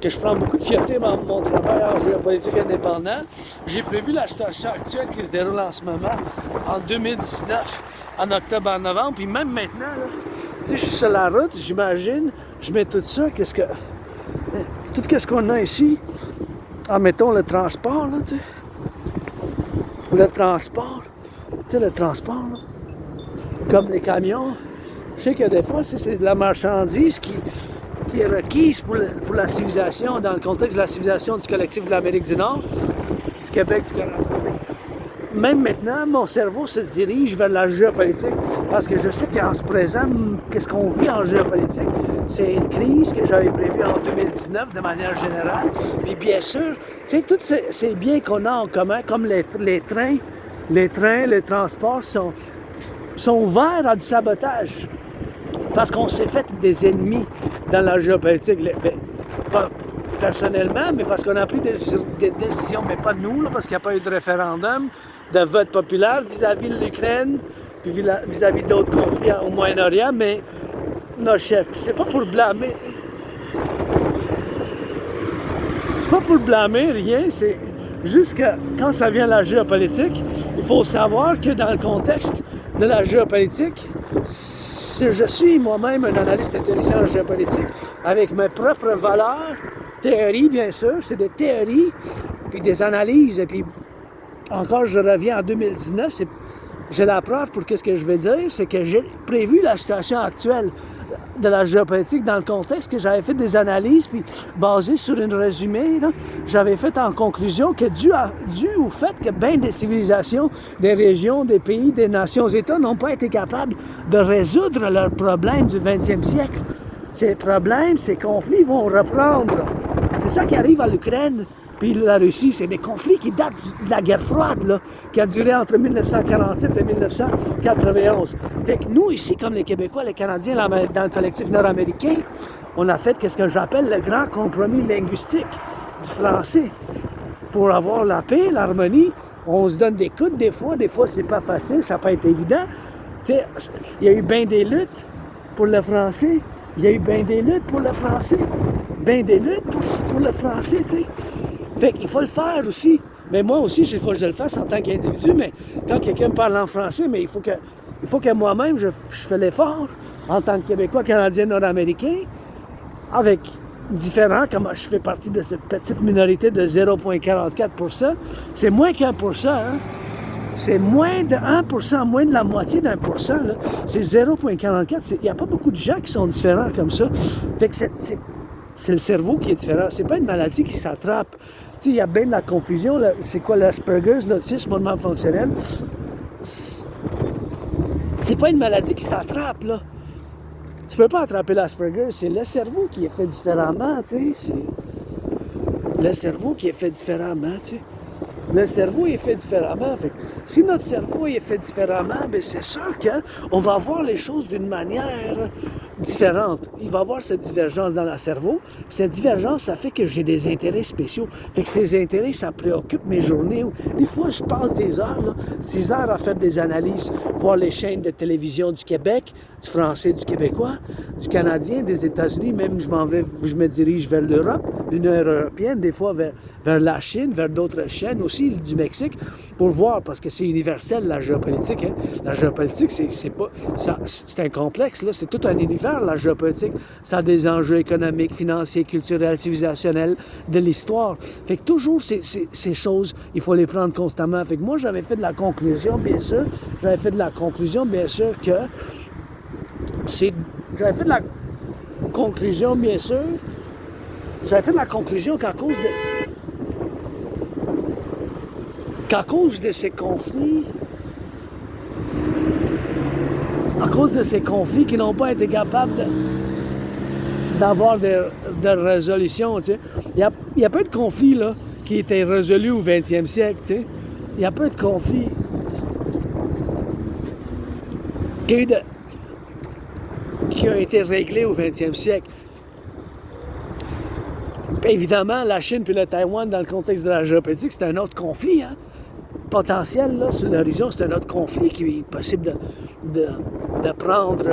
A: que je prends beaucoup de fierté dans mon travail en géopolitique indépendant, j'ai prévu la situation actuelle qui se déroule en ce moment, en 2019, en octobre, en novembre, puis même maintenant, là, tu sais, je suis sur la route, j'imagine, je mets tout ça, tout ce qu'on a ici, mettons le transport, là, tu sais. Le transport, là, comme les camions, je sais que des fois, c'est de la marchandise qui est requise pour la civilisation, dans le contexte de la civilisation du collectif de l'Amérique du Nord, du Québec, du Canada. Même maintenant, mon cerveau se dirige vers la géopolitique, parce que je sais qu'en ce présent, qu'est-ce qu'on vit en géopolitique, c'est une crise que j'avais prévue en 2019 de manière générale. Puis bien sûr, tu sais, tous ces biens qu'on a en commun, comme les trains, les transports sont ouverts à du sabotage. Parce qu'on s'est fait des ennemis dans la géopolitique. Pas personnellement, mais parce qu'on a pris des décisions, mais pas nous, là, parce qu'il n'y a pas eu de référendum, de vote populaire vis-à-vis de l'Ukraine, puis vis-à-vis d'autres conflits au Moyen-Orient, mais nos chefs. Puis c'est pas pour blâmer, tu sais. C'est pas pour blâmer, rien, c'est juste que quand ça vient à la géopolitique, il faut savoir que dans le contexte de la géopolitique, je suis moi-même un analyste intéressé en géopolitique, avec mes propres valeurs, théories bien sûr, c'est des théories, puis des analyses, et puis encore je reviens en 2019, j'ai la preuve pour ce que je vais dire, c'est que j'ai prévu la situation actuelle de la géopolitique dans le contexte que j'avais fait des analyses, puis basé sur un résumé, là, j'avais fait en conclusion que dû au fait que bien des civilisations, des régions, des pays, des nations-États n'ont pas été capables de résoudre leurs problèmes du 20e siècle. Ces problèmes, ces conflits vont reprendre. C'est ça qui arrive à l'Ukraine. Puis la Russie, c'est des conflits qui datent de la guerre froide, là, qui a duré entre 1947 et 1991. Fait que nous, ici, comme les Québécois, les Canadiens, dans le collectif nord-américain, on a fait ce que j'appelle le grand compromis linguistique du français. Pour avoir la paix, l'harmonie, on se donne des coudes des fois c'est pas facile, ça n'a pas été évident. T'sais, il y a eu bien des luttes pour le français, bien des luttes pour le français, tu sais. Fait qu'il faut le faire aussi. Mais moi aussi, il faut que je le fasse en tant qu'individu, mais quand quelqu'un me parle en français, mais il faut que moi-même, je fais l'effort en tant que Québécois, Canadien, Nord-Américain, avec différents, comme je fais partie de cette petite minorité de 0,44%, c'est moins qu'1%, hein? C'est moins de 1%, moins de la moitié d'1%. C'est 0,44. Il n'y a pas beaucoup de gens qui sont différents comme ça. Fait que c'est le cerveau qui est différent. C'est pas une maladie qui s'attrape. Tu sais, il y a bien de la confusion. Là. C'est quoi l'Asperger's, l'autisme, le mal fonctionnel? C'est pas une maladie qui s'attrape, là. Tu peux pas attraper l'Asperger's. C'est le cerveau qui est fait différemment, tu sais. C'est le cerveau qui est fait différemment, tu sais. Le cerveau est fait différemment. Fait que si notre cerveau est fait différemment, bien c'est sûr qu'on va voir les choses d'une manière différente. Il va y avoir cette divergence dans le cerveau. Puis cette divergence, ça fait que j'ai des intérêts spéciaux. Fait que ces intérêts, ça préoccupe mes journées. Des fois, je passe des heures, là, 6 heures à faire des analyses, voir les chaînes de télévision du Québec, du français, du québécois, du canadien, des États-Unis. Même je me dirige vers l'Europe, l'Union européenne, des fois vers la Chine, vers d'autres chaînes aussi, du Mexique, pour voir, parce que c'est universel, la géopolitique. Hein. La géopolitique, c'est un complexe, là, c'est tout un univers, la géopolitique. Ça a des enjeux économiques, financiers, culturels, civilisationnels, de l'histoire. Fait que toujours ces choses, il faut les prendre constamment. Fait que moi, j'avais fait de la conclusion, bien sûr, que J'avais fait de la conclusion qu'à cause de ces conflits, qui n'ont pas été capables d'avoir de résolution, tu sais. Il y a peu de conflits, là, qui étaient résolus au 20e siècle, tu sais. Il y a peu de conflits qui ont été réglés au 20e siècle. Puis évidemment, la Chine puis le Taïwan, dans le contexte de la géopolitique, c'est un autre conflit, hein? Potentiel, là, sur l'horizon, c'est un autre conflit qui est possible de prendre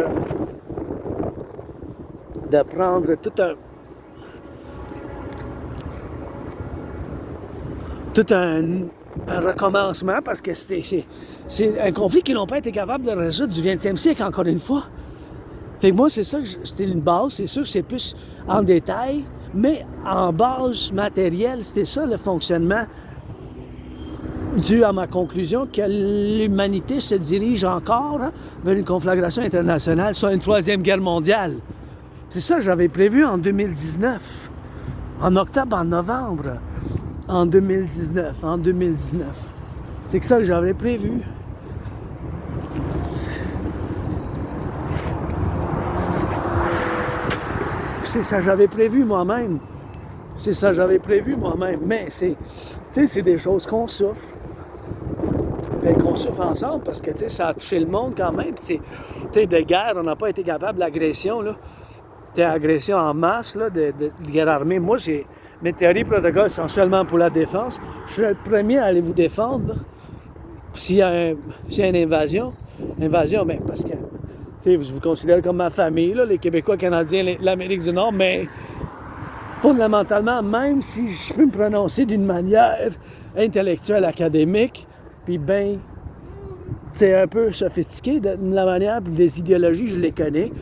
A: tout un recommencement, parce que c'est un conflit qu'ils n'ont pas été capables de résoudre du 20e siècle, encore une fois. Fait que moi, c'est ça, c'était une base, c'est sûr que c'est plus en détail, mais en base matérielle, c'était ça le fonctionnement dû à ma conclusion que l'humanité se dirige encore vers une conflagration internationale, soit une troisième guerre mondiale. C'est ça que j'avais prévu en 2019, en octobre, en novembre, en 2019. C'est que ça que j'avais prévu. C'est ça que j'avais prévu moi-même. Mais c'est des choses qu'on souffre. Qu'on souffre ensemble parce que ça a touché le monde quand même. De guerre, on n'a pas été capable d'agression. Agression en masse, là, de guerre armée. Moi, mes théories protocoles sont seulement pour la défense. Je suis le premier à aller vous défendre. Là. S'il y a une invasion, mais parce que vous vous considérez comme ma famille, là, les Québécois, Canadiens, l'Amérique du Nord, mais fondamentalement, même si je peux me prononcer d'une manière intellectuelle, académique, puis ben, c'est un peu sophistiqué de la manière, puis des idéologies, je les connais.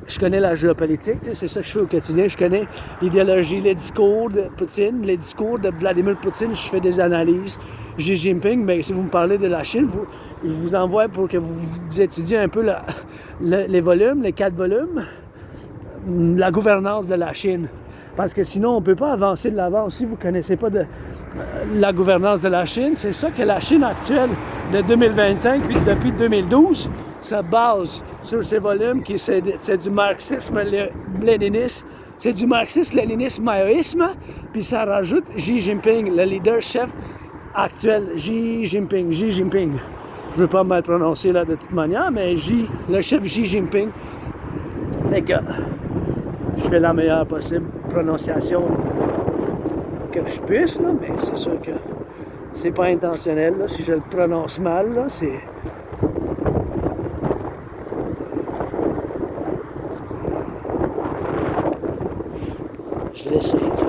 A: Je connais la géopolitique, c'est ça que je fais au quotidien. Je connais l'idéologie, les discours de Poutine, les discours de Vladimir Poutine, je fais des analyses. Xi Jinping, bien, si vous me parlez de la Chine, je vous envoie pour que vous étudiez un peu les volumes, les 4 volumes, la gouvernance de la Chine. Parce que sinon, on ne peut pas avancer de l'avant. Si vous ne connaissez pas la gouvernance de la Chine, c'est ça que la Chine actuelle de 2025, puis depuis 2012, se base sur ces volumes qui c'est du marxisme-léninisme, c'est du marxisme-léninisme-maoïsme, puis ça rajoute Xi Jinping, le leader chef actuel, Xi Jinping. Je ne veux pas mal prononcer là de toute manière, mais le chef Xi Jinping. Fait que je fais la meilleure possible prononciation que je puisse, là, mais c'est sûr que c'est pas intentionnel. Là. Si je le prononce mal, là, c'est... Je l'essaie, tu sais.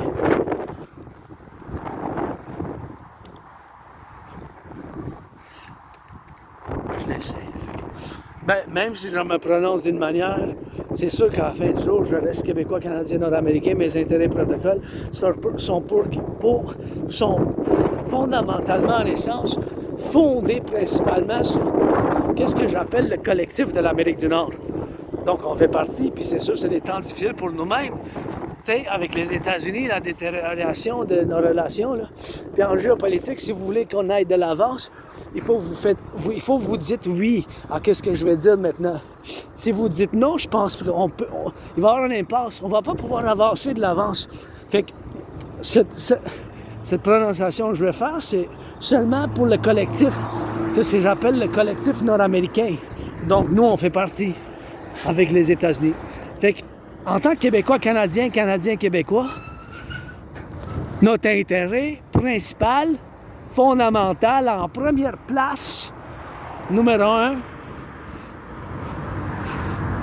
A: Je l'essaie. Ben, même si je me prononce d'une manière c'est sûr qu'à la fin du jour, je reste québécois, canadien, nord-américain, mes intérêts protocoles sont fondamentalement, en essence, fondés principalement sur qu'est-ce que j'appelle le collectif de l'Amérique du Nord. Donc, on fait partie, puis c'est sûr, c'est des temps difficiles pour nous-mêmes. Tu sais, avec les États-Unis, la détérioration de nos relations, là. Puis en géopolitique, si vous voulez qu'on aille de l'avance, il faut que vous dites oui à ce que je vais dire maintenant. Si vous dites non, je pense qu'il va y avoir une impasse. On ne va pas pouvoir avancer de l'avance. Fait que cette prononciation que je vais faire, c'est seulement pour le collectif, ce que j'appelle le collectif nord-américain. Donc, nous, on fait partie avec les États-Unis. Fait que, en tant que Québécois, Canadien, Québécois, notre intérêt principal, fondamental, en première place, numéro 1,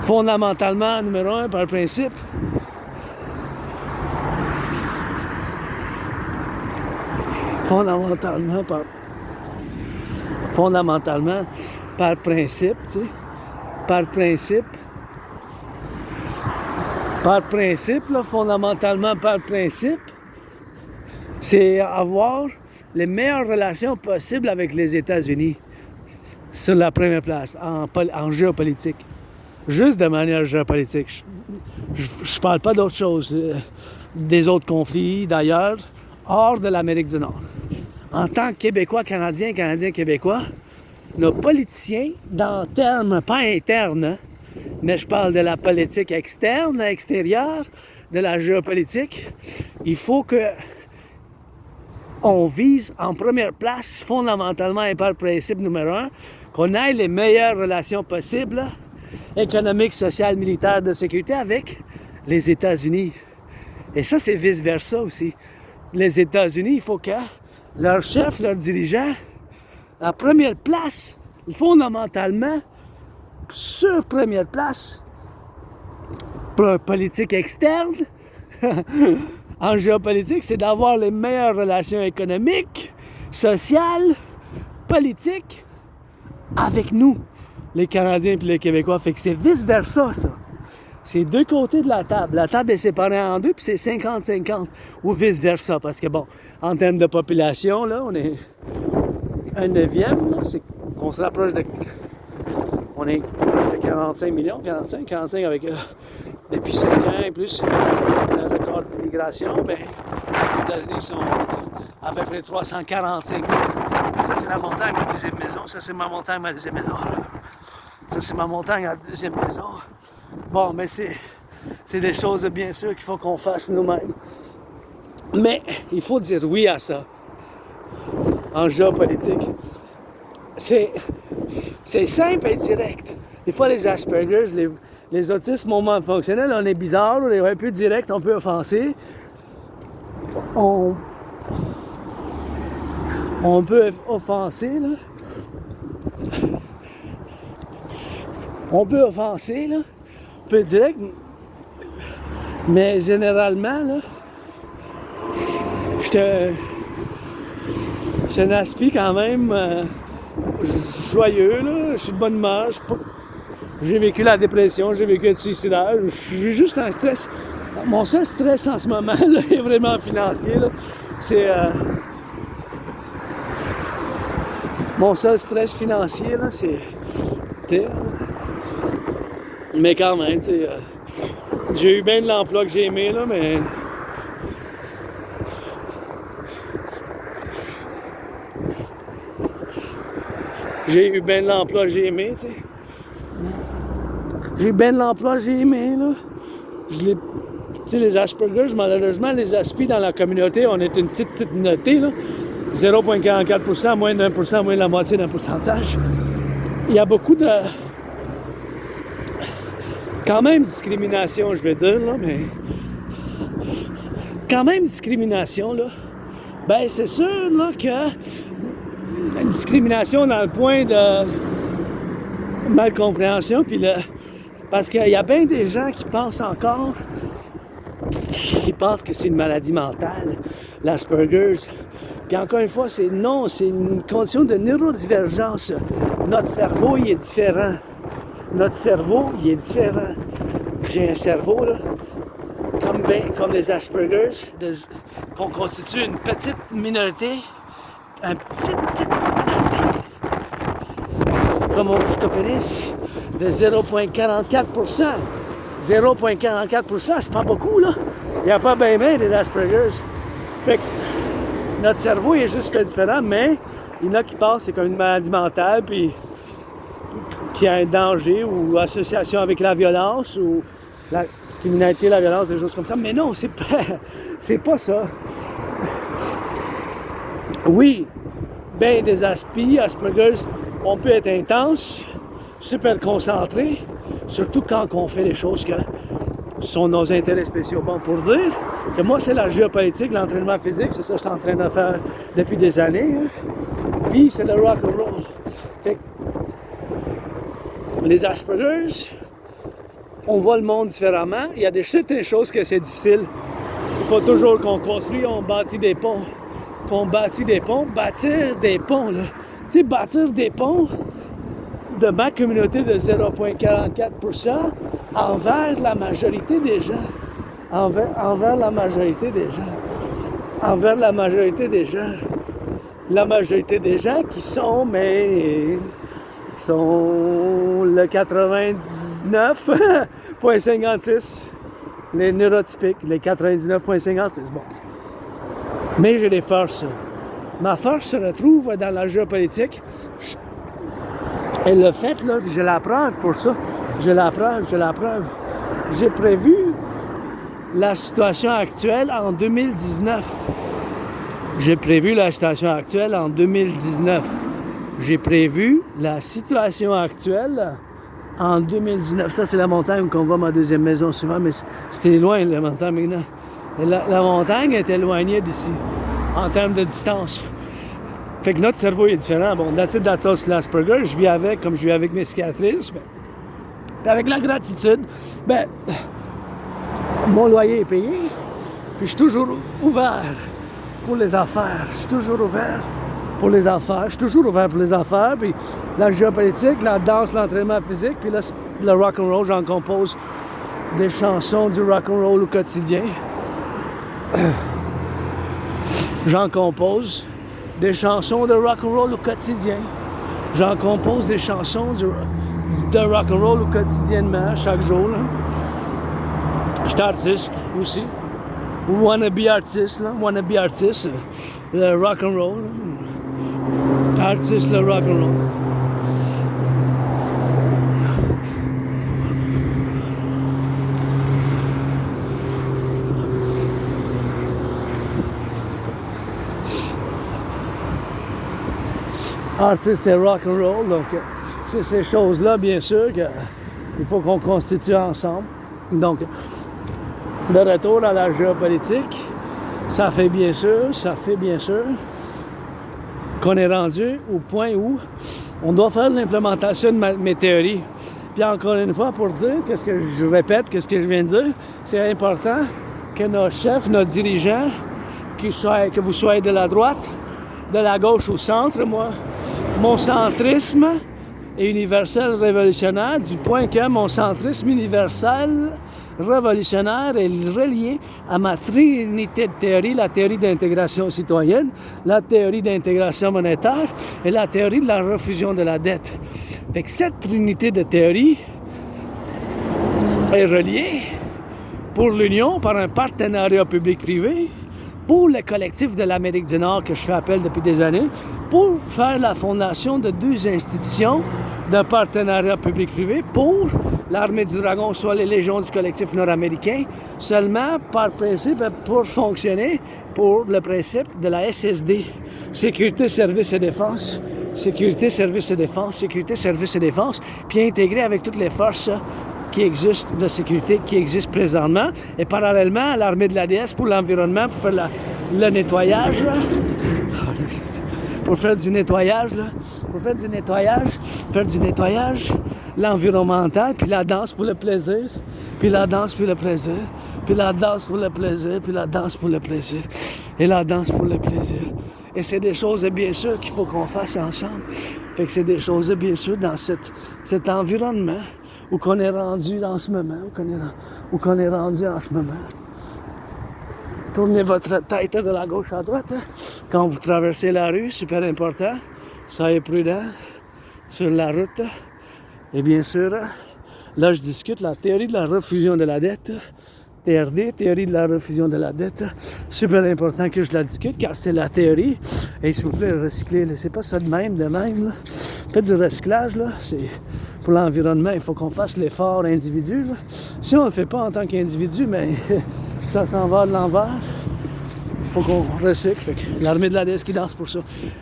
A: fondamentalement, numéro 1, par principe, fondamentalement, par principe, tu sais, par principe, là, fondamentalement par principe, c'est avoir les meilleures relations possibles avec les États-Unis sur la première place, en géopolitique. Juste de manière géopolitique. Je parle pas d'autre chose, des autres conflits d'ailleurs, hors de l'Amérique du Nord. En tant que Québécois, Canadien, Québécois, nos politiciens, dans termes pas internes, hein, mais je parle de la politique externe, extérieure, de la géopolitique, il faut que on vise en première place, fondamentalement et par principe numéro 1, qu'on ait les meilleures relations possibles, économiques, sociales, militaires, de sécurité avec les États-Unis. Et ça, c'est vice-versa aussi. Les États-Unis, il faut que leur chef, leur dirigeant, la première place, fondamentalement, sur première place, pour politique externe, en géopolitique, c'est d'avoir les meilleures relations économiques, sociales, politiques, avec nous, les Canadiens et les Québécois. Fait que c'est vice-versa, ça. C'est deux côtés de la table. La table est séparée en deux, puis c'est 50-50, ou vice-versa. Parce que, bon, en termes de population, là, on est un neuvième, là, c'est qu'on se rapproche de... On est proche de 45 millions, 45 avec... depuis 5 ans et plus, le record d'immigration, bien, les États-Unis sont à peu près 345 000. Ça, c'est la montagne à la deuxième maison. Ça, c'est ma montagne à la deuxième maison. Ça, c'est ma montagne à la deuxième maison. Bon, mais c'est des choses, bien sûr, qu'il faut qu'on fasse nous-mêmes. Mais il faut dire oui à ça. En géopolitique. C'est simple et direct. Des fois, les Aspergers, les autistes moment fonctionnels, on est bizarre, on est un peu direct, un peu offensé. On peut offenser, là. On peut offenser, là. On peut être direct. Mais généralement, là, je suis un aspi quand même joyeux, là. Je suis de bonne humeur. J'ai vécu la dépression, j'ai vécu le suicidaire. Je suis juste en stress. Mon seul stress en ce moment là, est vraiment financier. Là. C'est mon seul stress financier, là, c'est. Mais quand même, j'ai eu bien de l'emploi que j'ai aimé, là, mais. J'ai eu bien de l'emploi que j'ai aimé, tu sais. J'ai bien de l'emploi, j'ai aimé, là. Tu sais, les Aspergers, malheureusement, les Aspis dans la communauté, on est une petite minorité, là. 0,44%, moins d'1%, moins de la moitié d'un pourcentage. Il y a beaucoup de... Quand même discrimination, je vais dire, là, mais... Quand même discrimination, là. Ben, c'est sûr, là, que... Une discrimination dans le point de... malcompréhension, puis le... Parce qu'il y a bien des gens qui pensent encore... Ils pensent que c'est une maladie mentale, l'Asperger's. Puis encore une fois, c'est une condition de neurodivergence. Notre cerveau, il est différent. j'ai un cerveau, là, comme les Aspergers, qu'on constitue une petite minorité, une petite minorité, comme orthopédiste, de 0,44%. 0,44%, c'est pas beaucoup, là. Il n'y a pas bien des Aspergers. Fait que notre cerveau est juste fait différent, mais il y en a qui pensent que c'est comme une maladie mentale, puis qu'il y a un danger ou association avec la violence ou la criminalité, la violence, des choses comme ça. Mais non, c'est pas ça. Oui, ben des Aspergers, on peut être intense, super concentré, surtout quand on fait les choses que sont nos intérêts spéciaux. Bon, pour dire que moi, c'est la géopolitique, l'entraînement physique, c'est ça que je suis en train de faire depuis des années. Hein. Puis, c'est le rock and roll. Fait que les Aspergers, on voit le monde différemment. Il y a certaines choses que c'est difficile. Il faut toujours qu'on construit, on bâtit des ponts. Bâtir des ponts, là. Tu sais, bâtir des ponts de ma communauté de 0,44% envers la majorité des gens. Envers la majorité des gens. Envers la majorité des gens. La majorité des gens qui sont le 99,56. Les neurotypiques, les 99,56. Bon. Mais j'ai des forces. Ma force se retrouve dans la géopolitique. Et le fait, là, j'ai la preuve pour ça. J'ai la preuve. J'ai prévu la situation actuelle en 2019. J'ai prévu la situation actuelle en 2019. J'ai prévu la situation actuelle en 2019. Ça, c'est la montagne où on voit ma deuxième maison souvent, mais c'était loin, la montagne maintenant. La montagne est éloignée d'ici, en termes de distance. Fait que notre cerveau est différent. Bon, that's l'Asperger, je vis avec, comme je vis avec mes cicatrices. Ben, puis avec la gratitude, ben, mon loyer est payé, puis je suis toujours ouvert pour les affaires. Je suis toujours ouvert pour les affaires. Puis la géopolitique, la danse, l'entraînement physique, puis là, le rock'n'roll, j'en compose des chansons du rock'n'roll au quotidien. J'en compose des chansons de rock'n'roll au quotidien. J'en compose des chansons de rock'n'roll au quotidiennement, chaque jour. Là. Je suis artiste aussi. Wannabe artiste, le rock'n'roll. Artiste, le rock'n'roll. Artiste et rock'n'roll, donc c'est ces choses-là, bien sûr, qu'il faut qu'on constitue ensemble. Donc, de retour à la géopolitique, ça fait bien sûr qu'on est rendu au point où on doit faire l'implémentation de mes théories. Puis encore une fois, pour dire, qu'est-ce que je viens de dire, c'est important que nos chefs, nos dirigeants, que vous soyez de la droite, de la gauche au centre, moi, mon centrisme est universel révolutionnaire, du point que mon centrisme universel révolutionnaire est relié à ma trinité de théories, la théorie d'intégration citoyenne, la théorie d'intégration monétaire et la théorie de la refusion de la dette. Fait que cette trinité de théories est reliée pour l'Union par un partenariat public-privé, pour le collectif de l'Amérique du Nord que je fais appel depuis des années, pour faire la fondation de 2 institutions d'un partenariat public-privé pour l'armée du dragon, soit les légions du collectif nord-américain, seulement par principe pour fonctionner pour le principe de la SSD, sécurité, service et défense, sécurité, service et défense, sécurité, service et défense, puis intégré avec toutes les forces qui existent de sécurité, qui existent présentement, et parallèlement à l'armée de l'ADS pour l'environnement, pour faire le nettoyage, là. Pour faire du nettoyage, l'environnemental, puis la danse pour le plaisir, puis la danse pour le plaisir, puis la danse pour le plaisir, puis la danse pour le plaisir, et la danse pour le plaisir. Et c'est des choses, bien sûr, qu'il faut qu'on fasse ensemble. Fait que c'est des choses, bien sûr, dans cet environnement où qu'on est rendu en ce moment, où qu'on est rendu en ce moment. Tournez votre tête de la gauche à droite quand vous traversez la rue, super important. Soyez prudent sur la route. Et bien sûr, là je discute la théorie de la refusion de la dette. TRD, théorie de la refusion de la dette. Super important que je la discute car c'est la théorie. Et s'il vous plaît, recyclez, laissez pas ça de même. Là. Faites du recyclage, là. C'est pour l'environnement, il faut qu'on fasse l'effort individu. Là. Si on ne le fait pas en tant qu'individu, mais ça s'en va de l'envers. Il faut qu'on recycle. Fait que l'armée de la dette qui danse pour ça.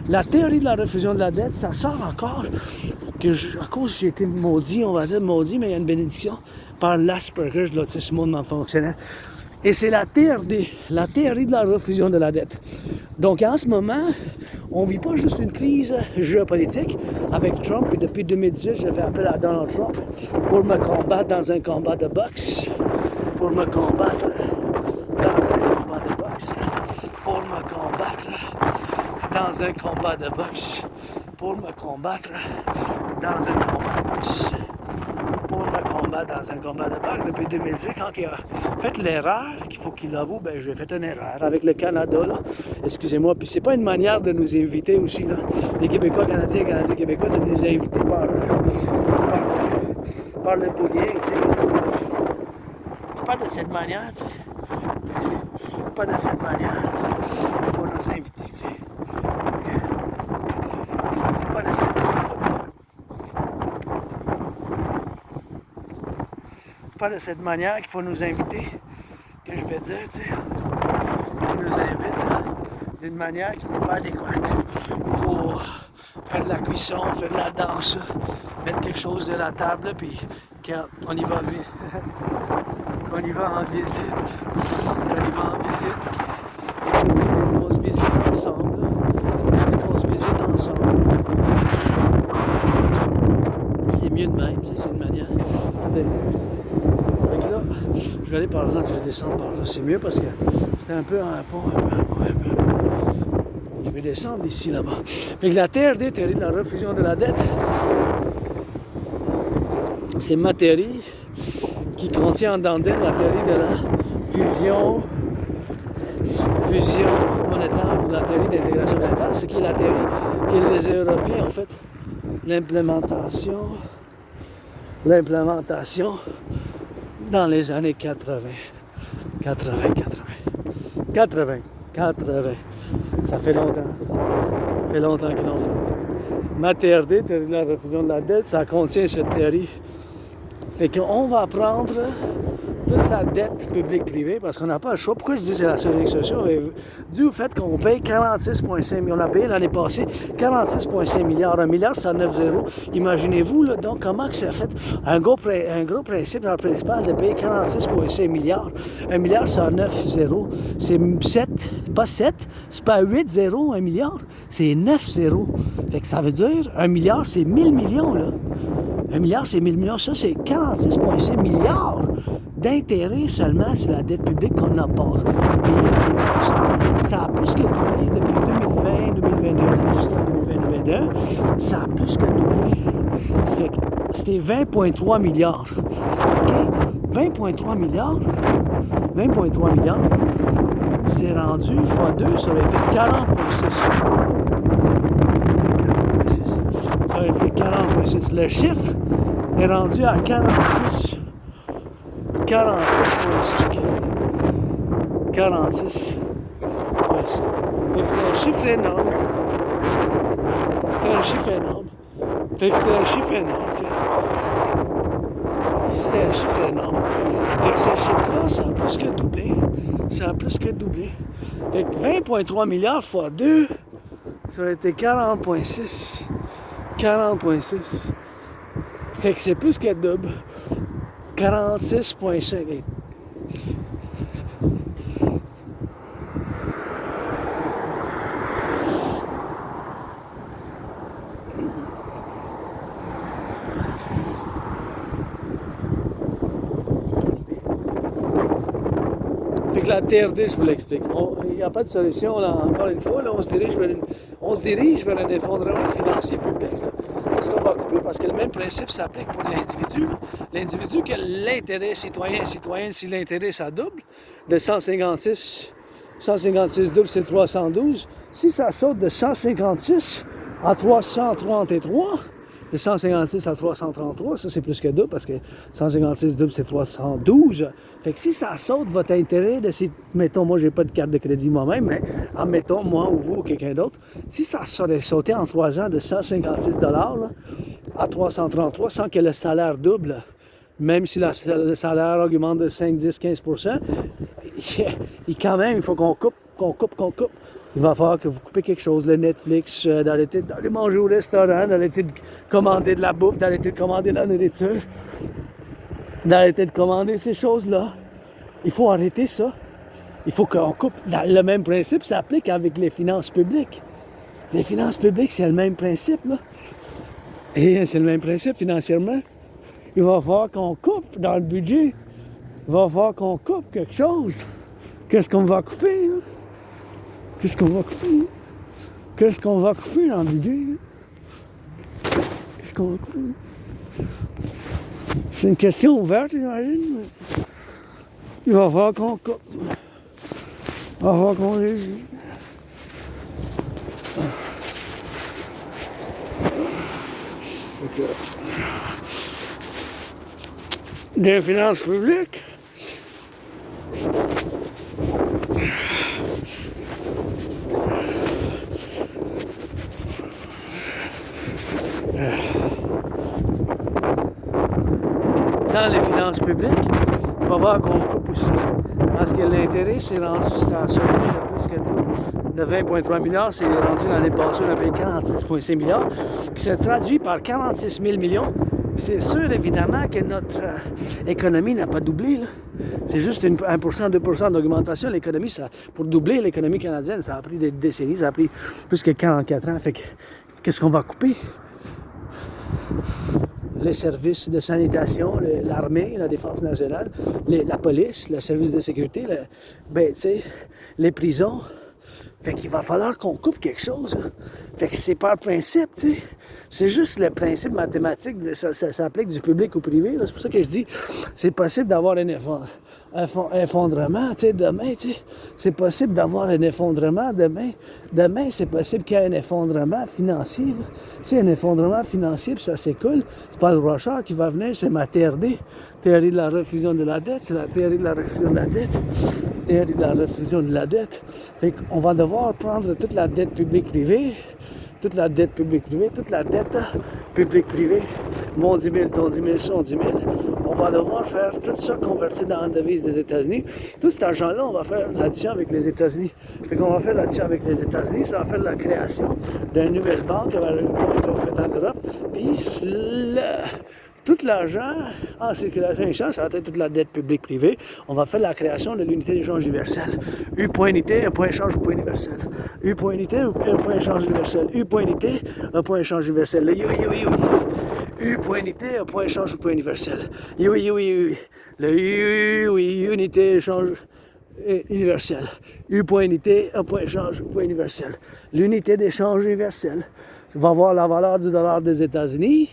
A: La théorie de la refusion de la dette, ça sort encore que à cause que j'ai été maudit, on va dire maudit, mais il y a une bénédiction par l'Asperger's, l'autisme non fonctionnel. Et c'est la théorie de la refusion de la dette. Donc en ce moment, on ne vit pas juste une crise géopolitique avec Trump. Et depuis 2018, j'ai fait appel à Donald Trump pour me combattre dans un combat de boxe. Pour me combattre dans un combat de boxe. Pour me combattre dans un combat de boxe. Pour me combattre dans un combat de boxe. Pour me combattre dans un combat de boxe depuis 2018, quand il a fait l'erreur, qu'il faut qu'il avoue, ben j'ai fait une erreur avec le Canada, là. Excusez-moi, puis c'est pas une manière de nous inviter aussi, là, les Québécois, Canadiens, Québécois, de nous inviter par le bullying, tu sais. C'est pas de cette manière, tu sais. Pas de cette manière. Il faut nous inviter, tu sais. C'est pas de cette manière. Pas de cette manière qu'il faut nous inviter, que je vais dire, tu sais. Il nous invite d'une manière qui n'est pas adéquate. Il faut faire de la cuisson, faire de la danse, mettre quelque chose de la table, puis quand on y va vite. On y va en visite. On se visite ensemble. C'est mieux de même, tu sais, c'est une manière de... Donc là, je vais aller par là, je vais descendre par là. C'est mieux parce que c'est un peu un pont, un peu. Je vais descendre d'ici là-bas. Fait que la TRD, théorie de la refusion de la dette, c'est ma théorie qui contient en dedans la théorie de la fusion monétaire ou la théorie d'intégration monétaire, ce qui est la théorie que les Européens ont fait l'implémentation dans les années 80. Ça fait longtemps. Qu'ils l'ont fait. Ma TRD, théorie de la refusion de la dette, ça contient cette théorie. Fait qu'on va prendre toute la dette publique-privée parce qu'on n'a pas le choix. Pourquoi je dis que c'est la Civilisation? Dû au fait qu'on paye 46,5 milliards. On a payé l'année passée 46,5 milliards. 1 milliard, c'est à 9 zéros. Imaginez-vous là, donc comment que ça a fait un gros principe dans le principal de payer 46,5 milliards. 1 milliard, c'est à 9 zéros. C'est 7, pas 7, c'est pas 8 zéros, 1 milliard. C'est 9 zéros. Fait que ça veut dire 1 milliard, c'est 1000 millions là. 1 milliard, c'est 1000 millions. Ça, c'est 46,5 milliards d'intérêt seulement sur la dette publique qu'on n'a pas payé l'année passée. Ça a plus que doublé depuis 2020, 2021, jusqu'à 2021. Ça a plus que doublé. Ça fait que c'était 20,3 milliards. OK? 20,3 milliards. 20,3 milliards. C'est rendu x2, ça aurait fait 40,6. Ça aurait fait 40,6. Le chiffre est rendu à 46,5. 46. Fait que c'est un chiffre énorme. C'était un chiffre énorme. Fait que ce chiffre-là, ça a plus que doublé. Fait que 20,3 milliards x 2, ça aurait été 40,6. Fait que c'est plus que double. 46,5. Fait que la TRD, je vous l'explique. Il n'y a pas de solution, là, encore une fois. Là, on se dirige vers un effondrement financier public. Là. qu'est-ce qu'on va couper? Parce que le même principe s'applique pour l'individu. L'individu qui a l'intérêt citoyen, citoyenne, si l'intérêt ça double, de 156 double, c'est 312. Si ça saute de 156 à 333, de 156 à 333, ça c'est plus que double parce que 156 double c'est 312. Fait que si ça saute votre intérêt de si, mettons, moi j'ai pas de carte de crédit moi-même, mais admettons, moi ou vous ou quelqu'un d'autre, si ça sautait sauté en 3 ans de 156 là, à 333 sans que le salaire double, même si le salaire augmente de 5, 10, 15%, quand même, il faut qu'on coupe. Il va falloir que vous coupez quelque chose, le Netflix, d'arrêter d'aller manger au restaurant, d'arrêter de commander de la bouffe, d'arrêter de commander de la nourriture, d'arrêter de commander ces choses-là. Il faut arrêter ça. Il faut qu'on coupe. Le même principe s'applique avec les finances publiques. Les finances publiques, c'est le même principe, là. Et c'est le même principe financièrement. Il va falloir qu'on coupe dans le budget. Il va falloir qu'on coupe quelque chose. Qu'est-ce qu'on va couper, là? Qu'est-ce qu'on va couper? Qu'est-ce qu'on va couper dans le budget? Qu'est-ce qu'on va couper? C'est une question ouverte, j'imagine. Il va falloir qu'on coupe. Il va falloir qu'on les... Des finances publiques. Dans les finances publiques, on va voir qu'on coupe aussi. Parce que l'intérêt, c'est rendu, ça a sauté de plus que de 20,3 milliards, c'est rendu l'année passée, on a payé 46,5 milliards, qui s'est traduit par 46 000 millions. Puis c'est sûr, évidemment, que notre économie n'a pas doublé, là. C'est juste 1%, 2% d'augmentation. L'économie, pour doubler l'économie canadienne, ça a pris des décennies, ça a pris plus que 44 ans. Fait que, qu'est-ce qu'on va couper? Les services de sanitation, l'armée, la défense nationale, la police, le service de sécurité, les prisons. Fait qu'il va falloir qu'on coupe quelque chose. Hein. Fait que c'est par principe, tu sais. C'est juste le principe mathématique, ça s'applique du public au privé. C'est pour ça que je dis, c'est possible d'avoir un effondrement, tu sais, demain, tu sais. C'est possible d'avoir un effondrement demain. Demain, c'est possible qu'il y ait un effondrement financier. C'est un effondrement financier, puis ça s'écoule. C'est pas le Rocher qui va venir, c'est ma TRD. Théorie de la refusion de la dette, c'est la théorie de la refusion de la dette. Théorie de la refusion de la dette. Fait qu'on va devoir prendre toute la dette publique-privée, toute la dette publique-privée, toute la dette publique-privée, mon 10 000, ton 10 000, son 10 000. On va devoir faire tout ça converti dans la devise des États-Unis. Tout cet argent-là, on va faire l'addition avec les États-Unis. Fait qu'on va faire l'addition avec les États-Unis, ça va faire la création d'une nouvelle banque qu'on va faire en Europe. Puis tout l'argent en circulation échange, ça va être toute la dette publique-privée. On va faire la création de l'unité d'échange universelle. U point unité, un point échange, un point universel. U point unité, un point échange universel. U point unité, un point échange universel. Le U point unité, un point échange, un point universel. Le unité échange universel. U point unité, un point échange, un point universel. L'unité d'échange universel. On va voir la valeur du dollar des États-Unis.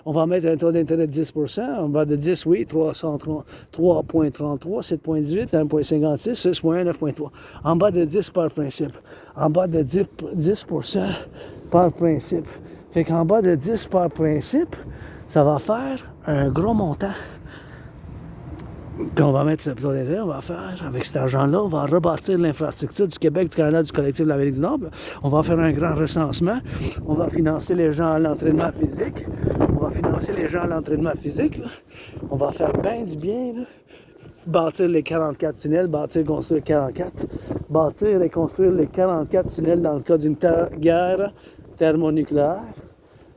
A: On va mettre un taux d'intérêt de 10%. On va de 10, oui, 3,33, 7,18, 1,56, 6,1, 9,3. En bas de 10 par principe. En bas de 10% par principe. Fait qu'en bas de 10 par principe, ça va faire un gros montant. Puis on va mettre ce taux d'intérêt, on va faire, avec cet argent-là, on va rebâtir l'infrastructure du Québec, du Canada, du Collectif de l'Amérique du Nord. On va faire un grand recensement. On va financer les gens à l'entraînement physique. On va faire bien du bien, là. Bâtir les 44 tunnels, construire 44. Bâtir et construire les 44 tunnels dans le cas d'une guerre thermonucléaire.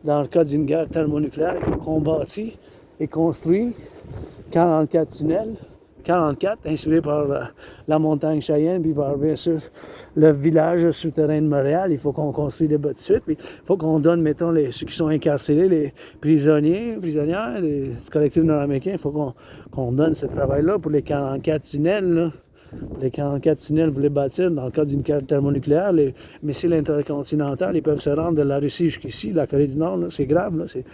A: Dans le cas d'une guerre thermonucléaire, il faut qu'on bâtisse et construise 44 tunnels, 44, inspirés par la montagne Cheyenne, puis par, bien sûr, le village souterrain de Montréal. Il faut qu'on construise des bas de suite, puis il faut qu'on donne, mettons, ceux qui sont incarcérés, les prisonnières du collectif nord-américain, il faut qu'on donne ce travail-là pour les 44 tunnels, là. Les 44 tunnels pour les bâtir, dans le cas d'une guerre thermonucléaire, les missiles intercontinentaux, ils peuvent se rendre de la Russie jusqu'ici, la Corée du Nord, là, c'est grave, là, c'est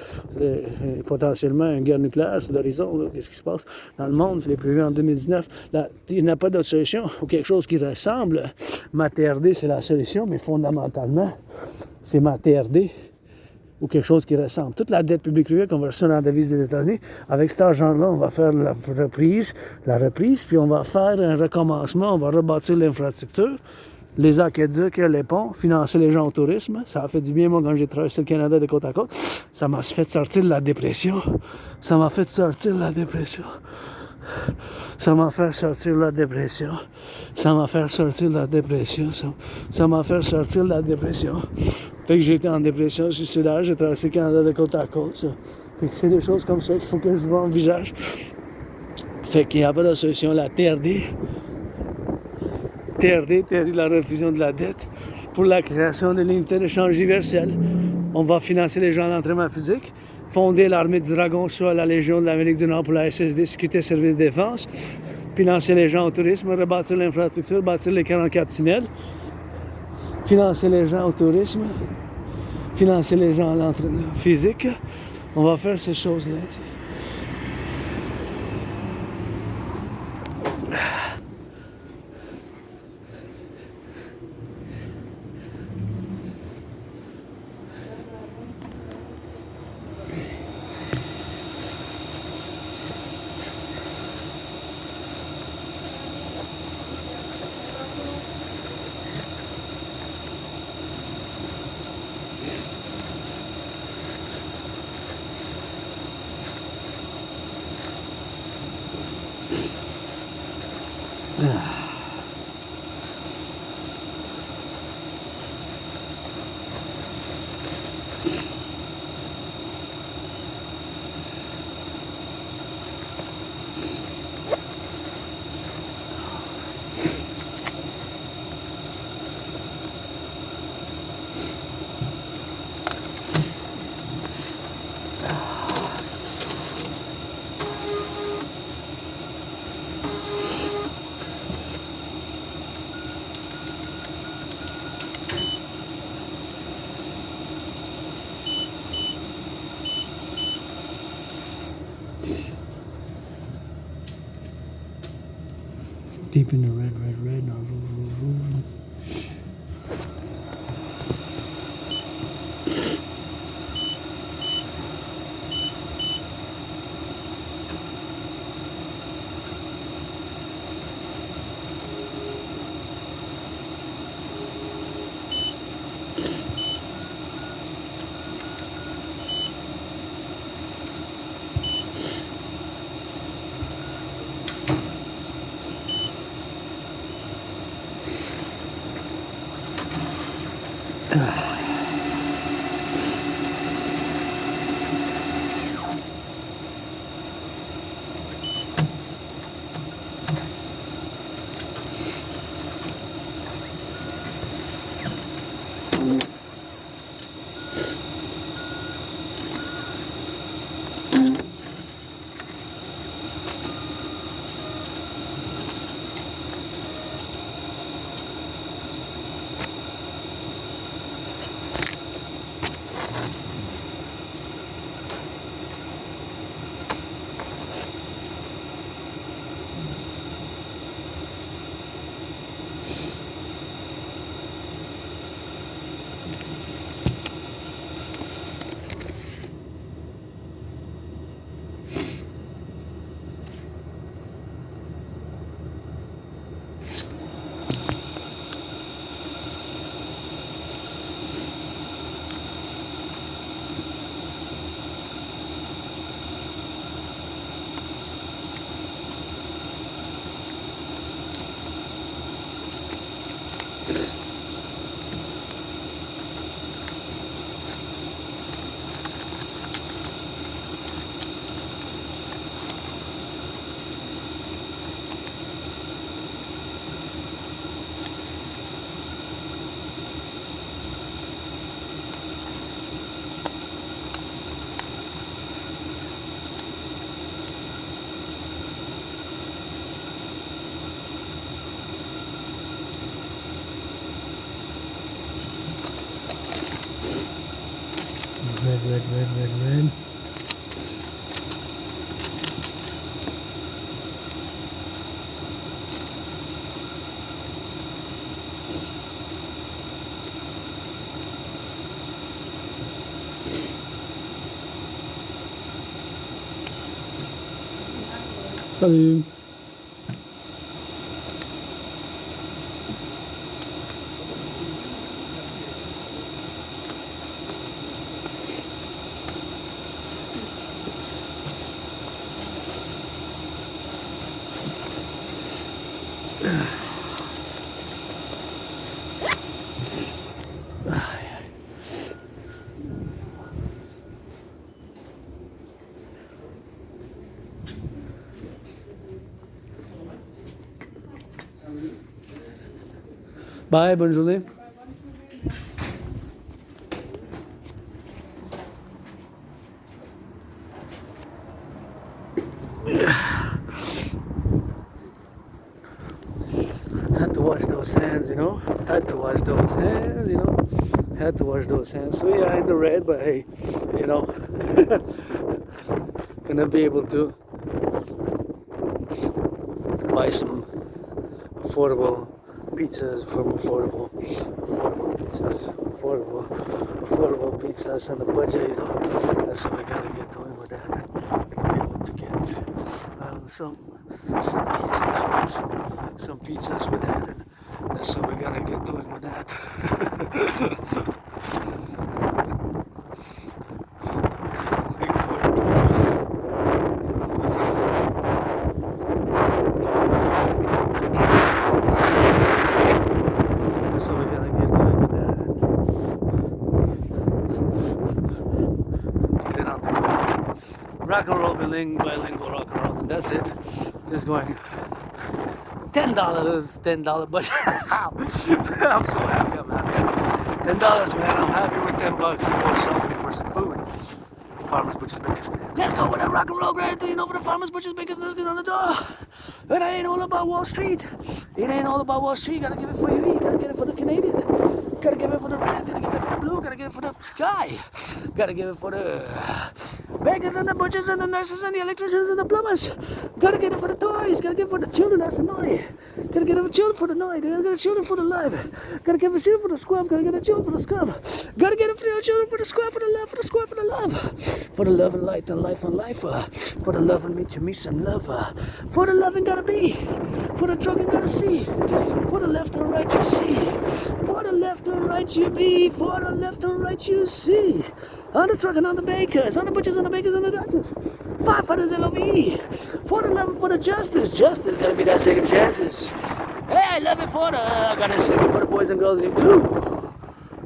A: potentiellement une guerre nucléaire sur l'horizon. Qu'est-ce qui se passe dans le monde? Je l'ai prévu en 2019. Là, il n'y a pas d'autre solution ou quelque chose qui ressemble. Ma TRD, c'est la solution, mais fondamentalement, c'est ma TRD ou quelque chose qui ressemble. Toute la dette publique-privée qu'on va recevoir dans la devise des États-Unis, avec cet argent-là, on va faire la reprise, puis on va faire un recommencement, on va rebâtir l'infrastructure, les aqueducs, les ponts, financer les gens au tourisme. Ça a fait du bien, moi, quand j'ai traversé le Canada de côte à côte. Ça m'a fait sortir de la dépression. Ça m'a fait sortir de la dépression. Ça m'a fait sortir de la dépression. Ça m'a fait sortir de la dépression. Ça m'a fait sortir de la dépression. Fait que j'étais en dépression suicidaire, j'ai traversé le Canada de côte à côte. Ça. Fait que c'est des choses comme ça qu'il faut que je vois en visage. Fait qu'il n'y a pas de solution. La TRD, théorie de la refusion de la dette, pour la création de l'unité d'échange universelle. On va financer les gens à l'entraînement physique, fonder l'armée du dragon, soit la Légion de l'Amérique du Nord pour la SSD, Sécurité Service Défense, financer les gens au tourisme, rebâtir l'infrastructure, bâtir les 44 tunnels, financer les gens au tourisme, financer les gens à l'entraînement physique. On va faire ces choses-là. Deep in the red, now rouge. Salut. Bye, bonne journée. Had to wash those hands, you know. Had to wash those hands, you know. Had to wash those hands. So yeah, in the red, but hey, you know, gonna be able to buy some affordable pizzas from affordable pizzas on the budget, you know. That's what we gotta get going with that. Be able to get some pizzas, you know, some pizzas with that, and that's what we gotta get doing with that. So we gotta get going with that. Get it on the go. Rock and roll, bilingual rock and roll, and that's it. Just going $10, but I'm so happy, I'm happy. $10, man, I'm happy with $10 to go shopping for some food. Farmers, butchers, bakers. Let's go with that rock and roll, right? You know, for the farmers, butchers, bakers, let's get on the door. But it ain't all about Wall Street. It ain't all about Wall Street. Gotta give it for you. Gotta get it for the Canadian. Gotta give it for the red. Gotta give it for the blue. Gotta give it for the sky. Gotta give it for the bakers and the butchers and the nurses and the electricians and the plumbers. Gotta get it for the toys. Gotta give it for the children. That's the noise. Gotta get it for children for the noise. Gotta get the children for the live. Gotta give it children for the squab. Gotta get the children for the scrub. Gotta get it for the children for the squab, for the love, for the squab, for the love. For the love and light and life and life. For the love and meet some love. For the loving gotta be. For the drug and gotta see. For the left and right you see. For the left and right you be. For the left and right you see. On the truck and on the bakers. On the butchers and the bakers and the doctors. Firefighters LOV. For the love and for the justice. Justice gotta be that second chances. Hey, love it for the. I gotta sing it for the boys and girls in blue.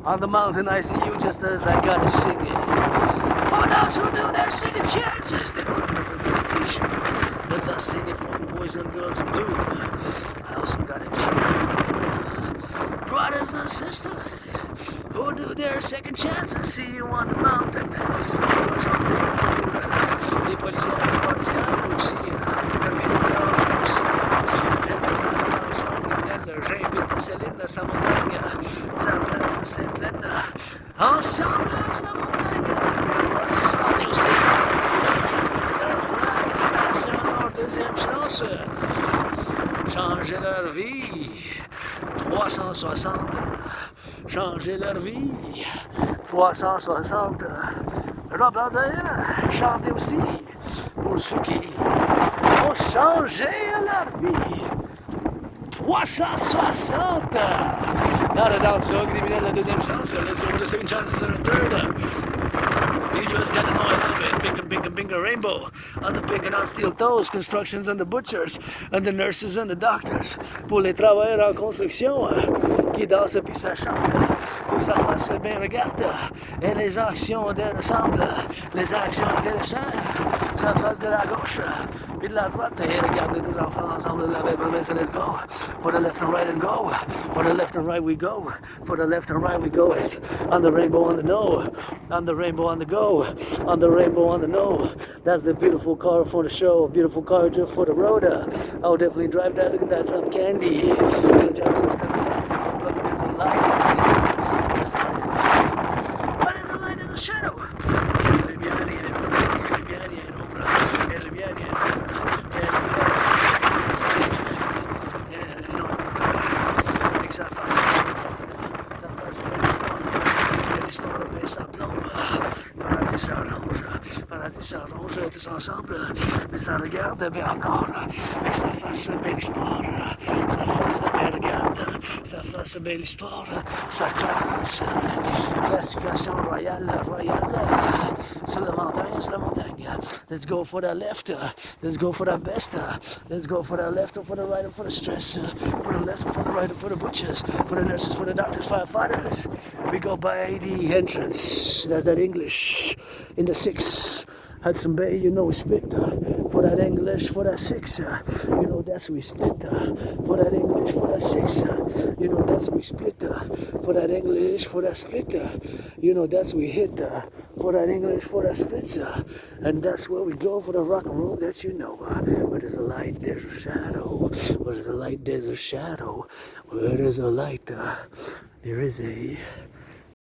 A: On the mountain I see you just as I gotta sing it. For those who do their second chances, they put me in rehabilitation. As I sing it for the boys and girls in blue. I also gotta cheer for brothers and sisters who do their second chances. See you on the mountain. Les policiers, aussi. J'invite Céline à sa montagne. Sa place c'est pleine. Ensemble la montagne. Ensemble aussi. Leur deuxième chance. Changer leur vie. 360. Changer leur vie. 360. Rebondir. Chanter aussi. Pour ceux qui ont changé leur vie. 360! Not a doubt, so criminel la deuxième chance. Let's go for the second chances and a third. You just gotta know I love it. Pink and rainbow. On the pink and on steel toes. Constructions and the butchers. And the nurses and the doctors. Pour les travailleurs en construction. Qui dansent puis ça chante. Que ça fasse bien regarde. Et les actions ressemblent. Les actions intéressantes. Ça fasse de la gauche. Puis de la droite. Et regardez tous enfants ensemble. La belle promesse, let's go. For the left and right and go. For the left and right we go. For the left and right we go. On the rainbow on the no. On the rainbow on the go. On the rainbow on the no. That's the beautiful car for the show. Beautiful car just for the road. I'll definitely drive that. Look at that, some candy. There's a light, there's a shadow. There's a light, there's a shadow. What is a light, there's a shadow? Paradis orange, s'arrange tous ensemble, mais ça regarde bien encore, avec sa face belle histoire, sa face belle regarde, sa face belle histoire, sa classe, classification royale, sur la montagne, let's go for the left, let's go for the best, let's go for the left or for the right or for the stress, for the left or for the right or for the butchers, for the nurses, for the doctors, firefighters. We go by the entrance, that's that English, in the 6, Hudson Bay, you know we split, for that English, for that 6, you know that's we split, for that English, for that 6, you know that's we split, for that English, for that split, you know that's we hit, for that English, for that split, and that's where we go for the rock and roll that you know, where there's a light, there's a shadow, where there's a light, there's a shadow, where there's a light, there is a